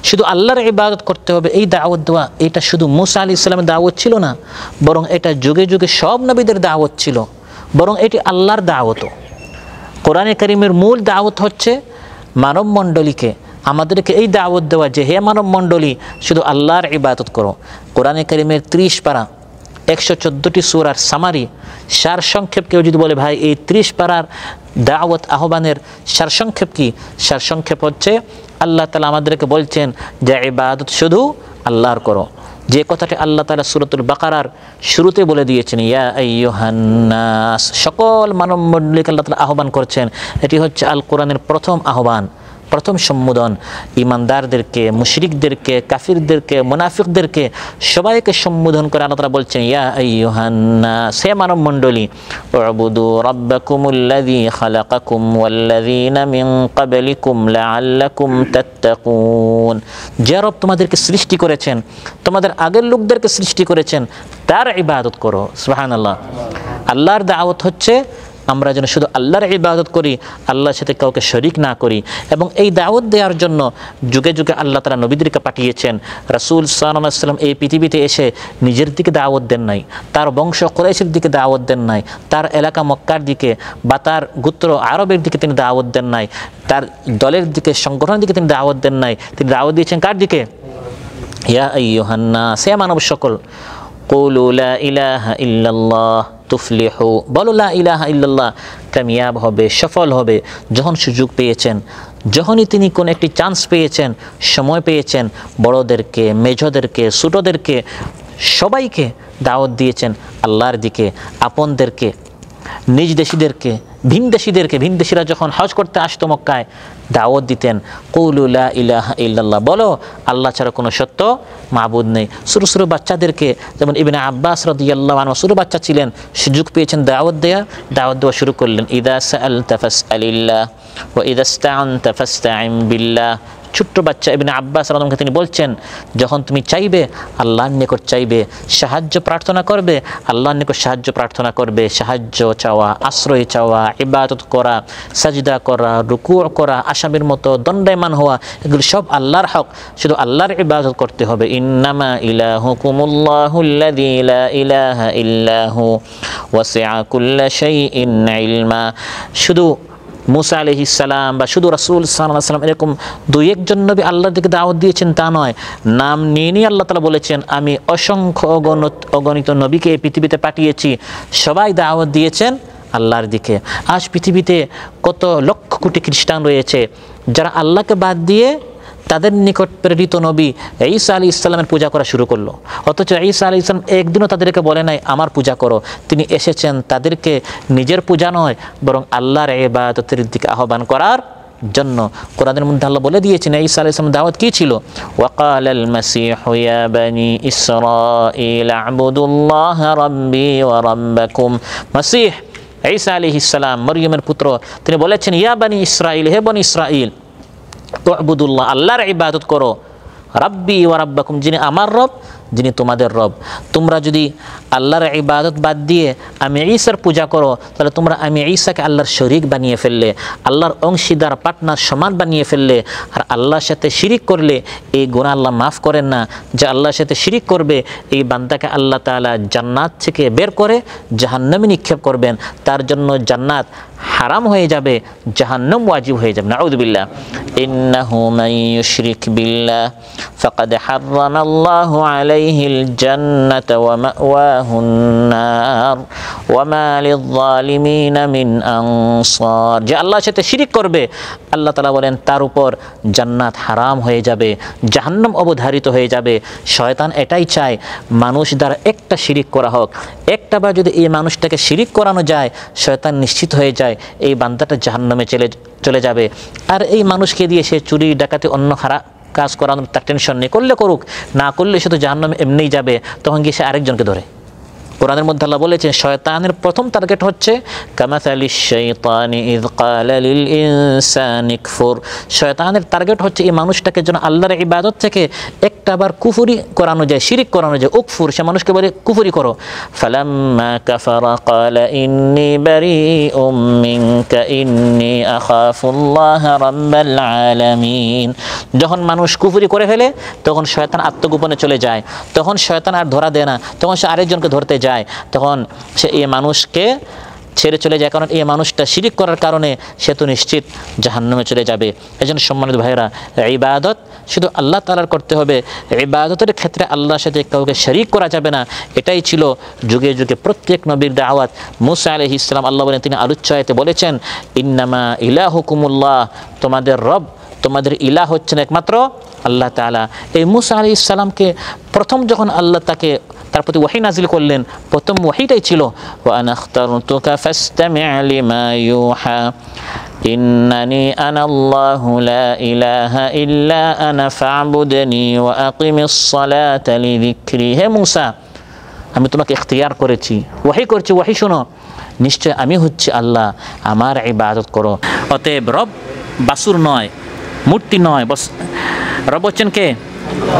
S3: শুধু আল্লাহর ইবাদত করতে হবে, এই দাওয়াত দেওয়া, এটা শুধু মুসা আলাইহিস সালামের দাওয়াত ছিল না, বরং এটা যুগে যুগে সব নবীদের দাওয়াত ছিল, বরং এটি আল্লাহর দাওয়াতও। কোরআনে কারীমের মূল দাওয়াত হচ্ছে মানব মণ্ডলীকে আমাদেরকে এই দাওয়াত দেওয়া যে হে মানব মণ্ডলী শুধু আল্লাহর ইবাদত করো। কোরআনে কারীমের 30 পারা 114টি সূরার সামারি, সারসংক্ষেপ। কেউ যদি বলে ভাই এই 30 পারার দাওয়াত আহ্বানের সারসংক্ষেপ কি? সারসংক্ষেপ হচ্ছে আল্লাহ তাআলা আমাদেরকে বলছেন যে ইবাদত শুধু আল্লাহর করো, যে কথাটি আল্লাহ তাআলা সূরাতুল বাকারার শুরুতে বলে দিয়েছেন ইয়া আইয়ুহান নাস, সকল মানব মণ্ডলীকে আল্লাহ তাআলা আহ্বান করছেন। এটি হচ্ছে আল কোরআনের প্রথম আহ্বান, প্রথম সম্বোধন। ইমানদারদেরকে, মুশরিকদেরকে, কাফিরদেরকে, মুনাফিকদেরকে সবাইকে সম্বোধন করে আল্লাহ তাআলা বলছেন ইয়া আইয়ুহান নাস, হে মানব মণ্ডলী, উবুদু রাব্বাকুমুল্লাযী খালাকাকুম ওয়াল্লাযীনা মিন ক্বাবলিকুম লাআল্লাকুম তাত্তাকুন। যে রব তোমাদেরকে সৃষ্টি করেছেন, তোমাদের আগের লোকদেরকে সৃষ্টি করেছেন, তার ইবাদত করো। সুবহানাল্লাহ। আল্লাহর দাওয়াত হচ্ছে আমরা যেন শুধু আল্লাহর ইবাদত করি, আল্লাহর সাথে কাউকে শরীক না করি। এবং এই দাওয়াত দেওয়ার জন্য যুগে যুগে আল্লাহ তাআলা নবীদেরকে পাঠিয়েছেন। রাসূল সাল্লাল্লাহু আলাইহি ওয়াসাল্লাম এই পৃথিবীতে এসে নিজের দিকে দাওয়াত দেন নাই, তার বংশ কুরাইশের দিকে দাওয়াত দেন নাই, তার এলাকা মক্কার দিকে বা তার গোত্র আরবের দিকে তিনি দাওয়াত দেন নাই, তার দলের দিকে, সংগঠনের দিকে তিনি দাওয়াত দেন নাই। তিনি দাওয়াত দিয়েছেন কার দিকে? ইয়া আইয়ুহান নাস, হে মানব সকল, কুলু লা ইলাহা ইল্লাল্লাহ তুফলিহু, বলো লা ইলাহা ইল্লাল্লাহ, কামিয়াব হবে, সফল হবে। যখন সুযোগ পেয়েছেন, যখনই তিনি কোন একটি চান্স পেয়েছেন, সময় পেয়েছেন, বড়দেরকে, মেজদেরকে, ছোটদেরকে সবাইকে দাওয়াত দিয়েছেন আল্লাহর দিকে। আপনদেরকে, নিজ দেশীদেরকে, ভিনদেশীরা যখন হজ করতে আসতো মক্কায় দাওয়াত দিতেন কুলু লা ইলাহা ইল্লাল্লাহ, বলো আল্লাহ ছাড়া কোনো সত্য মাবুদ নেই। ছোটো ছোটো বাচ্চাদেরকে, যেমন ইবনে আব্বাস রাদিয়াল্লাহু আনহু ছোটো বাচ্চা ছিলেন, সুযোগ পেয়েছেন দাওয়াত দেওয়া শুরু করলেন। ইদা সাআলতা ফাসআলিল্লাহ ওয়া ইদা ইসতাআনতা ফাসতাইন বিল্লাহ। ছোট্ট বাচ্চা ইবনে আব্বাস রাদিয়াল্লাহু আনহু তিনি বলছেন, যখন তুমি চাইবে আল্লাহর নিকট চাইবে, সাহায্য প্রার্থনা করবে আল্লাহর নিকট সাহায্য প্রার্থনা করবে, সাহায্য চাওয়া, আশ্রয় চাওয়া, ইবাদত করা, সাজদা করা, রুকু করা, আসামির মতো দণ্ডায়মান হওয়া, এগুলো সব আল্লাহর হক, শুধু আল্লাহর ইবাদত করতে হবে। ইন্নামা ইলাহুকুমুল্লাহুল্লাযী লা ইলাহা ইল্লাহু ওয়াসিআ কুল্লা শাইইন ইলমা। শুধু মুসা আলাইহিস সালাম বা শুধু রাসূল সাল্লাল্লাহু আলাইহি ওয়াসাল্লাম এরকম দুই একজন নবী আল্লাহর দিকে দাওয়াত দিয়েছেন তা নয়, নাম নিয়ে নিয়ে আল্লাহ তাআলা বলেছেন আমি অসংখ্য অগণিত নবীকে এই পৃথিবীতে পাঠিয়েছি, সবাই দাওয়াত দিয়েছেন আল্লাহর দিকে। আজ পৃথিবীতে কত লক্ষ কোটি খ্রিস্টান রয়েছে যারা আল্লাহকে বাদ দিয়ে তাদের নিকট প্রেরিত নবী ঈসা আলাইহিস সালামের পূজা করা শুরু করলো, অথচ ঈসা আলাইহিস সালাম একদিনও তাদেরকে বলে নাই আমার পূজা করো। তিনি এসেছেন তাদেরকে নিজের পূজা নয় বরং আল্লাহর ইবাদতের দিকে আহ্বান করার জন্য। কোরআনের মধ্যে আল্লাহ বলে দিয়েছেন ঈসা আলাইহিস সালামের দাওয়াত কি ছিল, ওয়াকালাল মাসীহু ইয়া বানি ইসরাঈল আ'বুদুল্লাহা রাব্বী ওয়া রাব্বাকুম। মাসীহ ঈসা আলাইহিস সালাম মরিয়মের পুত্র, তিনি বলেছেন ইয়া বানি ইসরাঈল, হে বনি ইসরাঈল, তু'বুদুল্লাহ আল্লাহর ইবাদত করো, রাব্বি ওয়া রাব্বাকুম যিনি আমার রব যিনি তোমাদের রব। তোমরা যদি আল্লাহর ইবাদত বাদ দিয়ে আমি ঈসার পূজা করো তাহলে তোমরা আমি ঈসাকে আল্লাহর শরীক বানিয়ে ফেললে, আল্লাহর অংশীদার পার্টনার সমান বানিয়ে ফেললে। আর আল্লাহর সাথে শিরিক করলে এই গুনাহ আল্লাহ মাফ করেন না। যে আল্লাহর সাথে শিরিক করবে এই বান্দাকে আল্লাহ তাআলা জান্নাত থেকে বের করে জাহান্নামে নিক্ষেপ করবেন, তার জন্য জান্নাত হারাম হয়ে যাবে, জাহান্নাম ওয়াজিব হয়ে যাবে। নাউযুবিল্লাহ। ইন্নাহু মান ইউশরিক বিল্লাহ ফাকাদ হারামাল্লাহু আলাইহিল জান্নাতা ওয়া মাওয়াহুন নার ওয়া মা লিয-যালিমিনা মিন আনসার। যে আল্লাহর সাথে শিরিক করবে আল্লাহ তাআলা বলেন তার উপর জান্নাত হারাম হয়ে যাবে, জাহান্নাম অবধারিত হয়ে যাবে। শয়তান এটাই চায় মানুষ দ্বারা একটা শিরিক করা হোক, একটা বার যদি এই মানুষটাকে শিরিক করানো যায় শয়তান নিশ্চিত হয়ে যায় এই বান্দাটা জাহান্নামে চলে যাবে। আর এই মানুষকে দিয়ে সে চুরি ডাকাতি অন্য কাজ করানোর তার টেনশন নেই, করলে করুক, না করলে সে তো জাহান্নামে এমনিই যাবে, তখন গিয়ে সে আরেকজনকে ধরে। কোরআনের মধ্যে আল্লাহ বলেছেন শয়তানের প্রথম টার্গেট হচ্ছে কামাসালিশ শাইতানি ইয ক্বালা লিল ইনসানি কফুর। শয়তানের টার্গেট হচ্ছে এই মানুষটাকে যেন আল্লাহর ইবাদত থেকে একটাবার কুফরি করানো যায়, শিরিক করানো যায়। উকফুর, সে মানুষকে বলে কুফরি করো। ফালাম্মা কাফারা ক্বালা ইন্নী বারীউম মিনকা ইন্নী আখাফুল্লাহ রাব্বাল আলামিন। যখন মানুষ কুফরি করে ফেলে তখন শয়তান আত্মগোপনে চলে যায়, তখন শয়তান আর ধরা দেয় না, তখন সে আরেকজনকে ধরতে যায়, তখন সে এই মানুষকে ছেড়ে চলে যায়, কারণ এই মানুষটা শিরিক করার কারণে সে তো নিশ্চিত জাহান্নামে চলে যাবে। এজন্য সম্মানিত ভাইরা, ইবাদত শুধু আল্লাহ তাআলার করতে হবে, ইবাদতের ক্ষেত্রে আল্লাহর সাথে কাউকে শরীক করা যাবে না। এটাই ছিল যুগে যুগে প্রত্যেক নবীর দাওয়াত। মুসা আলাইহিস সালাম আল্লাহ বলেন, তিনি আলোচ্য আয়াতে বলেছেন ইন্নামা ইলাহুকুমুল্লাহ, তোমাদের রব, তোমাদের ইলাহ হচ্ছেন একমাত্র আল্লাহ তাআলা। এই মুসা আলাইহিস সালামকে প্রথম যখন আল্লাহ তার প্রতি ওহী নাজিল করলেন, প্রথম ওহীটাই ছিল ওয়া আনা আখতারতুকা ফাসতামি' লিমা ইউহা ইন্নানি আনাল্লাহু লা ইলাহা ইল্লা আনা ফা'বুদনি ওয়া আকিমিস সালাতা লিযিকরি। হে মুসা, আমি তোমাকে ইখতিয়ার করেছি, ওহী করছি, ওহী শোনো, নিশ্চয় আমি হচ্ছি আল্লাহ, আমার ইবাদত করো। অতএব রব বাসুর নয়, মূর্তি নয়, বস রব হচ্ছেন কে?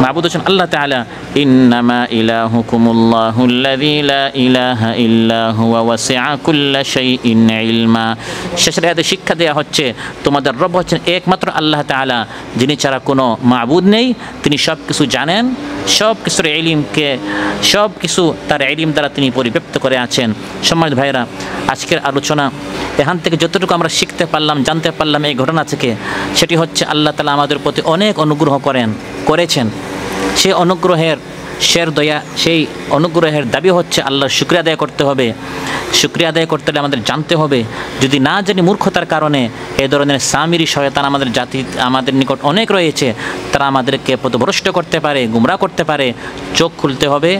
S3: মাবুদ হচ্ছেন আল্লাহ তাআলা। ইন্নামা ইলাহুকুমুল্লাহুল্লাযী লা ইলাহা ইল্লা হুয়া ওয়াসিআ কুল্লা শাইইন ইলমা। শেষের আয়াতে শিক্ষা দেওয়া হচ্ছে তোমাদের রব হচ্ছেন একমাত্র আল্লাহ তাআলা, যিনি ছাড়া কোনো মাবুদ নেই, তিনি সব কিছু জানেন, সব কিছুর ইলমকে, সব কিছু তার ইলম দ্বারা তিনি পরিব্যাপ্ত করে আছেন। সম্মানিত ভাইরা, আজকের আলোচনা এখান থেকে যতটুকু আমরা শিখতে পারলাম, জানতে পারলাম এই ঘটনা থেকে, সেটি হচ্ছে আল্লাহ তাআলা আমাদের প্রতি অনেক অনুগ্রহ করেছেন। সেই অনুগ্রহের সেই অনুগ্রহের দাবি হচ্ছে আল্লাহর শুকরিয়া আদায় করতে হবে। শুকরিয়া আদায় করতে হলে আমাদের জানতে হবে, যদি না জানি মূর্খতার কারণে এই ধরনের সামিরি শয়তান আমাদের নিকট অনেক রয়েছে, তারা আমাদেরকে পথভ্রষ্ট করতে পারে, গুমরাহ করতে পারে। চোখ খুলতে হবে,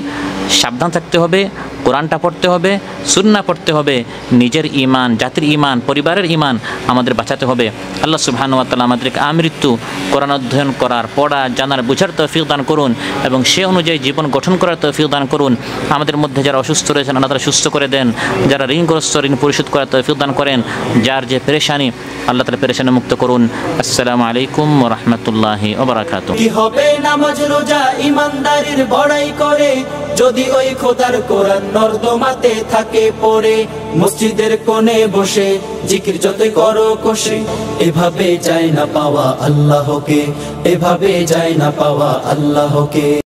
S3: সাবধান থাকতে হবে, কোরআনটা পড়তে হবে, সুন্নাহ পড়তে হবে, নিজের ঈমান, জাতির ঈমান, পরিবারের ঈমান আমাদের বাঁচাতে হবে। আল্লাহ সুবহানাহু ওয়া তাআলা আমাদেরকে আমৃত্যু কোরআন অধ্যয়ন করার, পড়া, জানার, বুঝার তৌফিক দান করুন এবং সে অনুযায়ী জীবন গঠন করার তৌফিক দান করুন। আমাদের মধ্যে যারা অসুস্থ রয়েছেন আল্লাহ তাআলা সুস্থ করে দেন, যারা ঋণগ্রস্ত ঋণ পরিশোধ করার তৌফিক দান করেন, যার যে পেরেশানি আল্লাহ তাআলা পেরেশানি মুক্ত করুন। আসসালামু আলাইকুম ওয়া রাহমাতুল্লাহি ওয়া বারাকাতুহু।
S1: কি হবে নামাজ রোজা ইমানদারির বড়াই করে, যদি ওই খোদার কোরআন নর্দমাতে থাকে পড়ে। মসজিদের কোণে বসে জিকির যতই করো কষে, এভাবে যায় না পাওয়া আল্লাহকে, এভাবে যায় না পাওয়া আল্লাহকে।